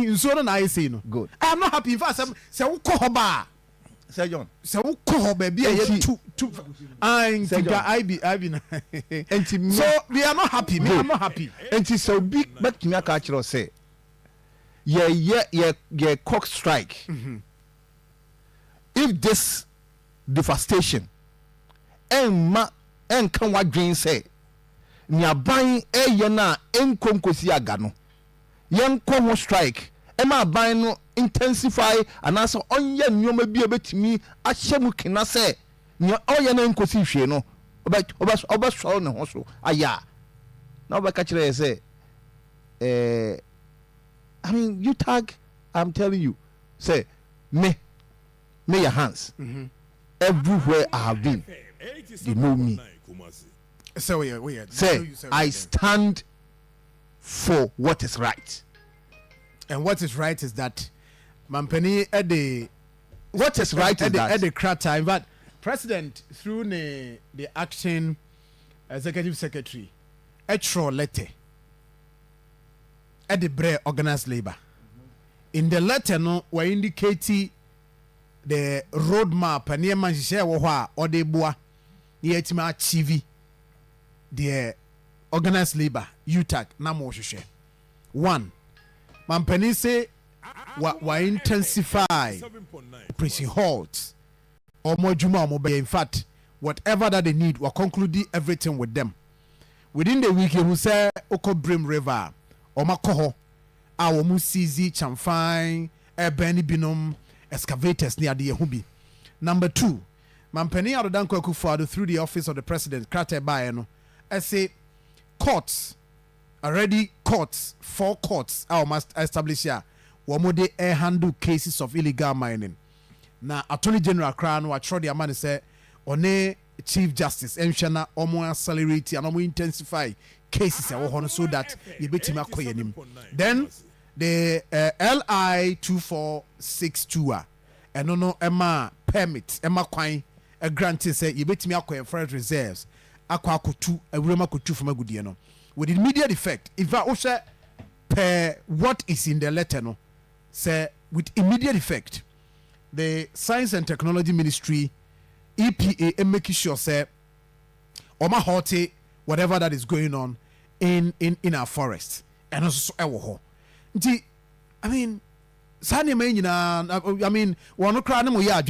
nsuo no na I say no good I am not happy in fact say wo ko ho ba Sir John. So who call baby? So we are not happy. Me, I'm not happy. And it's so big, but me catcher say, yeah, cock strike. If this devastation, and come what Green say, near buying a yana en konkosi agano. yɛnkɔ ho strike ɛma aban no intensify anaasɛ ɔnyɛ nneɛma bi a bɛtumi ahyɛ mu kena sɛ nea ɔyɛ no nkosi hwee no ɔbɛsɔre ne ho so ayɛ a na wobɛka kyerɛ yɛ sɛ I mean, you tag, I'm telling you, say, me your hands. Everywhere I have been, they know me. So say, I stand for what is right. And what is right is that Mampeni at the what is right is that at the crowd time, but President through the acting executive secretary, a troll letter. At the Bre organized labor. In the letter, no, we indicate the roadmap and near Manchester or the bois, yet ma achieve the organized labor, UTAG, Namo Share. 1. Mampeni say, wa intensify prison halts or more Juma mobile. In fact, whatever that they need, we conclude everything with them. Within the week, you say, Oko Brim River. Omakoho, our musizi, chamfine, Benny Binom, excavators near the Yehubi. Number 2, Mampeni Adodanko Akufo-Addo through the office of the president, Krate Bayano, I say courts, already courts, 4 courts, our must establish here, Wamode air handle cases of illegal mining. Now, Attorney General Crown, what Trodi Amani say, One Chief Justice, Mshana, Omo accelerate and Omo intensify cases so that you bet him. Then the LI 2462 and no Emma permit Emma Quine a grantee say you bet me acquire forest reserves aqua kutu a rema kutu from a good year with immediate effect. If I also per what is in the letter no say with immediate effect the Science and Technology Ministry EPA and making sure say Oma Horte whatever that is going on in our forest and also I mean I mean one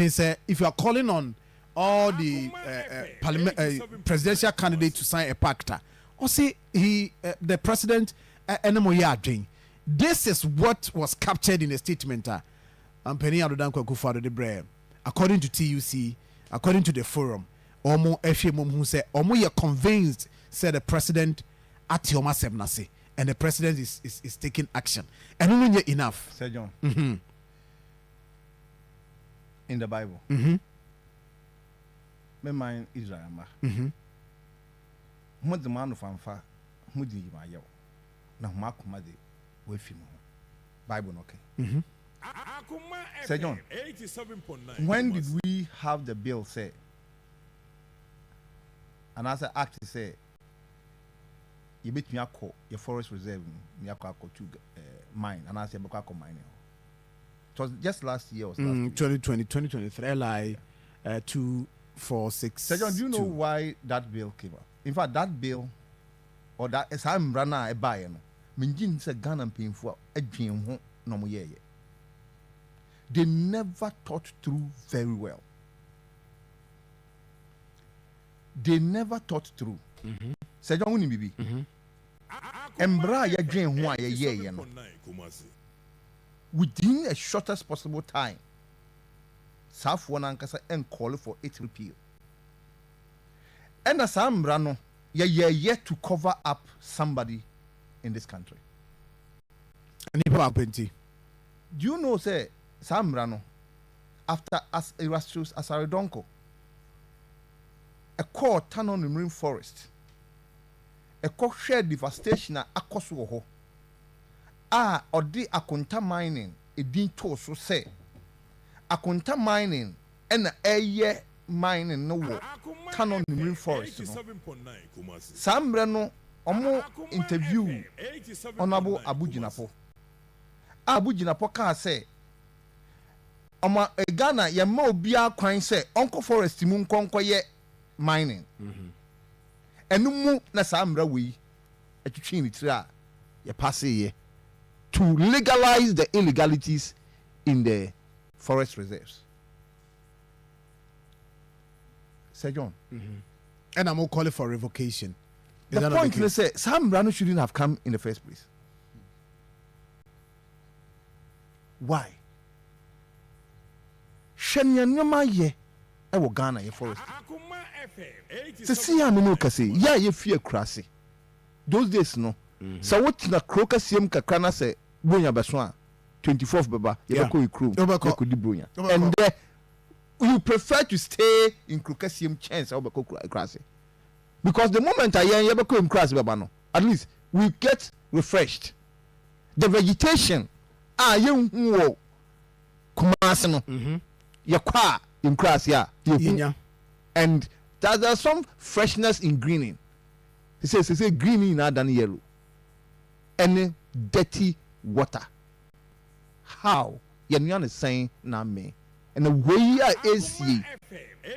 say if you are calling on all the presidential candidate to sign a pacta or say the president this is what was captured in the statement according to TUC, according to the forum Omo FMM who said Omo you convinced said the president at Yoma Sebnase and the president is taking action. And only enough. Sir John. In the Bible. Me mind Israel ma. Mo the man of Anfa, mo di ma yaw. Na ma kuma de we fi mo. Bible no okay. Sir John. 87.9. When did we have the bill say? And as an act say you bet me akọ your forest reserve me akọ to mine and I say akọ mine. It was just last year or last 2020 2023 LI 246. Sir John, do you know why that bill came up? In fact, that bill or that as I'm running a buy no menjin say Ghana painful adwen ho no mo ye. They never thought through very well. They never thought through. Sir John woni bibi. Embra ya dwen ho a ye no. Within a shortest possible time. South one ankasa and call for it repeal. And as Ambra no ye yet to cover up somebody in this country. Do you know say Sambra no after as Erastus Asaredonko a court turn on the marine forest. A court shared devastation at Akoswoho. Or the Akonta mining, a din to so say. Akonta mining and a year mining no war. Turn on the marine forest. Sambra no omo interview Honorable Abu Jinapo. Abu Jinapo can say Oma Ghana ya ma obia kwan say Uncle Forest mu nkonko ye mining. Enu mu na Sambra we atwitwi ni tira ya passe ye to legalize the illegalities in the forest reserves. Sir John. And I'm calling for revocation. The point is say Sambra shouldn't have come in the first place. why hwɛ nea nneɛma yɛ ɛwɔ ghana yɛ forest sisi a mene kase yɛ a yɛfie akurase those days no sɛ wotena kuro kɛseɛm kakra na sɛ bronya bɛso a 24th bɛba yɛbɛkɔ yɛ kurom yɛkɔdi bronya and then you prefer to stay in kuro kɛseɛm kyɛn sɛ wobɛkɔ akurase because the moment a yɛbɛkɔ yɛm kurase bɛba no at least we get refreshed the vegetation a yɛnhu wɔ Kumasi no yɛkɔ a yɛm kurase a yɛhu and there's some freshness in greening. He says greening now than yellow. And dirty water. How? You're not saying na me. And the way I is ye.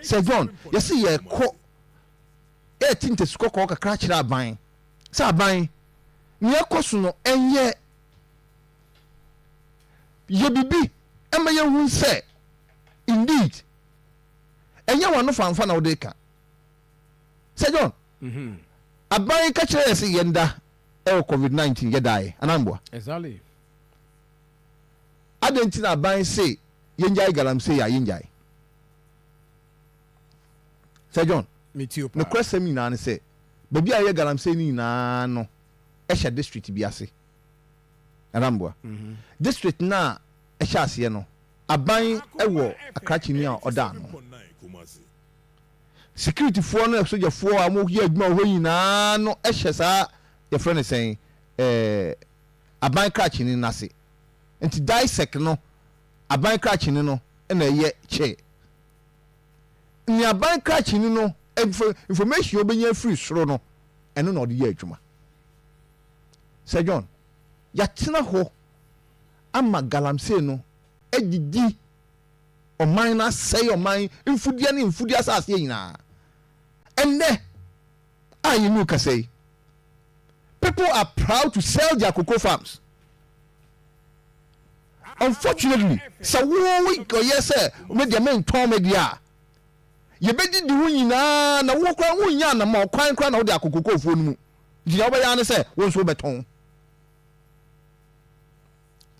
Say John, you see ye co 18 to score a cratch that buying. Sa buying. Near Cosuno and ye. Ye be. Emma you won't say. Indeed. And you want no fan fan out there. Say John, aban ka kyerɛ sɛ yɛnda ɛwɔ COVID-19 yɛdaeɛ anambua exactly adɛn nti na aban se yɛngyae galamsey a yɛngyae sɛ John nokorɛ sɛm nyinaa ne sɛ baabi a yɛ galamsey no nyinaa no ɛhyɛ district bi ase anambua district no a ɛhyɛ aseɛ no aban ɛwɔ akrakyeni a ɔda no security for no soldier for amu yɛ adwuma hɔ nyinaa no ɛhyɛ saa yɛfrɛ no sɛn aban krakyeni no ase nti dissect no aban krakyeni no ɛna ɛyɛ kyɛ ne aban krakyeni no information obɛnya firi soro no ɛno na ɔde yɛ adwuma sɛ John yɛatena hɔ ama galamsey no adidi ɔman no asɛe ɔman mfudeɛ ne mfudeɛ asase nyinaa ɛnnɛ a yɛnu kasa yi people are proud to sell their cocoa farms unfortunately sɛ wo ɔyɛ sɛ medeɛ mentɔn me deɛ a yɛbɛdi di wo nyinaa na wo kora wonya anama ɔkwan kora na wode akokokofoɔ no mu nti deɛ wobɛyɛ ne sɛ wo nso wobɛtɔn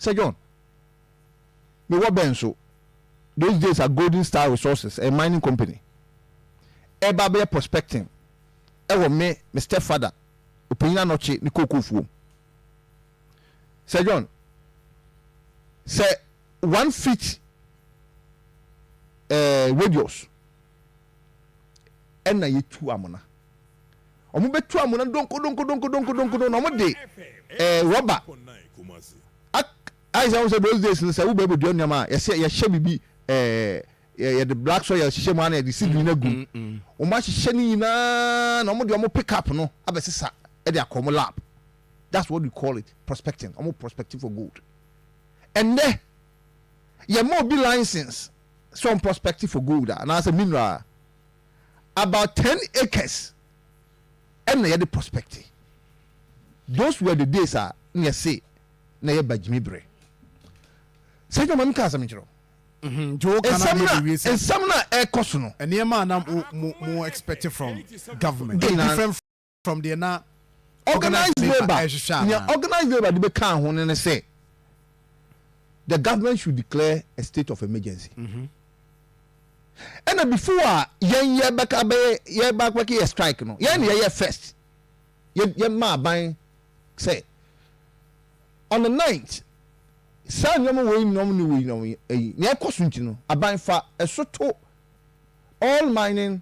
sɛ John mewɔ bɛn so those days are Golden Star Resources, a mining company. Eba be prospecting. Ewo me stepfather. Opinion noche ni koko fu. Sir John. Say 1 feet radius. Ena ye 2 amona. Omo be 2 amona donko no mo de rubber. I say those days say we be do nyama ye hye bibi the black soil hye mu na the seed na gu o ma hye ni na no mo de o pick up no abesesa e de Akoma lab. That's what we call it, prospecting. I'm prospecting for gold. And then you more be license some prospecting for gold and as a mineral about 10 acres and the prospecting. Those were the days are near say na ye bajimi bre. Say no man ka samintro. And some na air cost no. And near man more expected from government. Different from the na organized labor. Yeah, organized labor they can ho ne say the government should declare a state of emergency. And before year back a strike no. Year first. Ye ma ban say on the 9th san nyama we no ne ekosunti no aban fa esoto all mining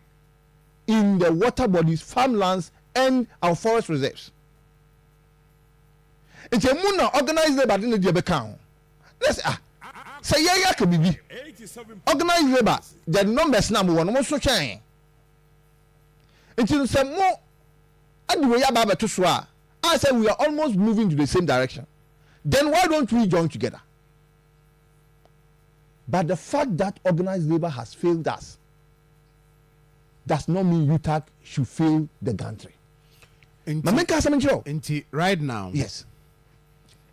in the water bodies, farmlands and our forest reserves. It's a muna organized labor in the account. Let's say yeah can be organized labor. The numbers number one almost so change. Until some more and the way about to swear. I say we are almost moving to the same direction. Then why don't we join together? But the fact that organized labor has failed us does not mean UTAG should fail the country. Right now, yes.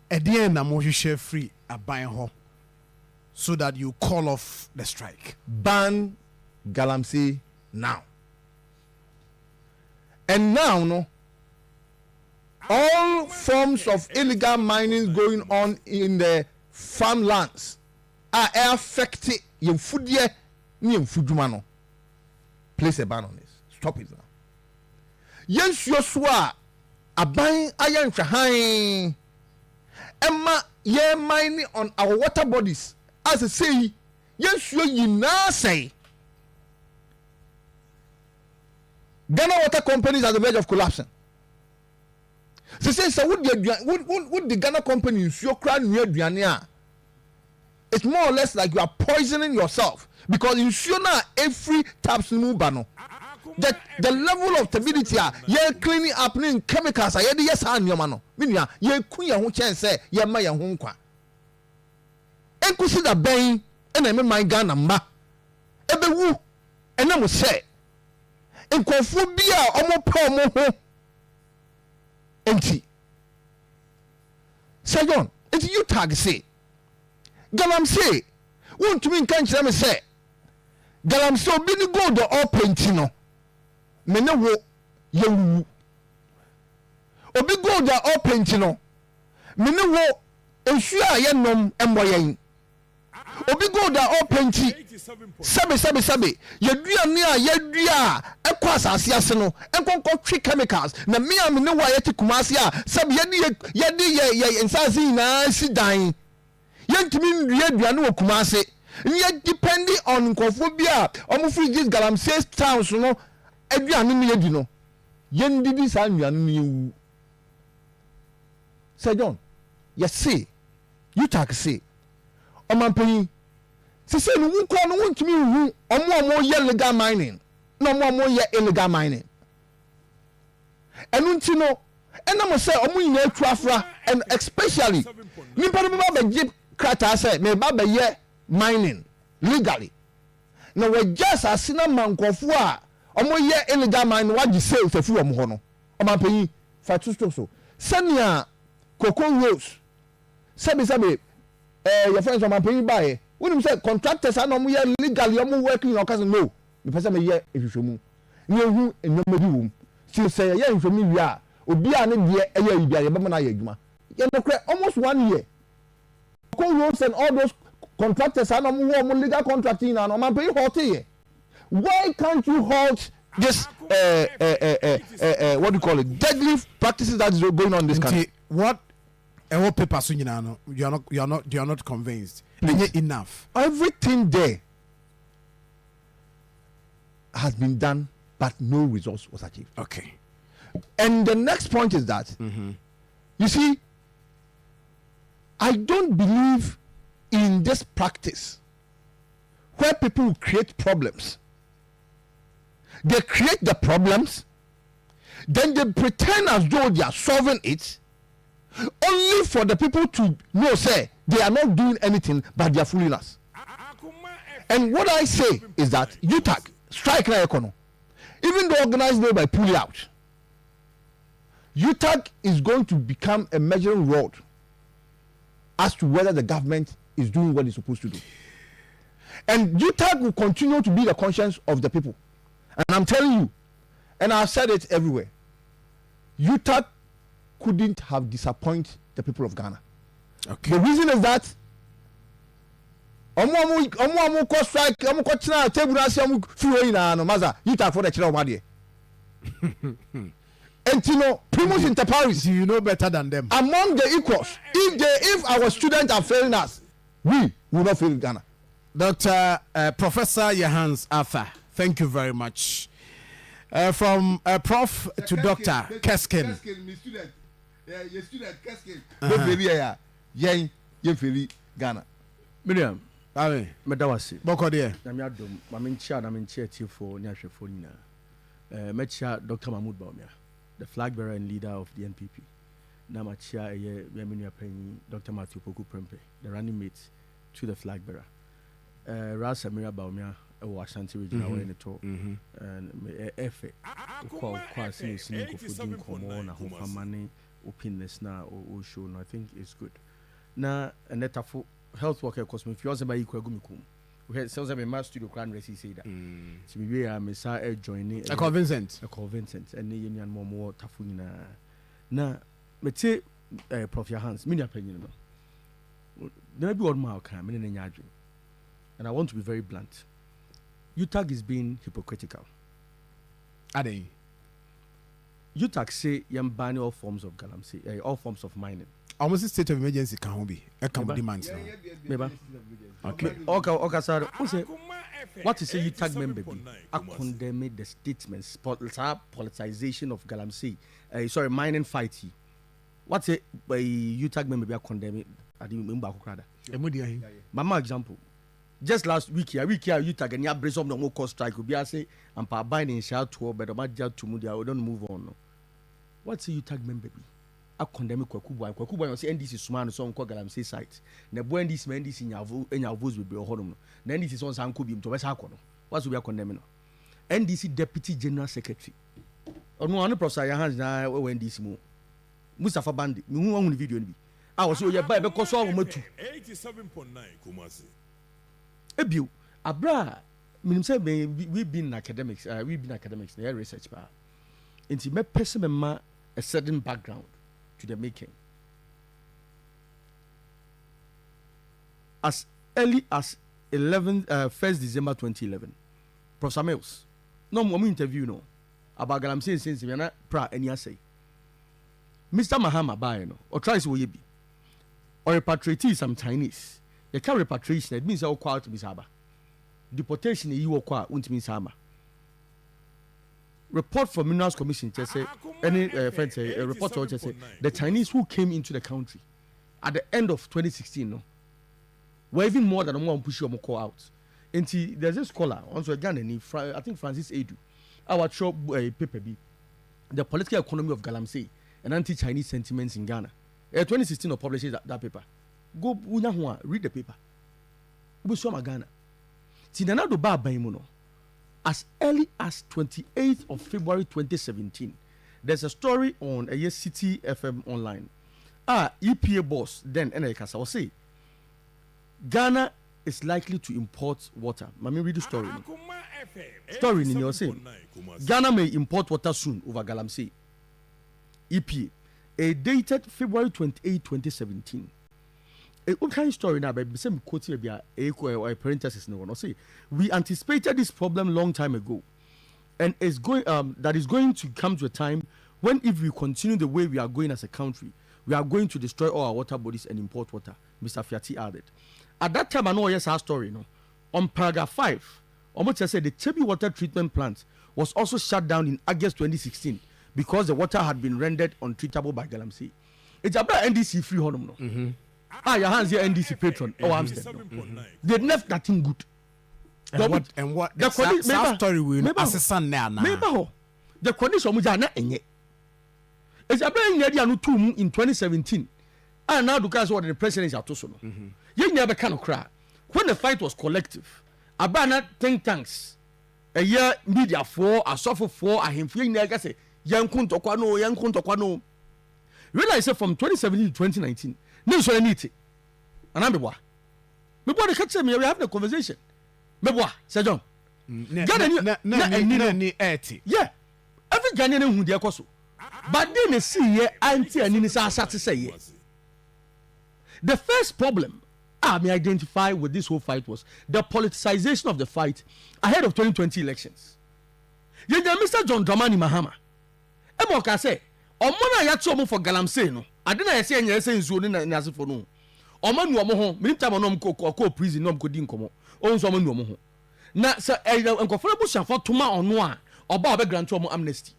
Again, na share free a buying home so that you call off the strike. Ban Galamsey now. And now, no, all forms of illegal mining going on in the farmlands a affect your food ye ni food no place a ban on this. Stop it now. Yes, you swear a buying iron high Emma ye mining on our water bodies as I say yes you now say Ghana water companies are the verge of collapsing. They say so would the Ghana companies your crown near Diania. It's more or less like you are poisoning yourself because you sure now every taps move bano. The level of stability you're cleaning up in chemicals. I had yes and your mano. Minia, ye queen who chance say ye my home qua. And could see the bang and I mean my Ghana ma. Ebe woo and I will say. And Confubia almost poor more. Empty. Say John, it's you tag say. Galam say, won't to mean can't let me say. Galam so bini go the all paintino. Mene wo ye obi go the all paintino. Mene wo ensure ye nom emboyen. Obi go the all painti. Sabe yedua ni a yedua ekwa asase ase no enkonko twe chemicals na me am ne wa yete kumase a sabe yede ensase na si dan yentimi ndua dua no kumase ye depending on nkofo bia omo free this galamsey towns no adua no ne yedi no yendidi sa nua no yewu Sir John you see you talk say omanpanyi se say no won ko no wontumi hu omo ye legal mining no omo ye illegal mining enu nti no enam say omo nyina atuafra and especially nimpa no ba be krata say me ba be ye mining legally no we just asina mankofo a omo ye illegal mining wagi sale tafu omo ho no omanpanyi fa to so senia cocoa rose sabi your friends omanpanyi bae when say contractors are no more legally or working in your cousin no the person me here if you show me hu enyomo bi wom still say yeah show me we are obi a ne de eya ibia ye be na ya adwuma ye no kre almost 1 year rules and all those contractors are no more legal contracting na no man pay halt here why can't you halt this what do you call it deadly practices that is going on in this country what paper so nyina no you are not convinced enough everything there has been done but no results was achieved. Okay, and the next point is that you see I don't believe in this practice where people create problems. They create the problems, then they pretend as though they are solving it, only for the people to know, say, they are not doing anything, but they are fooling us. And what I say is that UTAG, strike na econo, even though organized by pull out, UTAG is going to become a measuring rod as to whether the government is doing what it's supposed to do. And UTAG will continue to be the conscience of the people. And I'm telling you, and I've said it everywhere, UTAG couldn't have disappointed the people of Ghana. Okay. The reason is that omo ko strike omo ko china table na se omo fiwe na no maza UTAG for the chira omade. And you know, primus inter pares, you know better than them. Among the equals, if our students are failing us, we will not fail Ghana. Dr. Professor Johannes Arthur, thank you very much. From Prof to Dr. Keskin. My student, your student Keskin. No failure, you fail Ghana. Miriam, Amen. Medawasi. Boko there. Namiadum, Mamincha Tifo, Nyashefonina. Mecha Dr. Mahmoud Baumia, the flag bearer and leader of the NPP. Namachia, Yeminia Penny, Dr. Matthew Poku Prempe, the running mate to the flag bearer. Ras Samira Baumia, a Washanti regional in the tour. And Efe, Quasi, Sneak of Udin Common, Homani, openness now, or show, and I think it's good. Now, a netafu health worker cosmic, if you also by Equagumikum. We had sales of a mass studio crown race, say that. So maybe I may say joining a convincent, and the union more tafuna. Now, let's say, Prof. Your hands, many opinion. there may be one more and I want to be very blunt. UTAG is being hypocritical. Are they? UTAG say you're banning all forms of galamsey, all forms of mining. Almost a state of emergency can be. I can demand. Okay. Okay, sir. What is a UTAG member? I condemn the statements, politicization of galamsey. Mining fight. What's a UTAG member be condemned? I didn't remember. Mama example. Just last week here, UTAG and ya brace up no more cost strike. We are say I'm buying in shout to but I'm just to move. Don't move on. What's a UTAG member? I condemn Kwakuba. You say NDC Suman so on galamsey site. Na boy NDC man NDC nya votes will be hodom. Na NDC so on could be to West Hakono. What's we are condemning? NDC Deputy General Secretary. No one professor your hands na NDC mo. Mustafa Bandi. Me who on the video ni. I was so ya buy because so mo tu. 87.9 Kumasi. Ebio abra minim say we been in academics na research ba. Nti me person ma a certain background to the making. As early as 1st December 2011, Professor Mills, no more interview no about galamsey since we na pra any say. Mr. Mahama buy no or tries we be or repatriate some Chinese. You can repatriation, it means all quiet to Misaba. Deportation you are untimi sama. Report from Minerals Commission just say any friend say a report just say the Chinese who came into the country at the end of 2016 were even more than one push your call out. And there's a scholar also a Ghana, I think Francis Edu. Our shop paper B, the political economy of galamsey and anti-Chinese sentiments in Ghana. 2016 publishes that paper. Go read the paper. Ghana. Tinanado ba baimuno. As early as 28th of February 2017, there's a story on a City FM online. EPA boss then Kasa will say Ghana is likely to import water. Mami read the story. Story in your saying Ghana may import water soon over galamsey. EPA, a dated February 28, 2017. What kind of story now? But same quote here, a parenthesis no one. Say we anticipated this problem long time ago, and it's going that is going to come to a time when, if we continue the way we are going as a country, we are going to destroy all our water bodies and import water. Mr. Fiati added. At that time, I know yes our story. No, on paragraph 5, almost I said the Chebi water treatment plant was also shut down in August 2016 because the water had been rendered untreatable by galamsey. It's about NDC free honum no. Your hands here NDC patron Amsterdam. They left nothing good. And what the story will assassin now. The condition mujana enye. It's a very near no 2 in 2017. And now because what the president is out to so. You never can cry. When the fight was collective, Abana think tanks a year media for a suffer for a him feeling like I say young kuntokwano. Realize from 2017 to 2019. No, so I need it. And I'm the boy. Me boy, the catch me. We have the conversation. Me boy, Sir John. Yeah, every Ghanaian who they are so. But then they see here anti and in sa to say yes. The first problem I may identify with this whole fight was the politicization of the fight ahead of 2020 elections. You Mr. John Dramani Mahama. Emoka say, "Omona yatso for galamsey no." Adena yesi enya yesi nzuo ni na asefo no omanu omo ho mini time no ko prison no ko di nkomo onso omanu omo ho na se enkofo bu shafo toma ono a oba oba grant omo amnesty.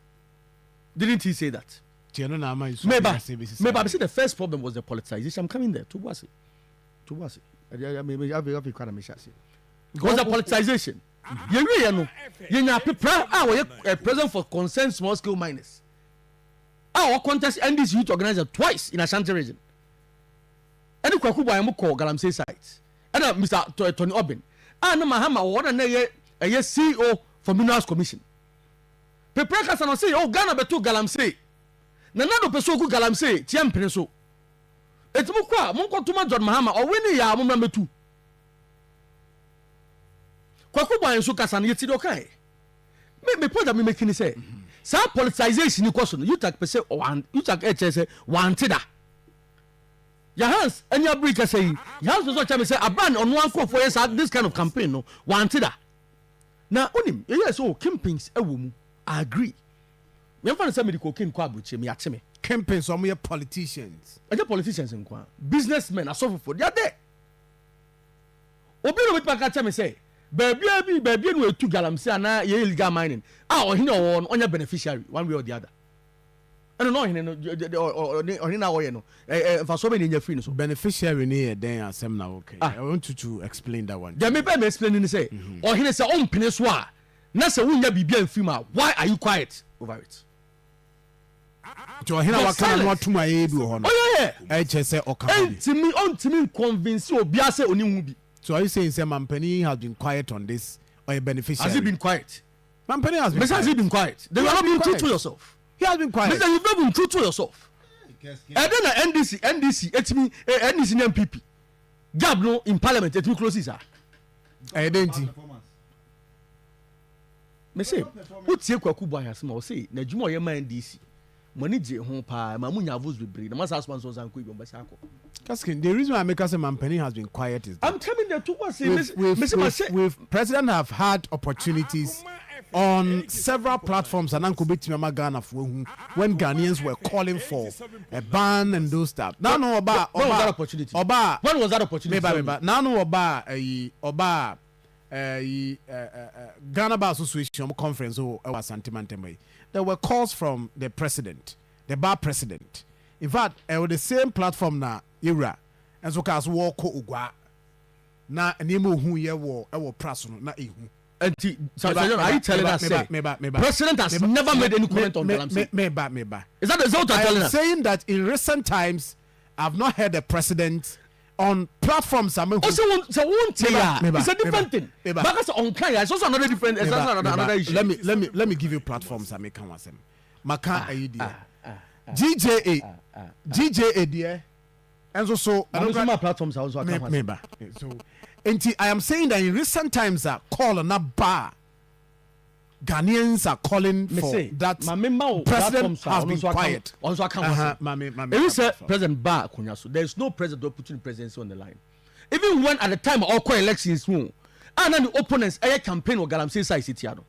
Didn't he say that? Maybe say the first problem was the politicization. I'm coming there to wase maybe I be quite a message. Was the politicization you know you prepare present for concerned small scale miners. Our contest and this youth organizer twice in Ashanti region. And the Kwakuba I call galamsey sites. And Mr. Tony Obin. And Mahama what a CEO for Minerals Commission. Pepreka sana say oh Ghana betu galamsey. Na nado peso ku galamsey tiam peso. Etimu kwa monko tuma John Mahama o weni ya amumra metu. Kwakuba enso kasa na yeti do kai. Me point that me making say sa politicization ni question you take per se you take say wanted that your hands and your break say your hands was what say aban on one call for yes this kind of campaign no wanted that now onim yes oh kempings ewo I agree me fan say medical kin kwa buche me ateme campaign some here politicians politicians nkwa businessmen asofo they are there obi no bit maka tell me say baby no etu galamsey na ye illegal mining ohine owo onya beneficiary one way or the other and no ohine no ohine na wo no fa so be nya free no so beneficiary ni den asem na okay I want you to explain that one dem me explain ni say ohine say on pene so a na say wunya bibia mfi ma why are you quiet over it jo ohine wa kan no atuma ye bi ho no e che say oka ntimi convince obi ase oni hu bi. So are you saying Mampeni has been quiet on this or a beneficiary? Has he been quiet? Mampeni has been quiet. Has he been quiet? Then you are not being true to yourself. He has been quiet. You've not been true to yourself. And then NDC, it's me, NDC and MPP. Gab no in parliament, it will close his eye. I didn't. Me say, what's your Kwakuba has more say? Najumo Yama NDC. Money je home pa, Mamunya votes will bring. The master sponsors and Quibo Basako. Kaskin, the reason why I make us say Mampeni has been quiet is that I'm telling you, with President have had opportunities on several platforms and Uncle Bitimama Ghana when Ghanaians were calling for a ban and those stuff. Now no Oba when was that opportunity? Oba when was that opportunity? Now no Oba Ghana Bar Association conference or Santimantembe. There were calls from the president, the bar president. In fact, on the same platform na era, and so cause walk ugwa na nemo hu ye wo e wo praso na ehu. So are you telling us say president has never made any comment on Galamsey? Meba. Is that the result you're telling us? I'm saying that in recent times, I've not heard the president on platforms. It's a different thing. Because on Kaya, it's also another different. It's also another issue. Let me give you platforms. I make one. Maka idea. GJA dear. And so my platforms are also member. So, I am saying that in recent times, call on a bar. Ghanaians are calling for that. President has been quiet. Also, I can't. If you say President Bar Kunyasu, there is no president putting presidency on the line. Even when at the time of all elections, and then the opponents air campaign or Galamsey side Sitiano.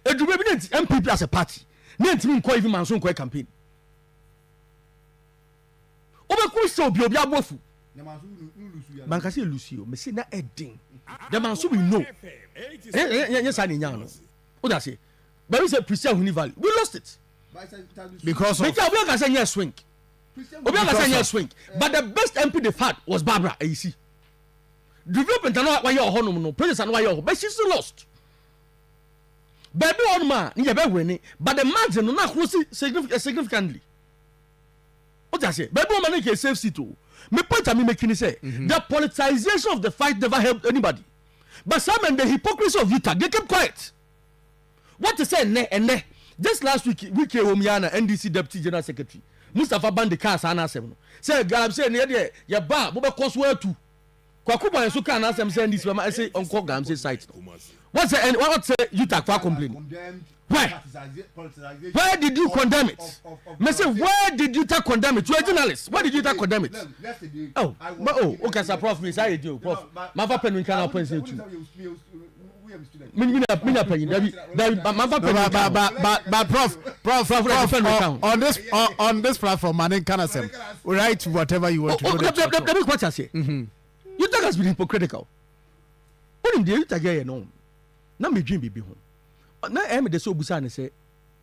It will be MPP as a party. Name me call even Manson campaign. So be bofu. Bankasi Lucio, me say na edding. The man so we know. Yes, I know. What I say? But we say Priscilla Valley. We lost it. Because of Obi can say yes swing. Obi can say yes swing. But the best MP they've had was Barbara AC. Development and why you're home no president and why you're but she's still lost. Baby on man, you be winning, but the margin no close significantly. What I say? Baby man can save seat too. Me point I me making say the politicization of the fight never helped anybody. But some and the hypocrisy of Utah, they kept quiet. What to say ne just last week Omiana NDC Deputy General Secretary Mustafa Bandi Kasa anasem no say Galamsey ne dey ya ba bo be koswa tu Kwakuba so kan anasem say NDC ma say onko Galamsey site what say Utah kwa complain where did you condemn it? Me say where did you condemn it? You are a journalist. Where did you condemn it? Okay, sir, Prof. Me say you, Prof. My papa pen can point say too. But Prof, on this platform, man, can I say write whatever you want to do. Let me what I say. You think has been hypocritical. What in the you take no? Na me dream be home. Na em de so busa ne say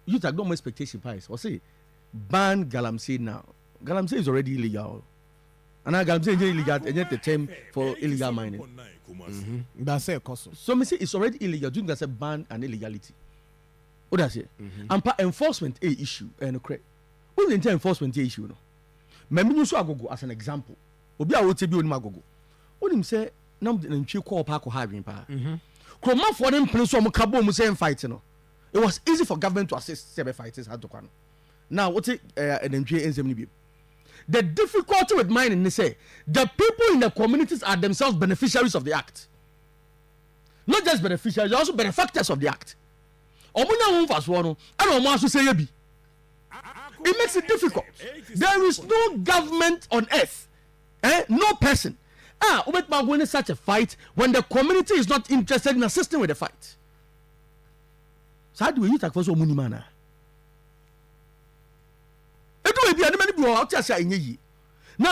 you take no more expectation price. Or say ban Galamsey now. Galamsey is already illegal. And Galamsey is illegal and yet the term for illegal mining. That's a cost. So me say it's already illegal. Doing that's a ban and illegality. What I say? And enforcement a issue and correct. What is the enforcement a issue no? Me you so agogo as an example. Obi a wote bi oni agogo. What him say na ntwe call park ha adwen pa. Kroma for them place so mo kabo mo say fight no. It was easy for government to assist cyber fighters had to kwano. Now what ntwe ensem ni bi. The difficulty with mining is say the people in the communities are themselves beneficiaries of the act. Not just beneficiaries, they're also benefactors of the act. It makes it difficult. There is no government on earth No person. Ubet win such a fight when the community is not interested in assisting with the fight. So how do you take for so many man? Now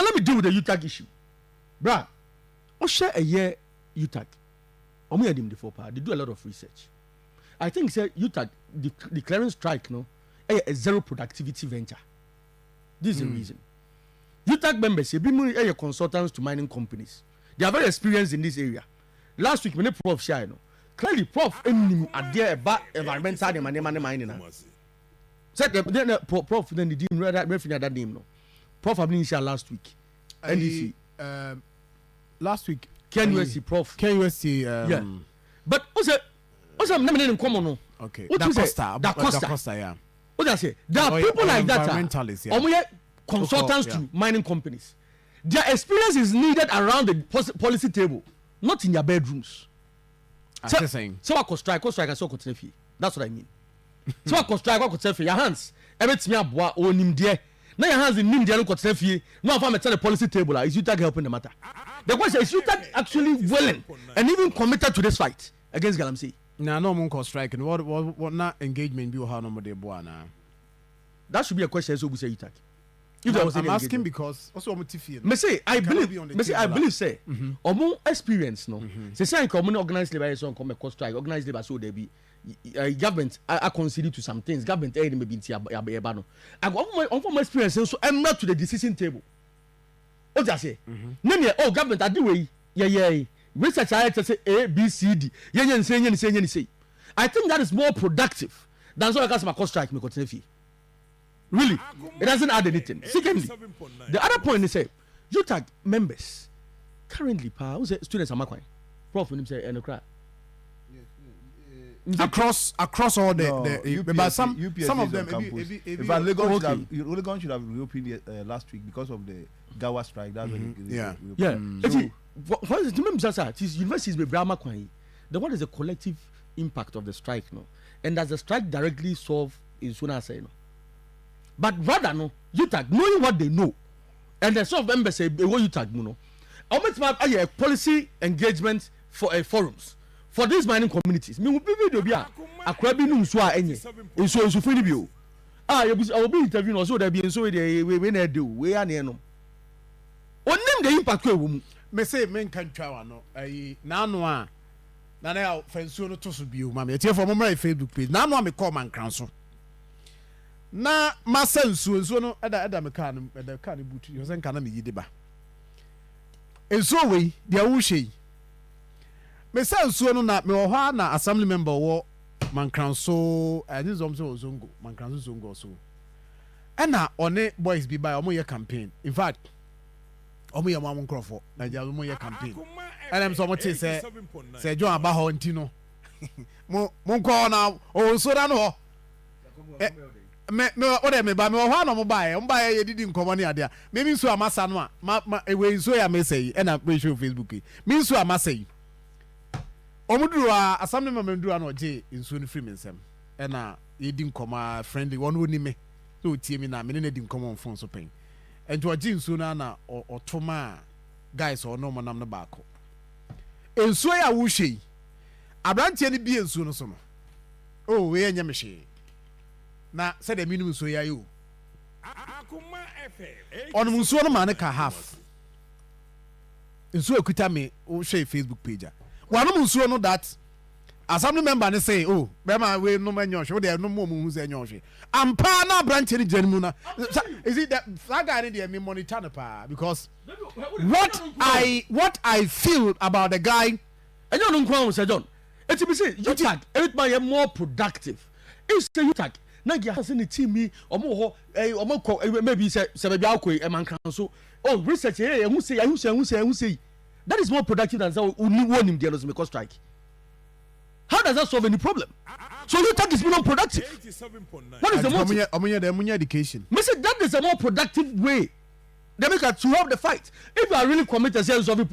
let me deal with the UTAG issue. Bruh, share a year UTAG. They do a lot of research. I think say UTAG declaring strike a zero productivity venture. This is the reason. UTAG members, they consultants to mining companies. They are very experienced in this area. Last week, when the Prof share, clearly Prof at their about environmental and mining. Said the Prof then didn't read that name. No, Prof have been share last week. NDC. Last week. Can USC Prof? Can USC? Yeah. But what's name in common? No. Okay. What Da you say? Costa. Da Costa. Da Costa. Yeah. What I say? There are people like that. Yeah. Consultants to mining companies. Their experience is needed around the policy table, not in their bedrooms. I'm just saying. So I could strike, and so could fee. That's what I mean. So I could strike, I could fee. Your hands, everything you have, or nim there. Now your hands in nim there, could fee. No, if I'm at the policy table, is UTAG helping the matter? The question is UTAG actually willing and even committed to this fight against Galamsey? Nah, no more strike. And what not engagement be how no more de boana? That should be a question. So we say UTAG. If no, I'm asking because also I'm TFI. Me say I believe say omo experience no. Say come organize labor so come a strike organize labor so there be government I consider to some things government maybe ntia no. I go from experience so I'm not to the decision table. What just say? Name government adi way yeah research I say A B C D yeah say. I think that is more productive than so I can my strike me continue. Really, it doesn't add anything. Secondly, the other point is say UTAG members currently who's students are making Prof when him say no cry across all the but some of them Legon should have reopened last week because of the Gawa strike. That's universities be Brahma Kwai. Then what is the collective impact of the strike and does the strike directly solve in Suna say but rather UTAG knowing what they know and the sort of members say what UTAG a policy engagement for forums for these mining communities. Me will be a crabby num so any so free bio. I will be interviewing also there be so we do we are near no. On name the impact we me say men can try no na no na fensuo no to so bio ma me tie for my Facebook page na no me call man kranso na masa nsuo no ada me car no ada car no butu yo sen kana me yide ba nsuo we dia wo hwei me sa nsuo no na me wo ha na assembly member wo mankranso ani zom so zongo mankranso zongo so na one boys bi ba omo ye campaign in fact omo ye mamu nkrofo na ja omo ye campaign em so mo te se John aba ho ntino mo nko na o so na no me ode me ba me ho na mo ba ye didi nkomo ne ade a me nso amasa no a we nso ya me say e na we show Facebook me nso amasa yi omuduru a assembly member nduru na oje nso no free me nsem e na ye di nkomo friendly one oni me so tie me na me ne di nkomo phone so pen ento oje nso na otoma guys or no monam no baako nso ya wo hwei abrantie ne bi nso no so no oh we enya me hwei na said the minimum so ya you Akoma FM on nsuo no ma ne ka half nsuo ekuta me o share Facebook page a one nsuo no that assembly member ne say oh be ma we no manyo hwe de no mo mu say nyo hwe ampa na branch ni janimu na is it that guy ne dey me monitor no pa because what I feel about the guy enyo no nkwa Sir John it be say UTAG every more productive if say UTAG na gi ase ne team mi omo ho omo ko maybe say baby akoi e man kan so oh research here hu say that is more productive than say uni wonim there no make strike. How does that solve any problem? So UTAG is more productive. What is the more education? Me say that is a more productive way they make to help the fight. If you are really committed to solve a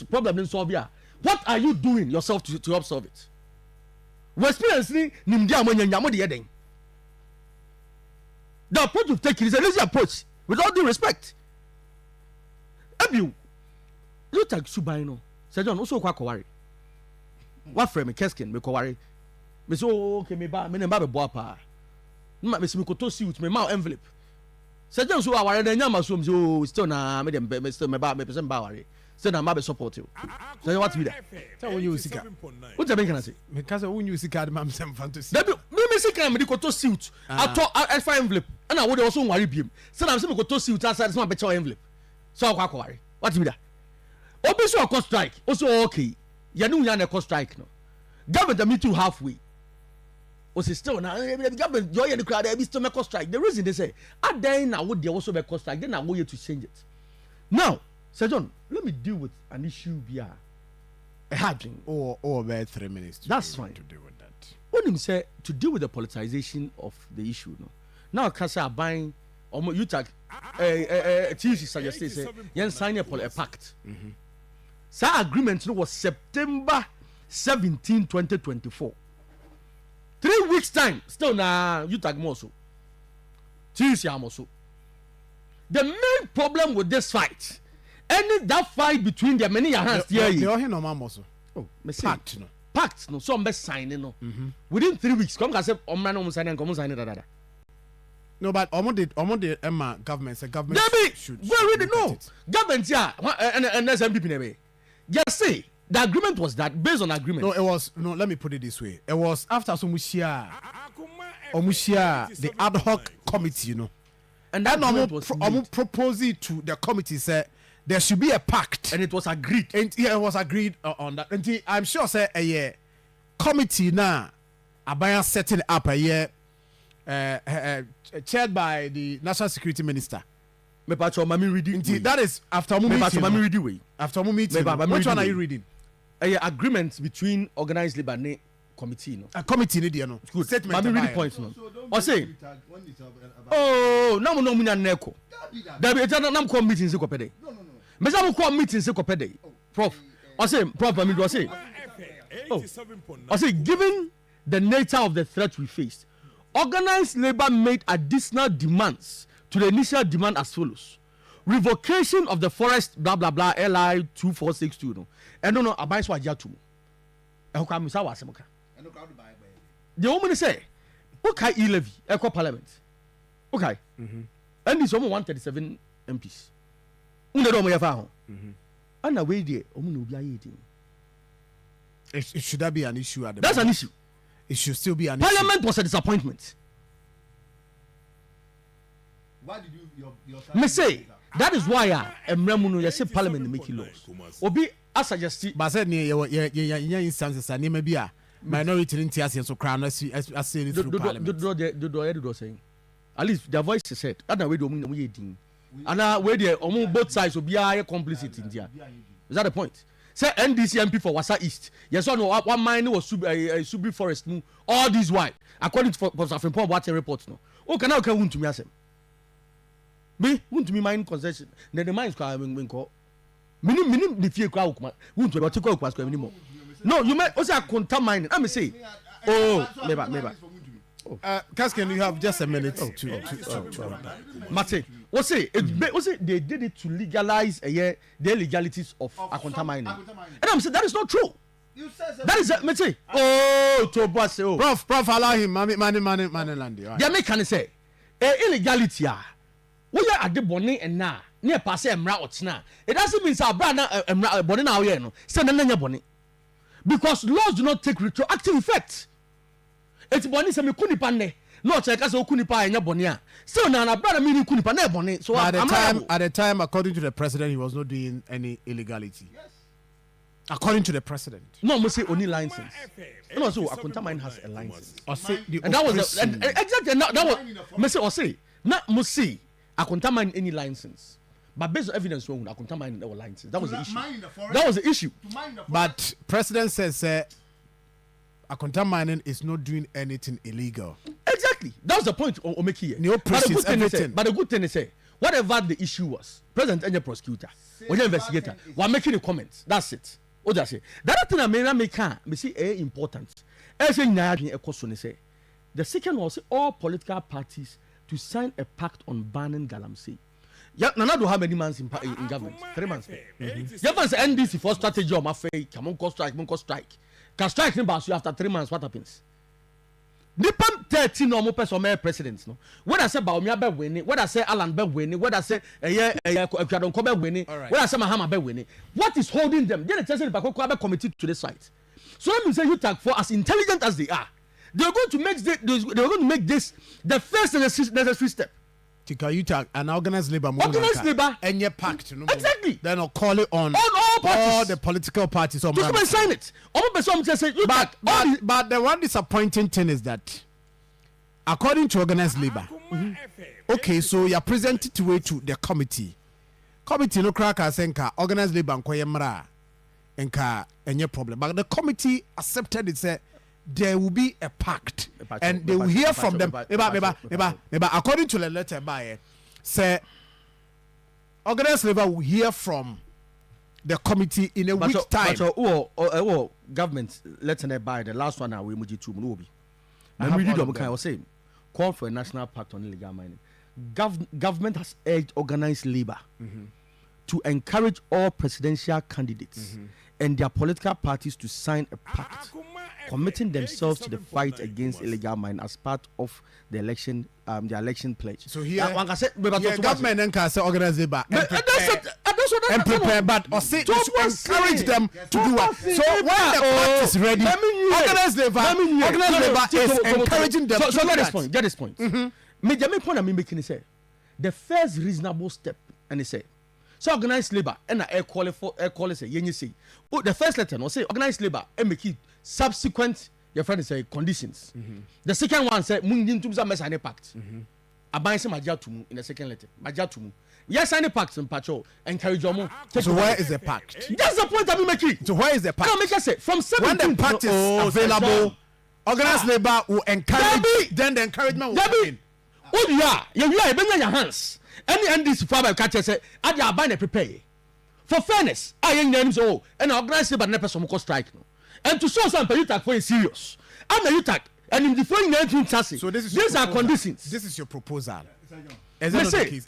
problem in solve here, what are you doing yourself to help solve it? We experience ni nimdia nyamo de yeden. The approach you take is a lazy approach, with all due respect. you take suban no Sir John also kwa kware what frame keskin me kware me so okay me ba me ne ba be boa pa ma me si me koto si with me ma envelope Sir John so aware na nya ma so me so still na me dem me still me ba me person ba aware still na ma be support you so what be that say when you sika what you can say me ka say when you sika de mam sem fantasy me sika me koto suit ato alpha envelope and I would also worry bim so na me koto suit outside so ma be chow envelope so kwa kware what be that obi so cost strike also okay ya no nya na cost strike no government me too halfway o say still na government joy the crowd be still make cost strike the reason they say adan na would there also be cost strike then na go to change it now Sir John let me deal with an issue here a happening or about 3 minutes that's fine to deal with that when him say to deal with the politicization of the issue no now kasa buying you take TC suggested say yen sign a pact so agreement no was September 17 2024 3 weeks time still na you tag more so TC amoso the main problem with this fight that fight between them many hands here they all no mama so me say pact no so be signing no within 3 weeks come ka say omra no sign and come sign that no but omo Emma government say government should read it no government yeah and SMPP nebe just say the agreement was that based on agreement no it was no let me put it this way it was after so mushia the ad hoc committee you know and that almost proposed it to the committee say there should be a pact and it was agreed and yeah it was agreed on that and I'm sure say a year committee now abaya setting up a year chaired by the national security minister me patcho mami reading that is after meeting mami reading way after meeting which one are you reading agreement between organized labor and committee no a committee ni there no statement mami reading point no o say oh na mo no munya neko da be eta na ko meeting se ko pede me say mo ko meeting se ko pede prof o say prof mami do say o say given the nature of the threat we faced organized labor made additional demands to the initial demand as follows: revocation of the forest blah blah blah LI 2462 no and no abai so agya to e ko amisa wa asem ka the woman say okay e-levy eco parliament okay and this woman 137 MPs unde do mo ya fa ho ana we dey omo na obi aye din it should that be an issue at the that's moment. an issue. It should still be an Parliament issue. was a disappointment. Why did your Me say that is why Emremuno you say Parliament make laws. Obi I suggest but said near your instances and maybe a minority in TS so crown as saying through Parliament. Do saying. At least their voice is said. That way do we din. And where they both sides will be complicit in there. Is that the point? Say NDC MP for Wasa East. Yes or no? One mine was Subi Forest. All these why, according to Safenpon Water reports. No. Oh, can I come to me as me? Want to me mine concession? Then the mines can call. Minim the fear crowd. Want to go to anymore. No, you may also contaminate. I may say, oh, maybe. Kasken, you have just a minute to Mate, what's it? They did it to legalize the legalities of Akoma mining. And I'm saying that is not true. You said That is me say. Oh, to boss. Oh, Prof, allow him. Money, land. they make can say illegality. We are at the bonnet and now near pass emra otina. It doesn't mean say brother emra bonnet now here no. Say na bonnet. Because laws do not take retroactive effect. It's bonnet say me kunipa ne. No check as kunipa enya bonnet. So na brother me kunipa na bonnet. So at the time, according to the president, he was not doing any illegality. Yes. According to the president. No, must say only license. No, so Akoma mine has a license. Or say And that was exactly that was must say or say not must say Akoma mine any license. But based on evidence, Akoma mine no license. That was the issue. That was the issue. But president says Akoma mining is not doing anything illegal. Exactly. That was the point on make here. No prisons, everything. But the good thing is whatever the issue was, president and your prosecutor, or your investigator, were making a comment. That's it. What I say. That thing I may make me see important. The second was all political parties to sign a pact on banning galamsey. Yeah, Nana do how many months in government? 3 months. You have NDC for strategy or mafia. Come on, strike. Can strike him back after 3 months. What happens? Nipa 13 normal person may presidents no. What I say Baumia be winning, what I say Alan be winning, what I say Kwadon Kobe winning, what I say Mahama be winning. What is holding them? They tell the Bakoko committee to the site. So let me say you tag for as intelligent as they are. They're going to make this the first necessary step. Tika you tag an organized labor movement. Organized labor and your pact. Exactly. Then I'll call it on all the political parties. To come and sign it. But the one disappointing thing is that according to organized labor, okay, so you're presented to way to the committee. Committee no crack asenka organized labor and koyemra enka any problem. But the committee accepted it said there will be a pact and they will hear from them. According to the letter by say organized labor will hear from the committee in a week's time. Government letting by the last one we muji two mubi. And we did I was saying call for a national pact on illegal mining. Government has urged organized labor to encourage all presidential candidates and their political parties to sign a pact committing themselves to the fight against illegal mining as part of the election pledge. So here, government and can say organize labor and prepare, but or say encourage them to do what. So when the pact is ready, organize labor is encouraging them. So get this point. Me point I'm making is the first reasonable step, and he say. So organized labor and air quality say you see. The first letter no say organized labor and make it subsequent your friend say conditions. The second one say mungin to mess any pact. Abai say maja to in the second letter. Maja to yes any pact in patrol encourage you. So where is the pact? That's the point I'm making. So where is the pact? I make say from 17 when the pact is available, organized labor will encourage. Then the encouragement will come in. Oh yeah, you bring your hands. Any this father catch say I dey buy and prepare for fairness I ain't names so and organize but never some strike no and to show some you tag for serious I'm a you tag and in the following 19 chassis. So these are conditions. This is your proposal. Is that the case?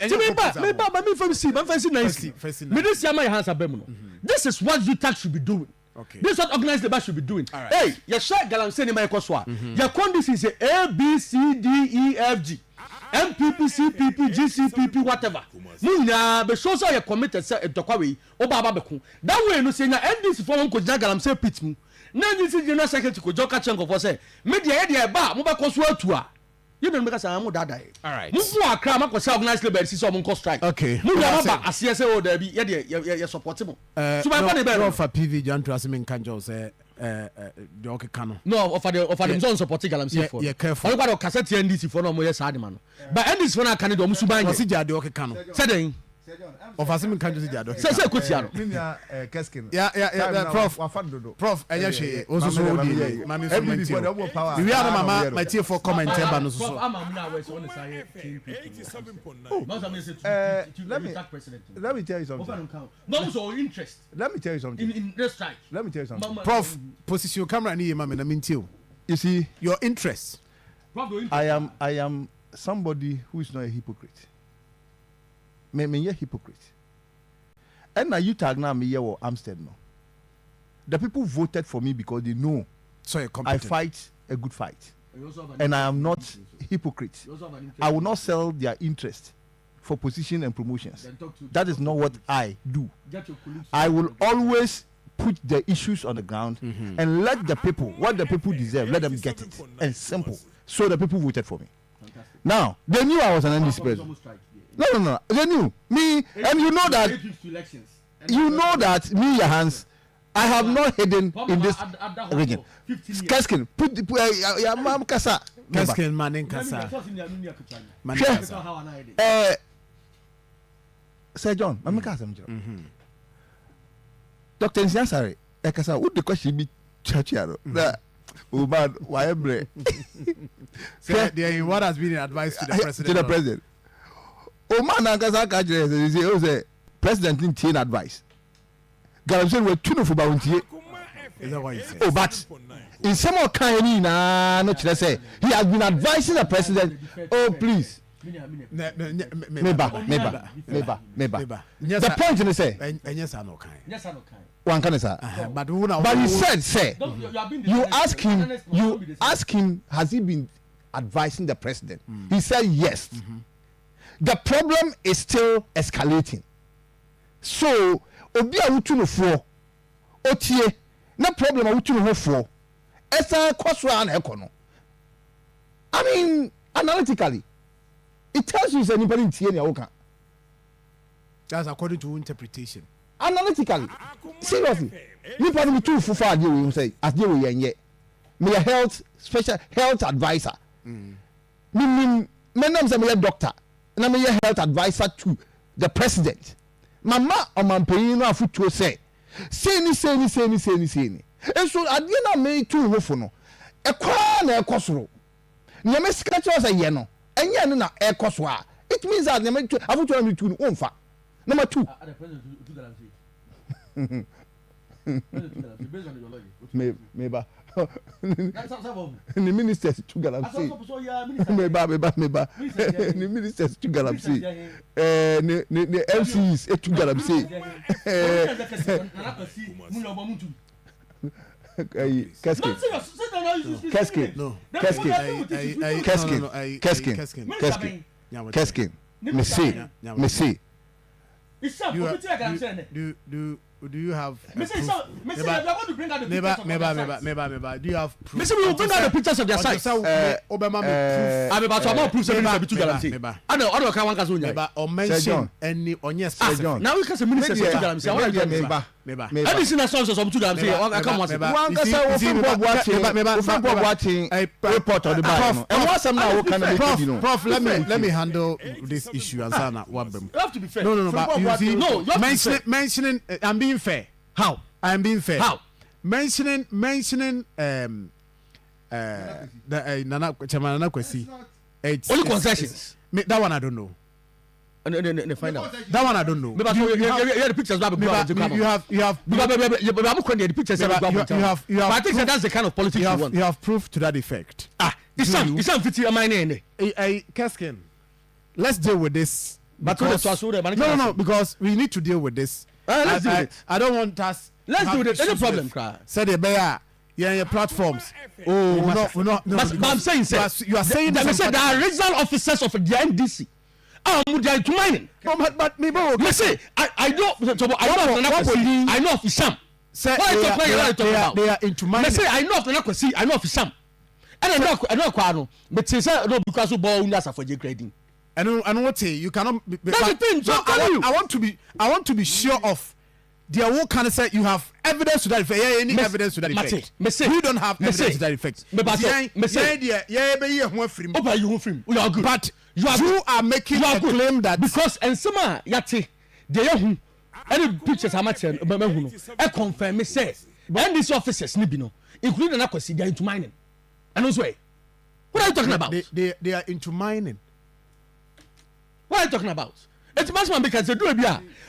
This is what you tag should be doing. Okay. This is what organized labor should be doing. Right. Hey, your share galam say my koswa. Your conditions say A B C D E F G. MPP, CPP, GCPP, whatever. Muna be show say you committed say etokwa we obaba beku. That way no say na NDC for one ko galam say pit mu. Na NDC general secretary ko joka chenko for say media e ba mo be koso atua. You don't make us a dada. All right. Mufu akra ma ko say organized labor see some ko strike. Okay. Mu ya ba asiye say o da bi ye support mo. So my body be for PV John to asime kanjo say the okay kano. No, offer them some support galam say for. Yeah, careful. All about cassette NDC for no mo yes hard man. But NDC for na kan do musu ban. Wasi ja the okay kano. Say den. Of asime kanjo si ja do. Say kutia no. Minya Keskin. Yeah, Prof enya hwe oso so odi mami so menti. We are mama my tie for comment e ba no so. Let me tell you something. No so interest. Let me tell you something. In this strike. Let me tell you something. Prof, position camera ni mama na menti o. You see your interest. I am somebody who is not a hypocrite. Me a hypocrite. And now you tag now me here or Amstead no. The people voted for me because they know so I fight a good fight. And I am not hypocrite. I will not sell their interest for position and promotions. That is not what I do. I will always put the issues on the ground and let the people, what the people deserve, let them get it. And simple. So the people voted for me. Now, they knew I was an NDC president. No. They knew me, and you know that. You know that me, your hands. I have not hidden in this region. Keskin, put your mom kasa. Keskin manin kasa. Sir John, I'm kasa mjira. Dr. Nsiansare, kasa. What the question be chacharo? Oh man, why bre? What has been advice to the president? To the president. Oh man, Nankasa Kajre say president didn't take advice. Galamsen were tune for bounty. Is that what you say? Oh, but in some kind no say he has been advising the president. Oh please, Meba. The point is say. One can say. But he said, say, you ask him, has he been advising the president? He said yes. The problem is still escalating. So, obi a wutu no fo, otie, na problem a wutu no fo. Esa kwaswa na ekono. I mean, analytically, it tells you it's an independent tie. That's according to interpretation. Analytically, seriously, me pardon me too fufa ade we say as dey we yenye. Me a health special health advisor. Me nam say me a doctor. Na me a health advisor to the president. Mama omampeyin no afutuo say ni. Enso ade na me too hofo no. Ekwa na ekosoro. Nyame sika cho say ye no. Enye no na ekoso a. It means that nyame afutuo na me too no onfa. Number 2. Meba. The ministers to Galamsey. Meba. The ministers to Galamsey. The MCs to Galamsey. Keskin. Messi. Do you have Mr. We are going to bring out the pictures of do you have proof? Mr. We will bring out the pictures of their sites. Obama proof. I'm about to have proof that to Galamsey. I know can one Kazunya. Or mention any on yes. Now we can say minister to Galamsey. I want to get any sinner sources of to Galamsey. I come on. One can say watching a report on the Bible. And what's some now can Prof, let me handle this issue and Sana Wabem. You have to be fair. No, but you see, mentioning I'm being fair. How? I am being fair. How? Mentioning the Nana Kwesi. Only concessions. That one I don't know. Find out. That one I don't know. You have the pictures. You have. But I think that's the kind of politics you want. You have proof to that effect. It's some fitty a mine. Keskin, let's deal with this. No, because we need to deal with this. Let's do it. I don't want us. Let's do it. Any problem? Say the bear. Your platforms. No. But I'm saying, you are saying that there are regional officers of the NDC. They are to mining. But maybe say I know of Isham. They are into mining. Say I know of Nakwesi. I know of Isham. And I know Kwano. But say no because of ball that's for grading. I know what you cannot. That's the thing. So I want to be sure of. Their work can say you have evidence to that effect. Any evidence to that effect? We don't have evidence to that effect. But you are making a claim that because and some yati they any pictures are matching. I confirm me say and these officers nibino including Nakwesi they are into mining. And also what are you talking about? They are into mining. What are you talking about? It's much more because they do it.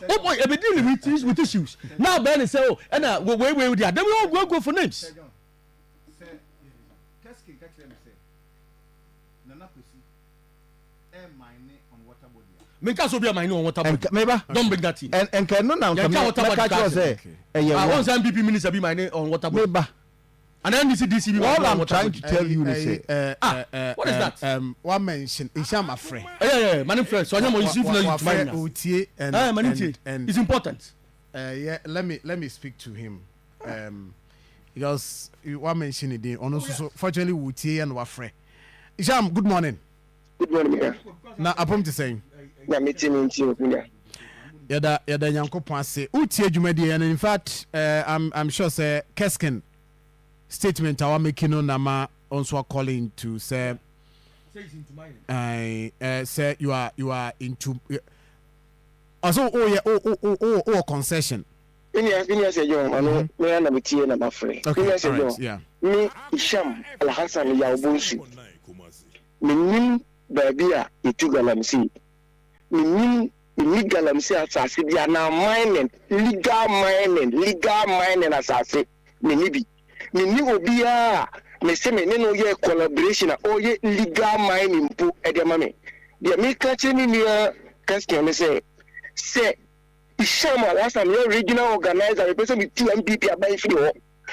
Oh boy, I've been dealing with issues. Now Ben say, oh, and wait, then we all go for names. Because will be a mining on water body. Don't bring that in. And can no now come water body. I want some MP minister be mining on water body. And then this DCB. All I'm trying to tell you is what is that? One mention Isham Afre. Yeah, my friend. So I'm and it's important. Let me speak to him. Because one mention it. Also, fortunately, Utie and Wafre. Isham, good morning. Good morning. Now, upon to saying. Yada Yanko Pase Utie Jumedi, and in fact, I'm sure say Keskin. Statement I making on Nama also calling to say say you are into also concession. Say John, me and me tie na my friend. Say John, me Isham Al Hassan Yaubunsi. Me nim baby a itu Galamsey. Me nim illegal Galamsey asase dia na mining, legal mining asase. Me nibi. Me ni obia me say me no ye collaboration or ye legal mining po e de mame the me catching in your question say Ishama last time your regional organizer represent with two MPP abai fio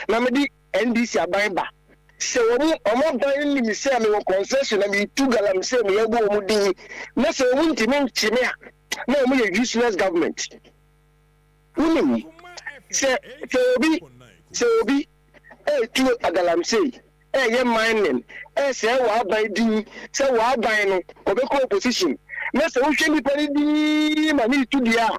na me di NDC abai ba se omo ban ni me say me concession na me two galam say me ego omo din na se omo ntimi nchime a na omo ye useless government unim se obi two agalam say ye mining say wa ban din say wa ban no obeko opposition na se wo hwe ni pari di ma ni tu dia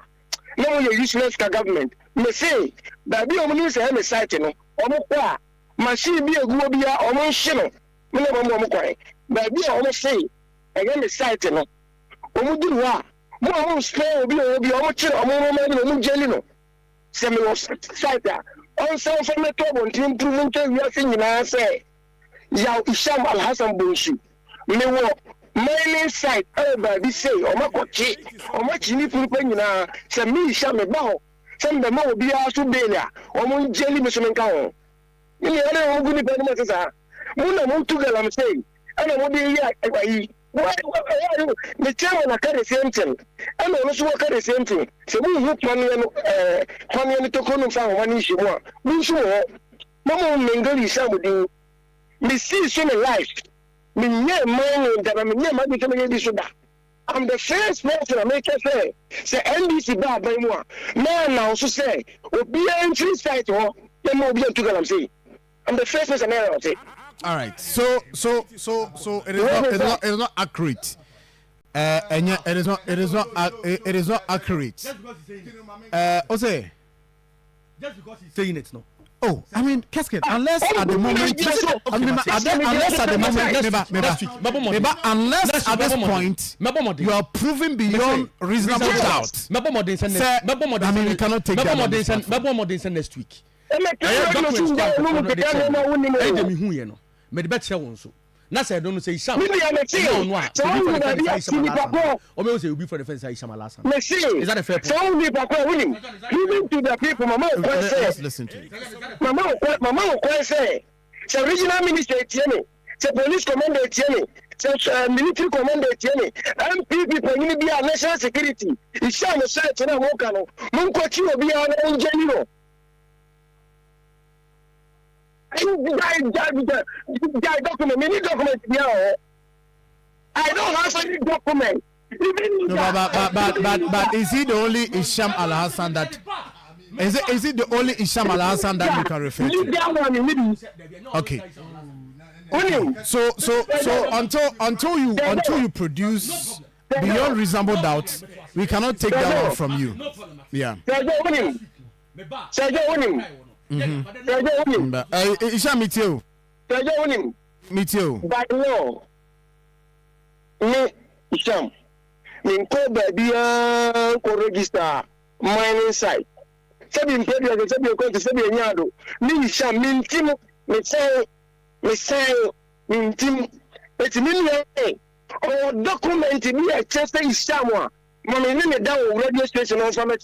no you useless government me say that be omo say me site no omo kwa machine bi eguo bia omo hye no me na omo kwa that be omo say me site no omo di wa mo omo spare obi omo kire omo jeli no say me was site on say for me to improvement we are saying na say ya Isham Al-Hassan Bonshu me wo mining site everybody say omakochi omachini purupa nyina se mi sha me ba ho se mbe ma obi aso belia omo jeli me so menka ho ni ere o guni pe mo sesa mo na mo tugala me say ana mo bi ya ayi me chairman na kare same thing ana no so kare same thing se mo hu plan no to kono fa ho mani shimu a mo so ho mo mengali sha mo din me see so me life I'm the first person America say NBC ba by moi. Now also say be entry site ho dem no be to galam say. I'm the first person I say. All right. So it is not accurate. And it is not accurate. Ose. Just because he's saying it no. Oh, I mean, casket. Unless at the moment, unless at this point, you are proving beyond reasonable doubt. I mean, we cannot take that. Next week. Na say don't say Isham. Say be for the fence Isham Alasan. Is that a fair point? So we to the people Let's listen to you. Mama say the regional minister Etienne, the police commander Etienne, the military commander Etienne, MPP for be our national security. Isham say to na wokano. Munko chi obi an engineer. Document. We need document now. I don't have any document. But is he the only Isham Al-Hassan that? Is it the only Isham Al-Hassan that you can refer to? Okay. So until you produce beyond reasonable doubt, we cannot take that one from you. Yeah. Isha meet you. Meet you. But no. Me Isham. Me ko baby ko register mining site. Sabi mpedi sabi ko to sabi nyado. Me Isham me ntim me say me ntim. Eti me o document me a chest Isham wa. Mama me down radio station on from me.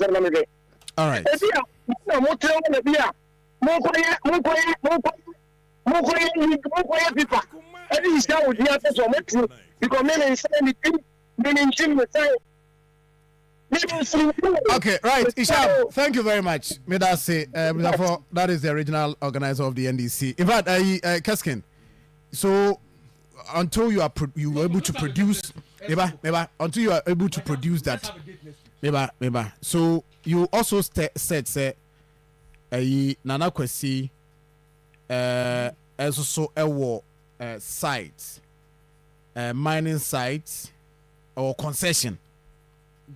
All right. Okay, right. Isham, thank you very much. That is the original organizer of the NDC. In fact, Keskin, so until you are able to produce, until you are able to produce that, so you also said, say, Nana Kwesi, also a site, mining site or concession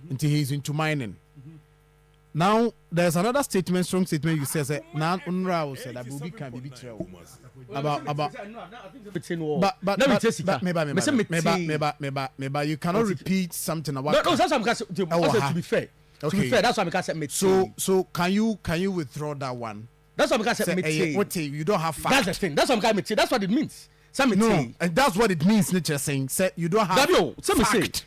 until he's into mining. Now there's another statement, strong statement. You say, "Now UNRWA said that Bubi can be betrayed about." But you cannot repeat something about. No, that's because to be fair. Okay. To be fair, that's why I said so can you withdraw that one? That's what I said you don't have facts. That's the thing. That's what I'm saying. That's what it means. No, and that's what it means. Nature saying, say you don't have fact.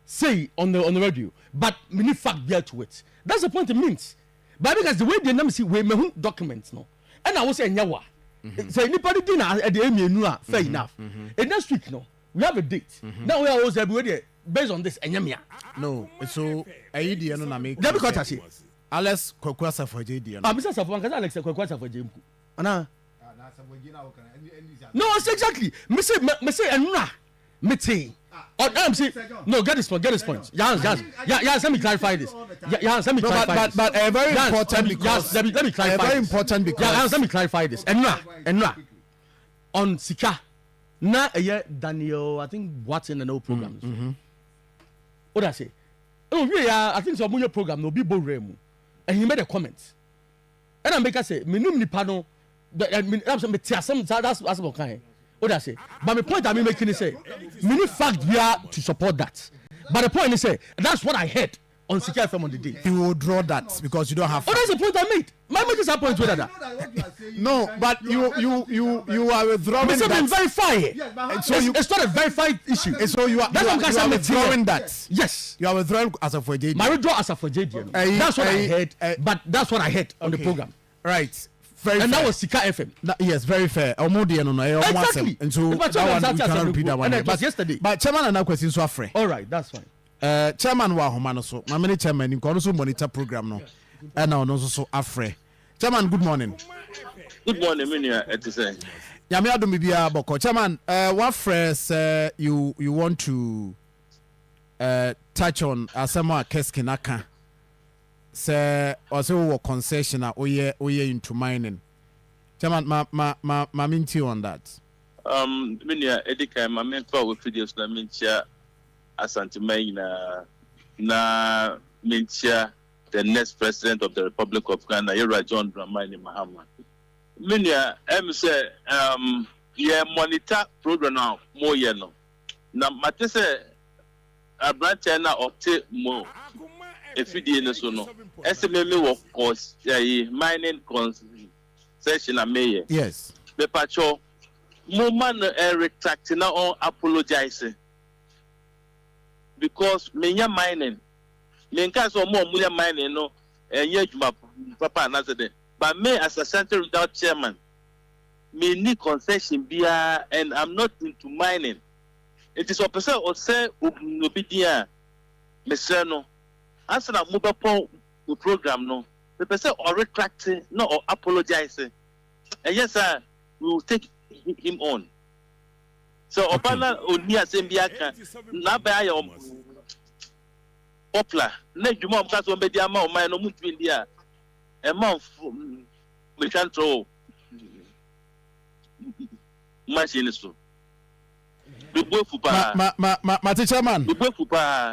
Say on the radio, but we need fact bear to it. That's the point it means. But because the way they name see we me documents no, and I was saying yawa. Say anybody dinner at the fair enough. And next week no. we have a date. Now we are always everywhere based on this. No, so idea no na make. That because I say Alex Kwakwasa for JD. Mr. Safwan because Alex Kwakwasa for JD. Ana. No, it's exactly. Me say enra. Me say. I'm saying no. Get this point. Yes. Let me clarify this. Yes, let me clarify. But very important because let me clarify. Very important because. Yes, let me clarify this. Enra. On Sika. Na Daniel, I think Watson and all programs. What I say? Oh yeah, I think so. Your program no be boring. And he made a comment. And I make us say, "Minum ni pano." That's what kind. What I say? But my point I'm making is say, many fact we are to support that. But the point is say, that's what I heard on Sika FM on the day. You will draw that because you don't have. Oh, that's the point I made. My make is a point with that. No, but you are withdrawing that. It's verified. So it's not a verified issue. So you are withdrawing that. Yes, you are withdrawing as a for JD. My withdrawal as a for JD. That's what I heard. But that's what I heard on the program. Right. Very and fair. That was Sika FM. Yes, very fair. Exactly. And so that one we cannot repeat that one. But yesterday. But chairman and question so afraid. All right, that's fine. Chairman wa homano so. My many chairman in also monitor program no. And now also so afraid. Chairman, good morning. Good morning, Minia. It is a. Yami adu bibia boko. Chairman, what phrase you want to touch on asema keskinaka? Say also concession oye into mining. Chairman, ma minti on that. Minia edika ma memfa we videos na mintia asante na mintia the next president of the Republic of Ghana, Yera John Dramani Mahama. Minia say ye monitor program now more ye no. Na mate say abranche na opte mo efidie ne so no SMME work course mining concession mayor. Yes. Me pacho mo man retract na on apologize because menya mining me nka so mo munya mining no enye adwuma papa na say but me as a center without chairman me need concession bia and I'm not into mining. It is a person or say obidia me say no answer na move upon the program no the person or retracting no or apologizing and yes sir we will take him on so opana oni asembia kan na ba ya popular na djuma am kaso be dia ma o man no mutwi dia e ma me control machine so Ma chairman.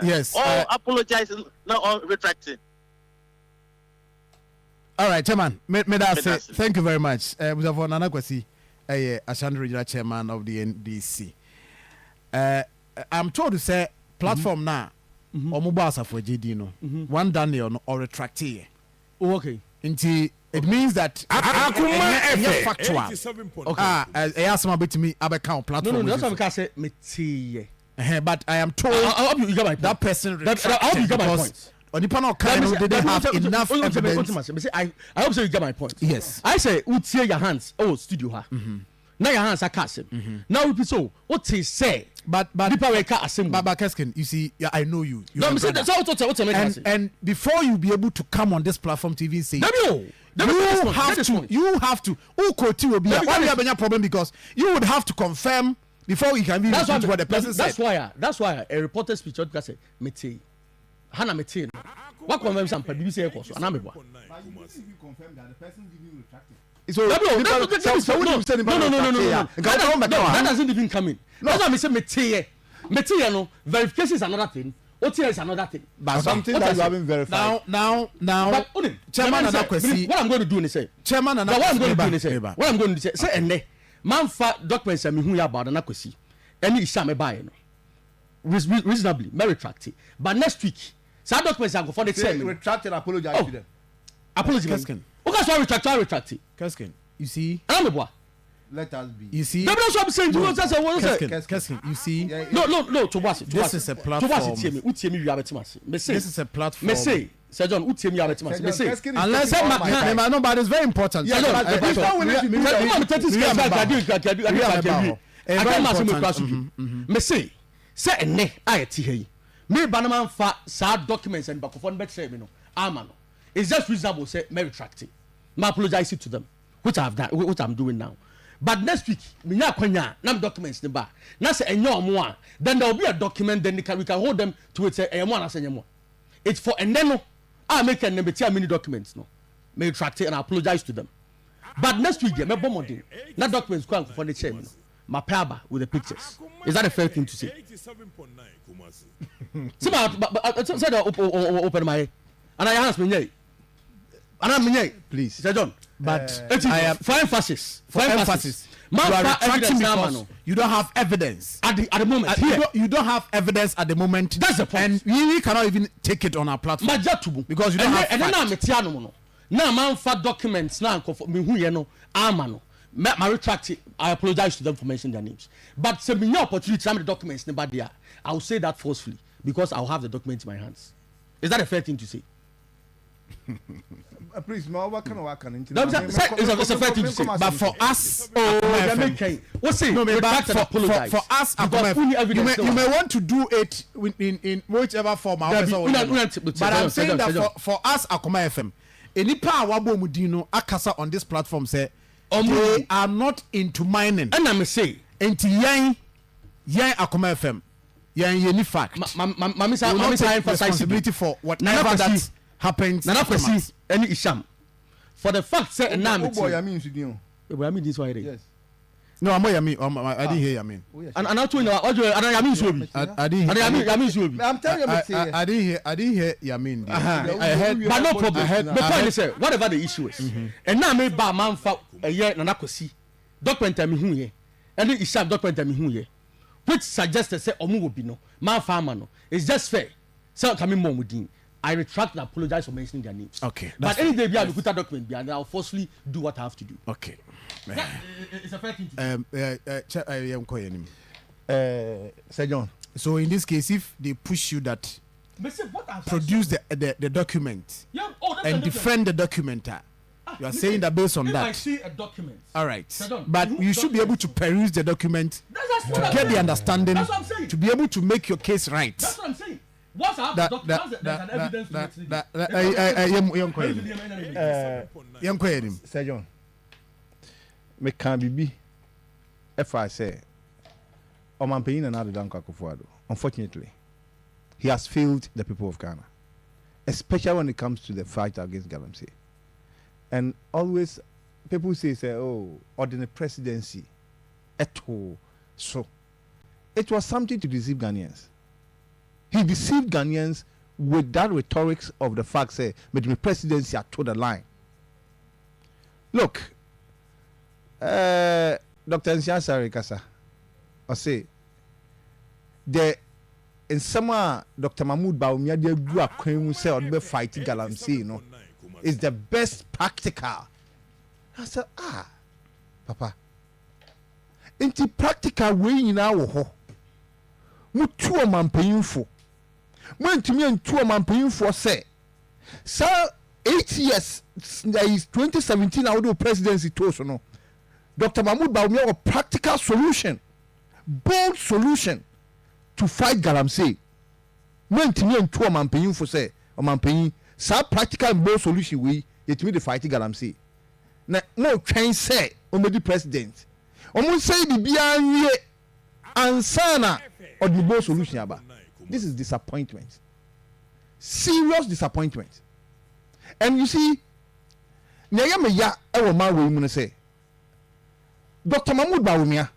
Yes. Or apologizing, not or retracting. All right, chairman. May that say thank you very much. We have Nana Kwesi, Ashanti Regional Chairman of the NDC. I'm told to say platform now. Or mobile for JD no. One Daniel or retractee. Oh, okay. It means that Akoma factual. Okay. I asked my bit to me about count platform. No, that's what I say. But I am told you got my point. That person I hope you got my point. On the panel, they didn't have enough evidence. I hope so. You get my point. Yes. I say, would tear your hands. Oh, studio ha. Now your hands are casting. Now we so what he say. But people were casting. Baba Keskin, you see, I know you. And before you be able to come on this platform to even say, you have to. Who will be a problem because you would have to confirm before you can be able to what the person said. That's why a reporter speech out say mete. Hana mete. What confirm some BBC echo so anamebwa. You confirm that the person didn't retract it. So no. That doesn't even come in. That's why I say mete. Mete no verification is another thing. OTA is another thing. But something that you haven't verified. Now. But Chairman Anakwesi. What I'm going to do is say. Chairman Anakwesi. What I'm going to say. Say ene. Man fa documents me hu ya about Anakwesi. Any isha me buy no. Reasonably, me retract it. But next week, some documents are go for the same. Retract and apologize to them. Apologize. Okay, so retract it. Keskin, you see. Let us be. You see. That's what I'm saying. Keskin, you see. No. This is a platform. This is a platform. Me say, Sir John, unless no, but it's very important. Akoma se me cross you. Me say enne ayeti he. Me banama fa sa documents and back of bet say me no. Ama no. It's just reasonable say me retract it. Me apologize to them, which I have done, what I'm doing now. But next week, me nya kwanya na documents ne ba. Na say enye omo a, then there will be a document then we can hold them to it say enye na say enye. It's for enne no. I make an nebeti many documents no. Me retract it and I apologize to them. But next week, me bomodin. Na documents go for the chairman. My paba with the pictures. Is that a fair thing to say? 87.9 Kumasi. Say open my and I ask me please. Say John. But I am for emphasis. For emphasis. You are retracting because you don't have evidence at the moment. You don't have evidence at the moment. That's the point. And we cannot even take it on our platform because you don't have facts. And then now man for documents now me who you know amano. My retract it. I apologize to them for mentioning their names. But say me no opportunity to have the documents in there. I will say that forcefully because I will have the documents in my hands. Is that a fair thing to say? Please, no, what can it's a fair thing to say. But for us, what's say? No, for us, you may want to do it in whichever form. But I'm saying that for us, Akoma FM, any power wabomudino akasa on this platform say they are not into mining. And I'm say into yang Akoma FM, yang any fact. Mami say responsibility for whatever that happens. Nana perceive any isham for the fact say na me boy I mean you I mean this why yes no I didn't hear you mean and I told you I mean so be I didn't hear I'm telling you I didn't hear you mean I heard but no problem the point is whatever the issue is and now me ba man fa year na kwasi document me hu ye and isham document me hu ye which suggested say omo will be no man farmer no it's just fair so coming more within I retract and apologize for mentioning their names. Okay. But any day, I will put a document behind and I'll forcefully do what I have to do. Okay. It's a fair thing to do. Sir John. So in this case, if they push you that produce the document and defend the document, you are saying that based on that. I see a document. All right. But you should be able to peruse the document to get the understanding, to be able to make your case right. That's what I'm saying. What's up? There's an evidence to Sir John, me can be if I say Oman Payin and Adan Kakufuado. Unfortunately, he has failed the people of Ghana, especially when it comes to the fight against Galamsey. And always people say oh, ordinary presidency eto so it was something to deceive Ghanaians. He deceived Ghanaians with that rhetoric of the fact say but the presidency are to the line. Look, Dr. Nsiasari Kasa, I say the in summer Dr. Mahmoud Bawumia de do a claim say or be fighting Galamsey, you know, is the best practical. I said, Papa, into practical way in our ho. Mutu o mampayinfo. Mwentumi ntu o mampayinfo say. Sir 8 years there is 2017 I do presidency to so no. Dr. Mahmoud Bawumia a practical solution. Bold solution to fight Galamsey. Mwentumi ntu o mampayinfo say o mampayin sa practical and bold solution we yetumi the fight Galamsey. Na mo twen say o medi president. Omo say bibia nwie ansana or the bold solution aba. This is disappointment, serious disappointment. And you see nyaya ewo ma we mu say Dr. Mahmoud Bawumia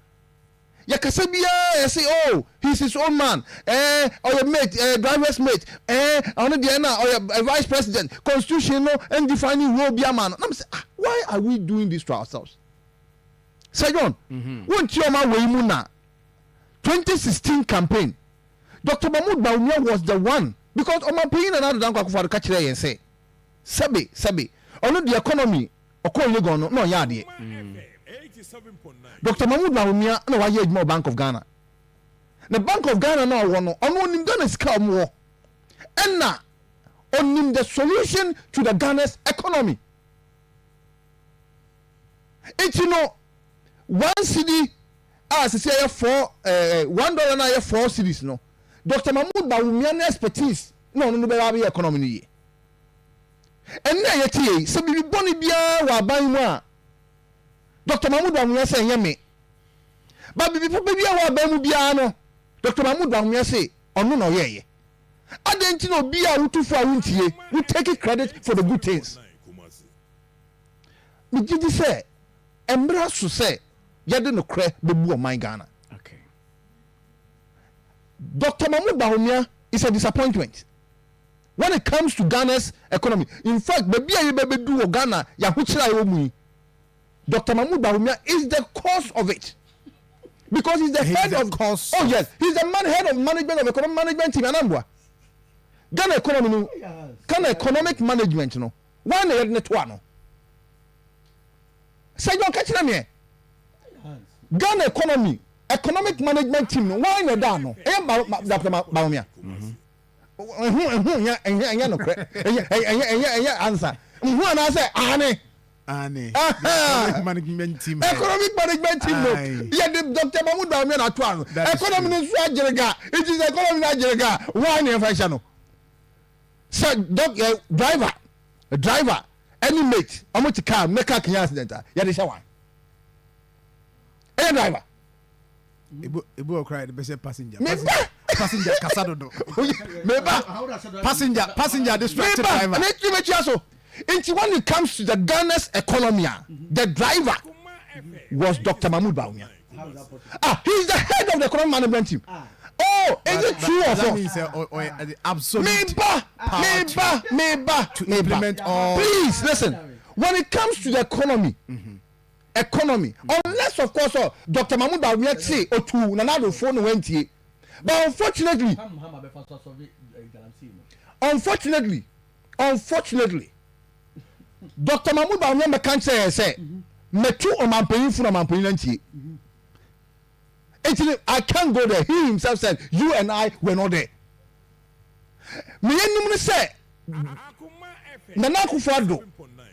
ya kasa bia say oh he's his own man or your mate driver's mate on the na or vice president constitution no and defining role bia man. I'm say why are we doing this to ourselves? Sir John, won't you ma we mu na 2016 campaign, Dr. Mahmoud Bawumia was the one because Oman Payin and Adan Kwakufuado catch there and say, Sabi, only the economy, no yadi. Dr. Mahmoud Bawumia no why more Bank of Ghana. The Bank of Ghana now one on him done is come war. And now on him the solution to the Ghana's economy. It's you know 1 cedi sisi ɛyɛ $4 na ɛyɛ 4 cities no Dr. Mahmoud Bawumia no expertise na ɔno no bɛba abɛyɛ economy no yie ɛnna yɛ tie sɛ bibi bɔne biara wɔ aban mu a Dr. Mahmoud Bawumia sɛ nyɛ me ba bibi papa biara wɔ aban mu biara no Dr. Mahmoud Bawumia sɛ ɔno na ɔyɛɛyɛ adɛn nti na obi a wotufo a wontie we take credit for the good things megye di sɛ mmerɛ so sɛ yɛde no korɛ bɛbu ɔman Ghana Dr. Mahmoud Bawumia is a disappointment when it comes to Ghana's economy. In fact, baby a yɛbɛbɛdu wɔ Ghana yɛahokyerɛ a yɛwɔ mu yi Dr. Mahmoud Bawumia is the cause of it because he's the head of cause. Oh yes, he's the head of management of economic management team anambua Ghana economy no Ghana economic management no one na yɛde ne toa no sɛ John ka kyerɛ me Ghana economic management team no one na da no Dr. Bawumia ɛnyɛ no korɛ ɛnyɛ answer anaasɛ economic management team no yɛde Dr. Mahmoud Bawumia na toa no economy no nso agyerega it is economy no agyerega one yɛmfa hyɛ no sɛ driver any mate ɔmo te car make car kenya accident a yɛde hyɛ one ɛyɛ driver ebu okra de bɛhyɛ passenger kasa dodo passenger distracted driver ne tu metua so nti when it comes to the Ghana's economy the driver was Dr. Mahmoud Bawumia he's the head of the economic management team oh is it true or false absolute meba to implement all please listen when it comes to the economy unless of course Dr. Mahmoud Bawumia say otu na na do phone wentie but unfortunately Dr. Mahmoud Bawumia me kan say metu omampanyin fu na omampanyin nantie I can't go there. He himself said you and I were not there me enum ne say Nana Akufo-Addo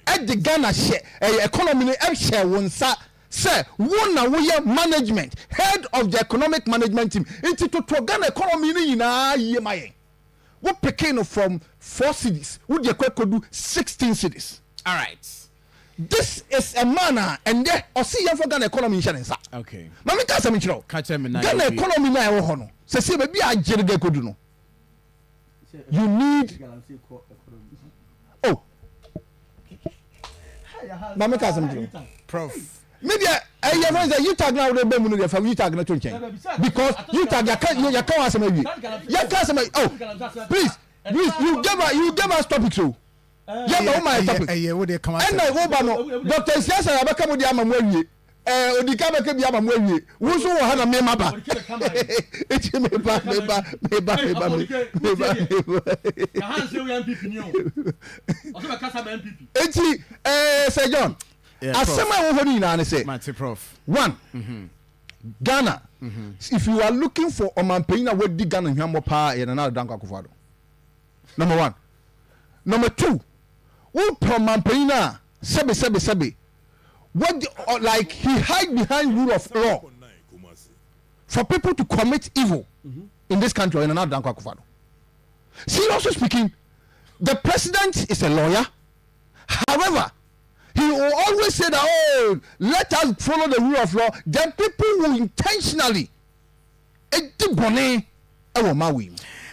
at the Ghana share economy ne share wonsa say one na we management head of the economic management team into to Ghana economy ni nyina yie mayen we picking from 4 cities we dey do 16 cities all right this is a manner and there or see for Ghana economy in okay mama ka sam chiro Ghana economy na e wo ho no se se be bia agirege kodu no you need mama ka sam chiro prof media your friends you tag now the bemu no dey you tag na to nchen because you tag ya kan asem awie ya kan asem please you give us topic so yeah but my topic wo dey come out and go ba no Dr. Siasa ya beka mo dey amamu awie odika beka bi amamu awie wo so wo ha na me maba echi me ba ka han se we MPP ni o so be kasa be MPP echi Sir John asema wo ho ni na ne say prof one Ghana if you are looking for omampanyin na wadi Ghana hwamo pa ye na Danko Akufo-Addo number 1 number 2 who omampanyin na sebe what like he hide behind rule of law for people to commit evil in this country and not Danko Akufo-Addo. Seriously speaking, the president is a lawyer. However, he will always say that let us follow the rule of law. Then people will intentionally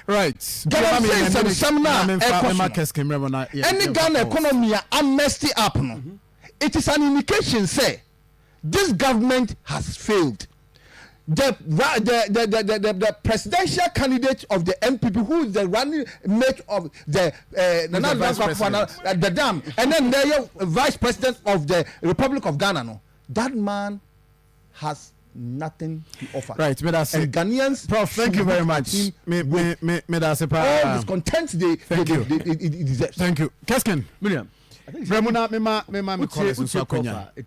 right. Any Ghana economy amnesty up no. It is an indication say this government has failed. The presidential candidate of the MPP, who is the running mate of the dam, and then the vice president of the Republic of Ghana, no, that man has nothing to offer. Right, and Ghanaians, Prof, thank you very much. All discontent they deserve. Thank you. Kesken, William. it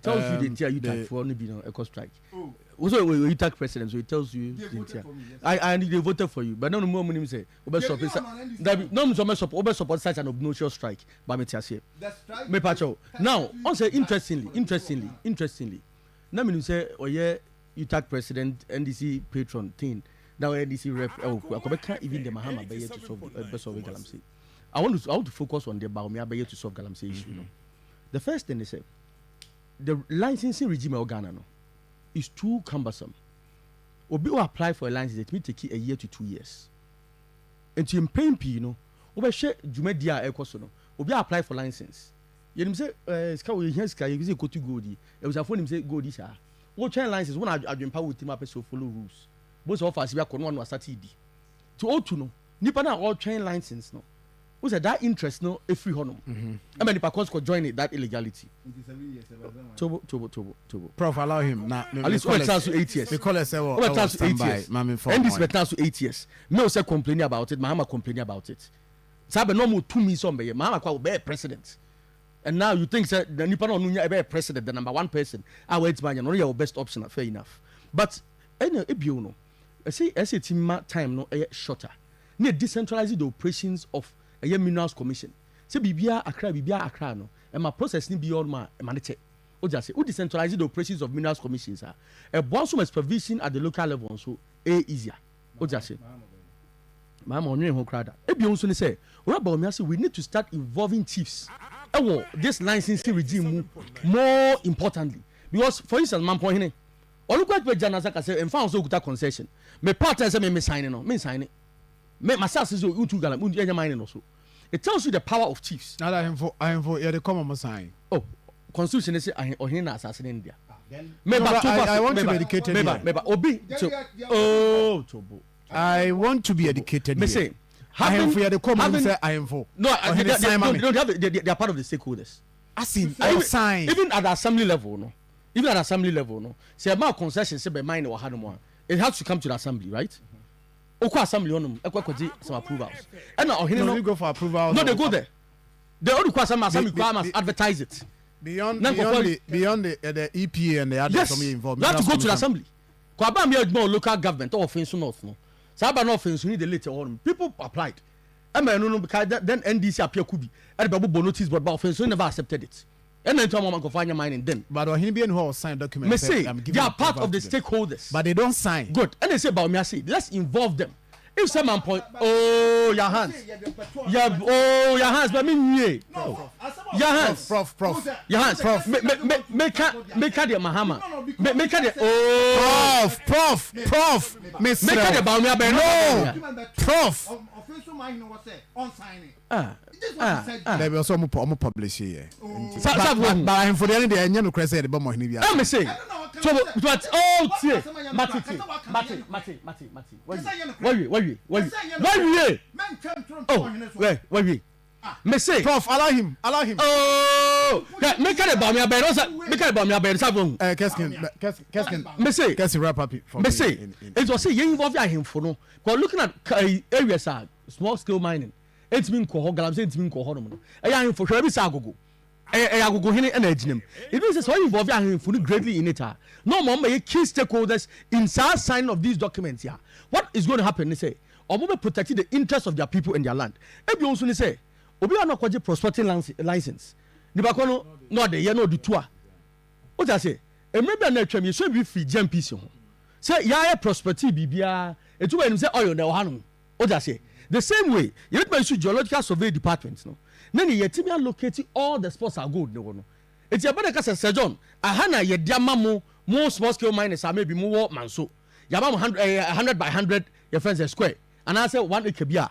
tells you the entire UTAC for only being a strike. Also, when you tag president, so it tells you the entire. I they voted for you, but no more money say. No support such an obnoxious strike. But me tell you, now, also interestingly, now me say, oh yeah, UTAC president, NDC patron thing. Now NDC rep. I can't even the Mahama Bayer to solve Galamsey. I want to focus on the Baumia Bayer to solve Galamsey issue. You know? The first thing they say, the licensing regime of Ghana is too cumbersome. Obi will apply for a license, it may take a year to 2 years. And to pay you know, over share Jumedia Ecosono, Obi apply for license. You say, Scout, you use a go to Goody. It was a phone him say, Goody, sir. What chain license? One I've been power with him up so follow rules. Both of us, we are one was started. To all to know, Nipana all chain license, no. Was that interest, no, a free honor. I mean, if I could join it, that illegality. Tobo. Prof, allow him now. At least we to 8 years. We call it 8 years. And this better to 8 years. No, say complaining about it. Mahama complaining about it. Sabe no more 2 me somebody. Mahama kwa be president. And now you think that the Nippon Nunya be president, the number 1 person. I wait man, you know your best option. Fair enough. But any no. I say time no shorter. Need decentralize the operations of a minerals commission. Say bibia akra no. And my process ni beyond my manage. O just say, who decentralize the operations of minerals commissions are a bondsum supervision at the local level, so easier. O just say, Mama on your crowd. Ebi also say, we need to start involving chiefs. This licensing regime more importantly, because for instance, man point here, or look at Janazaka say, and found so good concession. My partner say, me signing no, me signing. Me myself is you two galam, you mining also. It tells you the power of chiefs. Now I am for the common sign. Oh, constitution is or here assassin in India. I want to be educated. I want to be educated. Me say, I am for the common say I am for. No, they are part of the stakeholders. I see. I sign. Even at the assembly level, no. Even at the assembly level, no. Say about concession, say by mine or Hanumwa. It has to come to the assembly, right? Assembly on some approvals. And now you go for approvals. No, they go there. They only require some assembly must advertise it. Beyond the EPA and the others involved. You have to go to the assembly. Kwaba me more local government or offense north no. Saba no offense need the later on. People applied. No because then NDC appear could be. And the notice but offense never accepted it. And then to go find your mining then. But he be who sign documents. Say they are part of the stakeholders. But they don't sign. Good. And they say about me, I say let's involve them. If someone point, oh your hands, yeah, oh your hands, but me yeah, your hands, prof, your hands, prof, make the Mahama, make the prof, make the about me, no, prof. There was some publish here. But I'm for the end of the end of Cressy, the bomb of Nibia. Let me say, but oh, Mati, where me say, prof, allow him. Oh, make it about me, make it about me, Keskin, me say, Keskin wrap up. Me say, it was say, you involve him for no, because looking at areas are small scale mining. It's been cohogalam, it's been cohonom. I am for sure, every sago. I go here and edge him. It means so involved him fully greatly in it. No more key stakeholders in some sign of these documents here. What is going to happen? They say, or more protecting the interests of their people and their land. Every also they say, Obi are not quite prospecting license. Nibakono, no, the year no do tour. What I say, and maybe I'm not trying to be free jump piece. Say, yeah, prospective BBR, it's when you say, oh, no, Hanum. What I say. The same way, you let me geological survey departments, no. Then you yet me locating all the spots are good, no. It's your better case, Sir John. Ahana ye diamamo more small scale miners are maybe more manso. Yamam 100 by 100 your friends are square. And I say 1 acre beer.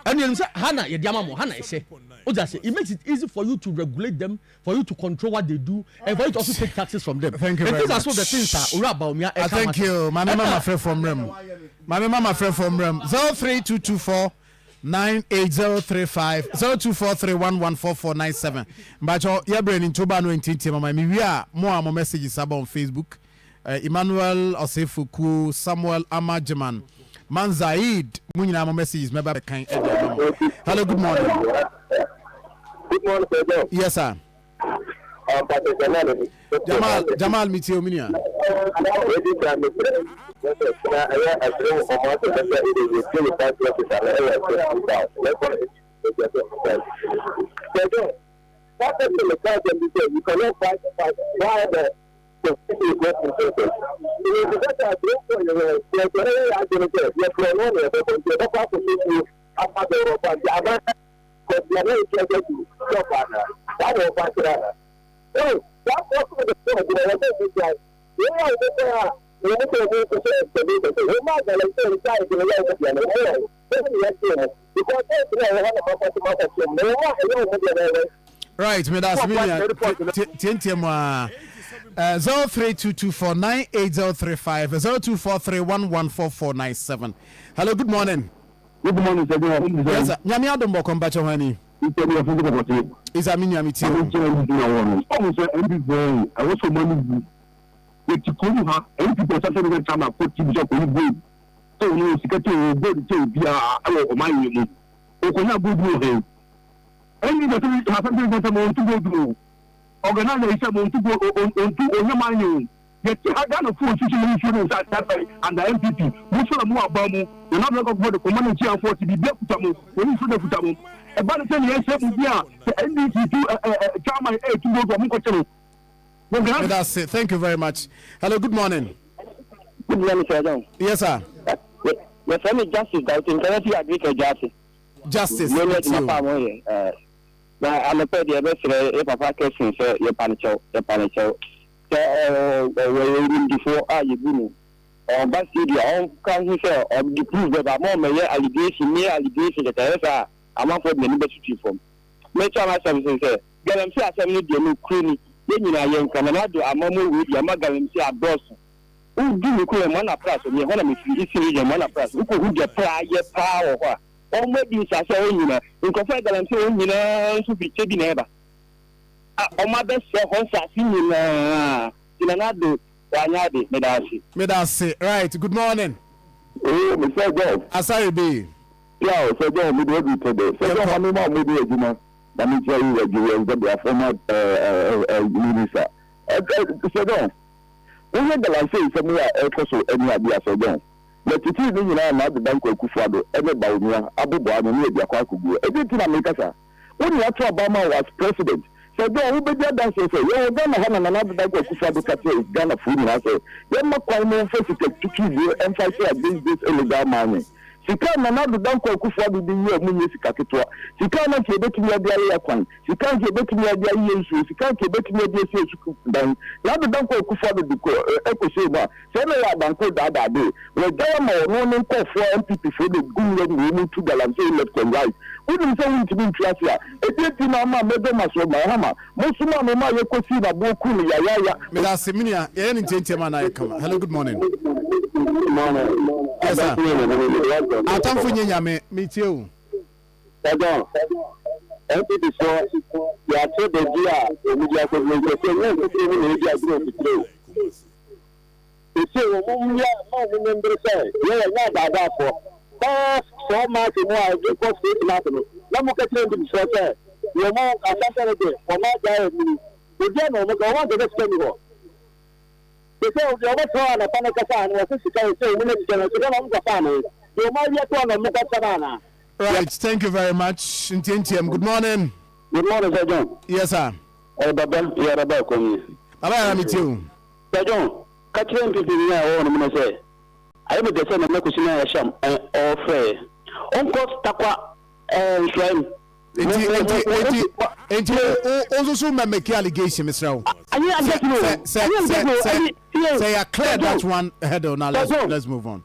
And you say Hana ye diamamo Hana I say. It makes it easy for you to regulate them, for you to control what they do, and for you to also take taxes from them. Thank you very much. These are some of the things that about me. Thank you. My name is friend from Rem. 03224 98035 0243114497. But your brain in Toba no intinti mama mi we are more messages about on Facebook. Emmanuel Osefuku, Samuel Amajeman, Manzaid, Munyina mo messages me ba kan. Hello, good morning. Good morning, sir. Yes, sir. Jamal Mitio Minia. Right, me that's me. 0322498035 0243114497. Hello, good morning. Good morning, sir. Yes, sir. Nyami adombo kombacho hani. Is a mini amiti. I was so money. Eti kuru ha people sase no time akọ ti bi ko ni so no sikati o go di bia awo o man yi mu o ko na go do he any the thing ha something that mo to go do organize is mo to go on to man yi ye ti ha ga no fu sisi ni insurance that and the MPP mo so mo aba mu you not go for the command chief for ti bi kuta mo oni so de kuta mo e ba no say ni e se mu bia NDC chairman to go mo ko tell. That's it. Thank you very much. Hello, good morning. Good morning, sir. Yes, sir. Your family justice, I think I agree with justice. Justice. I'm a petty if Papa Kessin, sir, your panicho. Before you do. But your own country, sir, of the proof that I'm more allegation that I'm not for the university from. Make sure myself, sir. Get them say, I need the new creamy. Nyina yen kanado amamu wi ya magalim si adoso u du ko e mana price o me hona me fi isi ye mana price u ko hu de pra ye pa wo ho o ma di sa se o nyina nko fa galam si o nyina su bi che bi na eba o ma be se ho sa si nyina kinanado wa nya de me da si right. Good morning. Mr. God asari be yeah so go me do it today so go me ma me do ejuma. Let me tell you that you will get the former minister. So don't. We had the license somewhere else, any idea so don't. But it is in the bank of Kufado, every Baumia, Abu Babu, the Aquaku. Everything I make us. When Obama was president, so don't who be there dancing say, you're going to have another bank of Kufado Cafe is Ghana food. And I say, you're not quite more to keep you and fight against this illegal money. Sika na na do danko kufu bi yi amunye sika ketwa sika na ke betumi abia ya kwan sika ke betumi abia yi nsu sika ke betumi abia se suku dan na do danko kufu bi ko ekose ba se na ya danko da de we dawa ma no no nkofo MPP fo de gunwe ni mu tu galam say left and right wouldn't say we to be clasia eti na ma mebe maso ma hama musuma no ma ye kosi na boku ni ya me da seminia ye ni tentema na Akoma. Hello, good morning. Yes, sir. Atamfo nyame metie o. Pardon. MPP so ya to de dia media ko me so no so no media group today. Ese o mo ya mo member say ye na da for. But so much more because it na no. Na mo ka tire ndi so say ye mo asasa de o ma ja e ni. O dia no mo go want to spend go. Because the other one, a Panacasa, was a right, thank you very much. Intentium, good morning. Good morning, Sir John. Yes, sir. Oh, Babel, you are about coming. I meet you. Sir John, catching people here, I'm going to say. I would say, I'm not going to sham or fair. Uncle Takwa and Shrine. Also, make allegation, Mr. Say I clear that one head on. Now let's move on.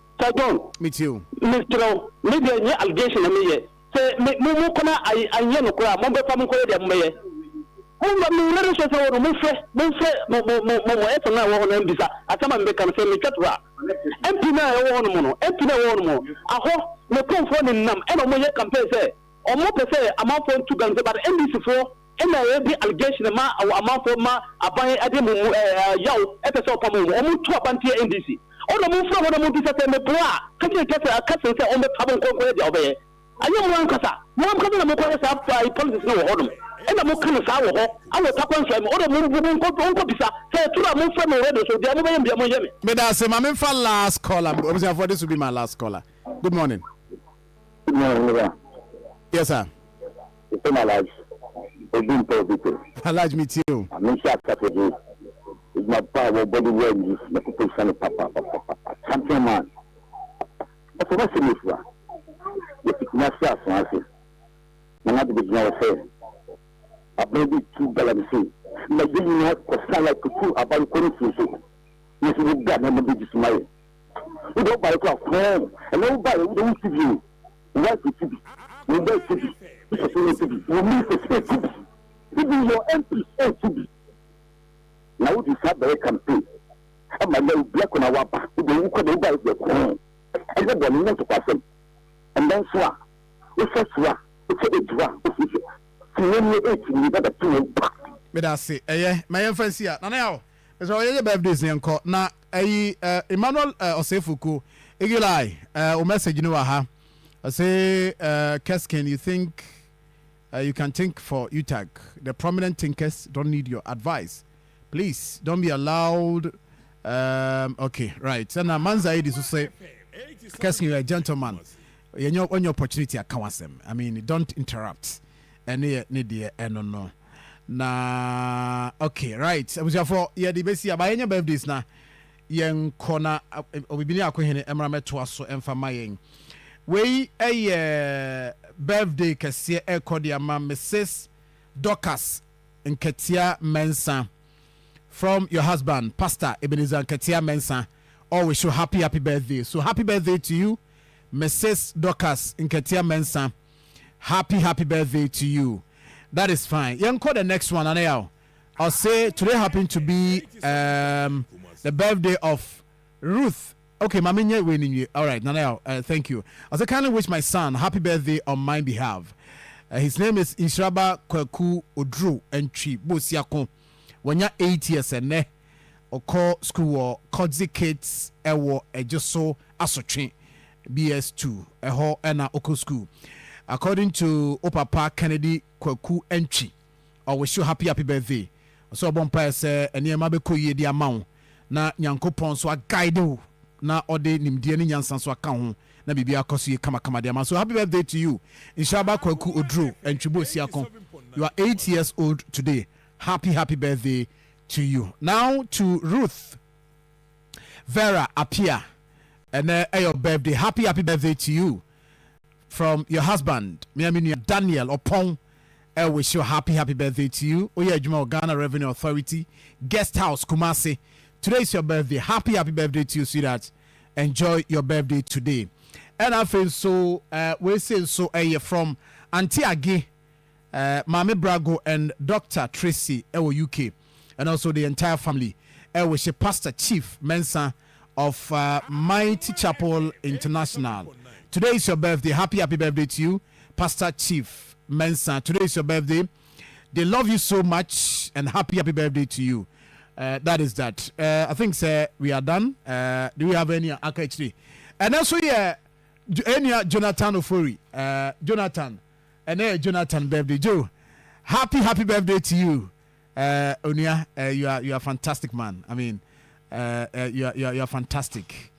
Me too. Mr. Maybe an allegation of me. Say, Mukona, I know crap, Mumba Famu Korea, Mayor. Let us say, Mumfa, I come and become semi catra. Empina one more. I hope no confirming them, and a campaign say. Or more per se, amount for 2 guns, but NDC for any allegation, amount for ma, a buy a demo, yow, episode from almost 2 banty NDC. All the move from the movie, and the bra, cutting a cousin on the trouble of it. I am one casa, one cousin of Mokos up by politics no order. And the Mokan Sour, I will tap on some other move won't go to Uncle Pisa, say 2 move from the radio, so the other way and be a Miami. But I say, my for last caller, for this will be my last caller. Good morning. Good morning. Yes, sir. It's my life. It's been positive. I like me too. I'm in shock. is my power body well use na people say papa champion man but what say me for the na say aso na be gina say ababy two galaxy na you know ko sala ko tu about ko so yes we got na be just my we don't buy a phone and nobody we don't see you what to see we don't see you we need to speak even your MP say to be now this have the campaign ama na black na wapa we don't ko dey buy the phone and the money not to pass and then so we say so me da say my fancy na na yaw so ye birthdays nko na Emmanuel Osefuku Igilai o message no ha say Keskin, you think you can think for UTAG. The prominent thinkers don't need your advice. Please don't be allowed. Okay, right. So now Manzaid is to say Keskin, you're a gentleman. You know on your opportunity at Kawasem. I mean, don't interrupt. Any no. Na okay, right. I was for the best year by any birthdays na yen corner obibini akohene emrameto so emfama yen. We birthday kese ekodia ma Mrs. Dorcas Nketia Mensa from your husband Pastor Ebenezer Nketia Mensa. Oh, wish you happy birthday. So happy birthday to you, Mrs. Dorcas Nketia Mensa. Happy birthday to you. That is fine. You can call the next one. I'll say today happened to be the birthday of Ruth. Okay, Maminya winning you. All right, Nanao, thank you. I'll say kindly wish my son happy birthday on my behalf. His name is Inshraba Kweku Odru Entry Bosiako. When you're 8 years and ne or call school or Kodzi Kids Ewo Ejoso Asotrin BS2 Eho Ena Oko School. According to Opapa Kennedy Kweku Entry, I wish you happy birthday. So Bompa say and near Mabeko ye the amount na Nyankopon so a guide na ode nimdie ni nyansan so aka ho na bibia akoso ye kama de ama. So happy birthday to you Inshallah Kweku Odro and Chibosiakon. You are 8 years old today. Happy birthday to you. Now to Ruth Vera Apia and your birthday. Happy birthday to you from your husband Miaminu Daniel Opon. I wish you happy birthday to you. Oya Juma Ghana Revenue Authority Guest House Kumasi. Today is your birthday. Happy birthday to you, sweetheart. Enjoy your birthday today. And I feel so we say so from Auntie Agi, Mame Brago and Dr. Tracy UK, and also the entire family. I wish Pastor Chief Mensa of Mighty Chapel International. Today is your birthday. Happy birthday to you, Pastor Chief Mensa. Today is your birthday. They love you so much, and happy birthday to you. That is that. I think we are done. Do we have any actually? And also any Jonathan Ofori. Jonathan. And Jonathan birthday. Joe. Happy birthday to you. Onia, you are fantastic, man. I mean, you are fantastic.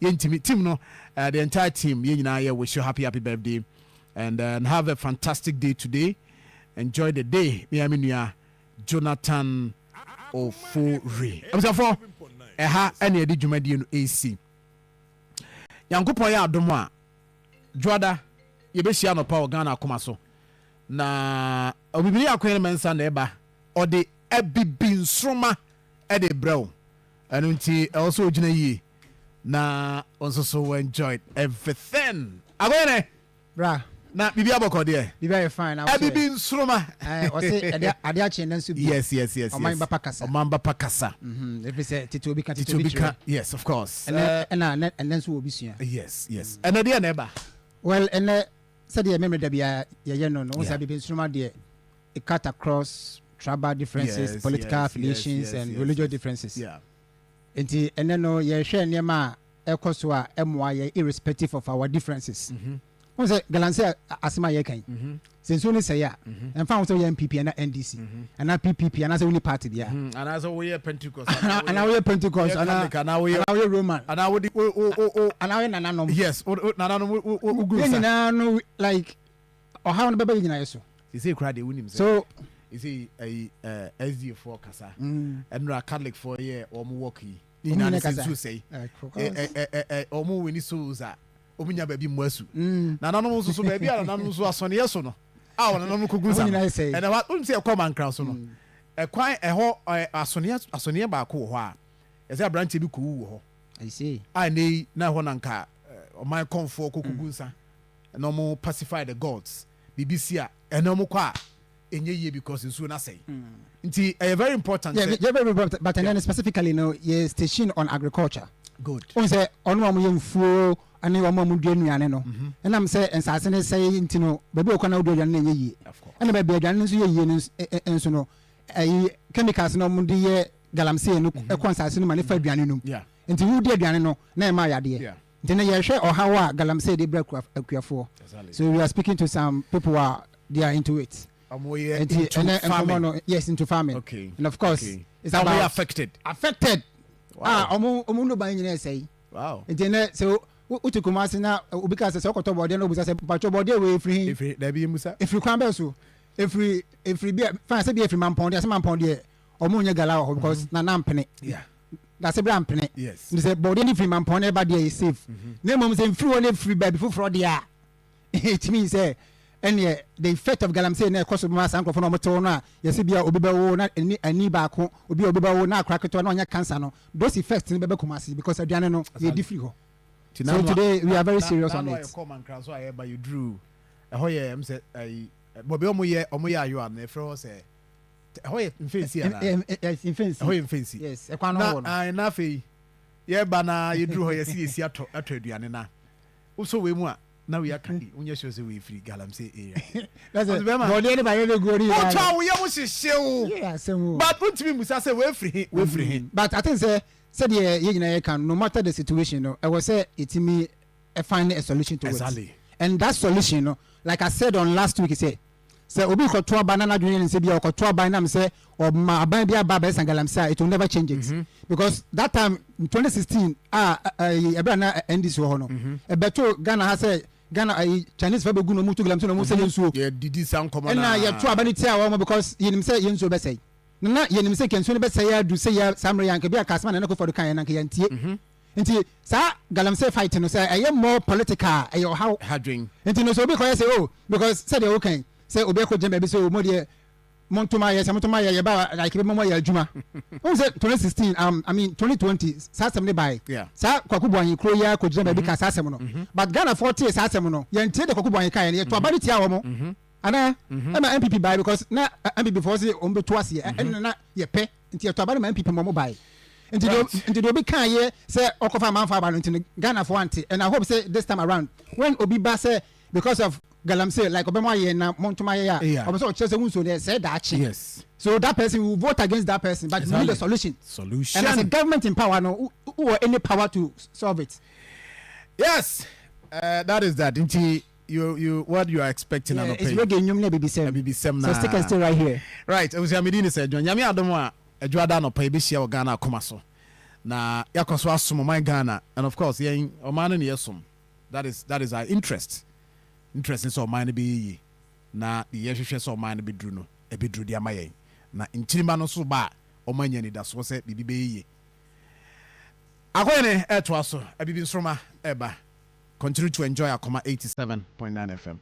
Team no, the entire team. You wish you happy birthday, and have a fantastic day today. Enjoy the day. I mean, you are Jonathan Ofori. I'm sorry for any edi jumadi no AC. Yankopon ya adomwa. Joada yebehia no pa Ghana Akoma so. Na obibiri akwen mensa na eba ode ebibin sroma e de brew. Anu nti also gina yi na also enjoyed everything. Agwene bra na bibi aboko de bibi fine na bibi nsroma o say ade a chen nso bi yes omamba pakasa if say tito obi ka yes of course and then so obi sua yes and there na eba well and said the memory da bia ye no say bibi nsroma de it cut across tribal differences, political affiliations and religious differences. Yeah. And then no ye share nema ekoso a emwa ye irrespective of our differences. Wọ́n sẹ́ galanse asema yẹ kan since wọ́n sẹ́ yà ẹnfa wọ́n sẹ́ yẹ NPP ẹ̀na NDC ẹ̀na PPP ẹ̀na sẹ́ wọ́n ní party bíyà ẹ̀na sẹ́ wọ́n yẹ Pentecost ẹ̀na wọ́n yẹ Pentecost ẹ̀na wọ́n yẹ Roman ẹ̀na wọ́n di ẹ̀na wọ́n yẹ nananom yes nananom ogun sa yẹn nyinaa no like ọ̀ha wọn bẹ́ẹ̀ bẹ́ẹ̀ yẹn nyinaa yẹ so ṣe kura de wunim so see a SD for kasa and Catholic for year or Milwaukee. Say omu weni souza omunya baby mwasu na nanu so baby ala nanu so asone yeso no a wona nanu kogunsa and what say Akoma nkran so no e kwan e ho asone ba ko ho a e say branch bi ko wo ho I see a nei na ho nanka o my comfort kogunsa no mo pacify the gods BBC a eno mo kwa enye ye because nsu na say nti very important yeah very important but and then specifically you station on agriculture good on say onu am yemfuo ani wa mamu dua nuane no and am say ensase ne say nti no baby okona odua dua na ye and baby adua nso ye nso no chemicals no mu de ye galamsey no ekonsase no ma ne fa aduane no nti wu de aduane no na e ma yade nti na ye hwe ohawa galamsey de break akuafo so we are speaking to some people who are they are into it into farming. Yes, into farming. Okay. And of course, okay. It's about affected. Wow. Omu buying in say. Wow. So uti kumasi na ubika se okoto body no busa se pacho body we free. If there be musa. If you kwambe so if we be fan say be if man pound say man pound there omu nya gala because na nampene. Yeah. That's a brand penny. Yes. They say body any free man pound everybody there is safe. Name mom say free only free baby before there. It means say and the effect of galamsey na cause ma san krofo no moto no a yesi bia obibawo na ani ba ko obibawo na akraketo na onya cancer no those effects ni bebe komasi because aduane no ye different ho so today we are very serious on it Akoma nkran so aye ba you drew ho ye am say bobe omo ye ayo am na efro say ho ye mfensi ana mfensi ho ye mfensi yes e kwa no ho no na fe ye ba na ye drew ho ye si ato aduane na so we mu a now we are candy unya show say we free galamsey area that's it body any by any go what how we am hyehyeu yeah same but untimi musa say we free but I think say the ye nyina can no matter the situation no I was say it me find a solution to exactly. it and that solution no like I said on last week say obi ko to banana dwene say bia ko to ban na me say or ma ban bia ba san galamsey it will never change it because that time in 2016 ebra na ndc ho no e beto Ghana ha say Ghana Chinese fa begu no mu to galamsey no mu say nsuo yeah didi san common na ye to abani tia wo because yenim say yensuo be say na yenim say kensuo no be say ya du say ya samre yanka bia kasma na ko for kan na kan tie nti sa galamsey fight no say aye more political aye how hadwin nti no so obi ko say oh because say the okay say obi ko jembe be say o mo de montuma ye ba like be mo ya adwuma on say 2016 I mean 2020 sa sem ne bai sa kwakubo an kro ya ko jembe be ka sa sem no but Ghana 40 sa sem no ye ntie de kwakubo an kan ye to abani tia wo mo ana na MPP bai because na MPP for say on be to ase na ye pe ntie to abani MPP mo bai nti do be kan ye say okofa manfa ba no nti Ghana for anti and I hope say this time around when obi ba say because of galamsey like obema ye na montuma ye ya obo so chese wunso dey say that yes so that person will vote against that person but exactly. We need a solution and as a government in power no who any power to solve it yes that is that you what you are expecting and it's reggae nyum na BBC na so stick and stay right here right we say amidini say John nyame adom a adwada no pa e be hia o Ghana Akoma so na yakoso asom my Ghana and of course yen o man no yesom that is our interest so mine be na the yehwehwe so mine be dru no e be dru dia mayen na nchirima no so ba o manya ni da so se bibi be yi akwene eto aso abibi nsroma eba continue to enjoy Akoma 87.9 FM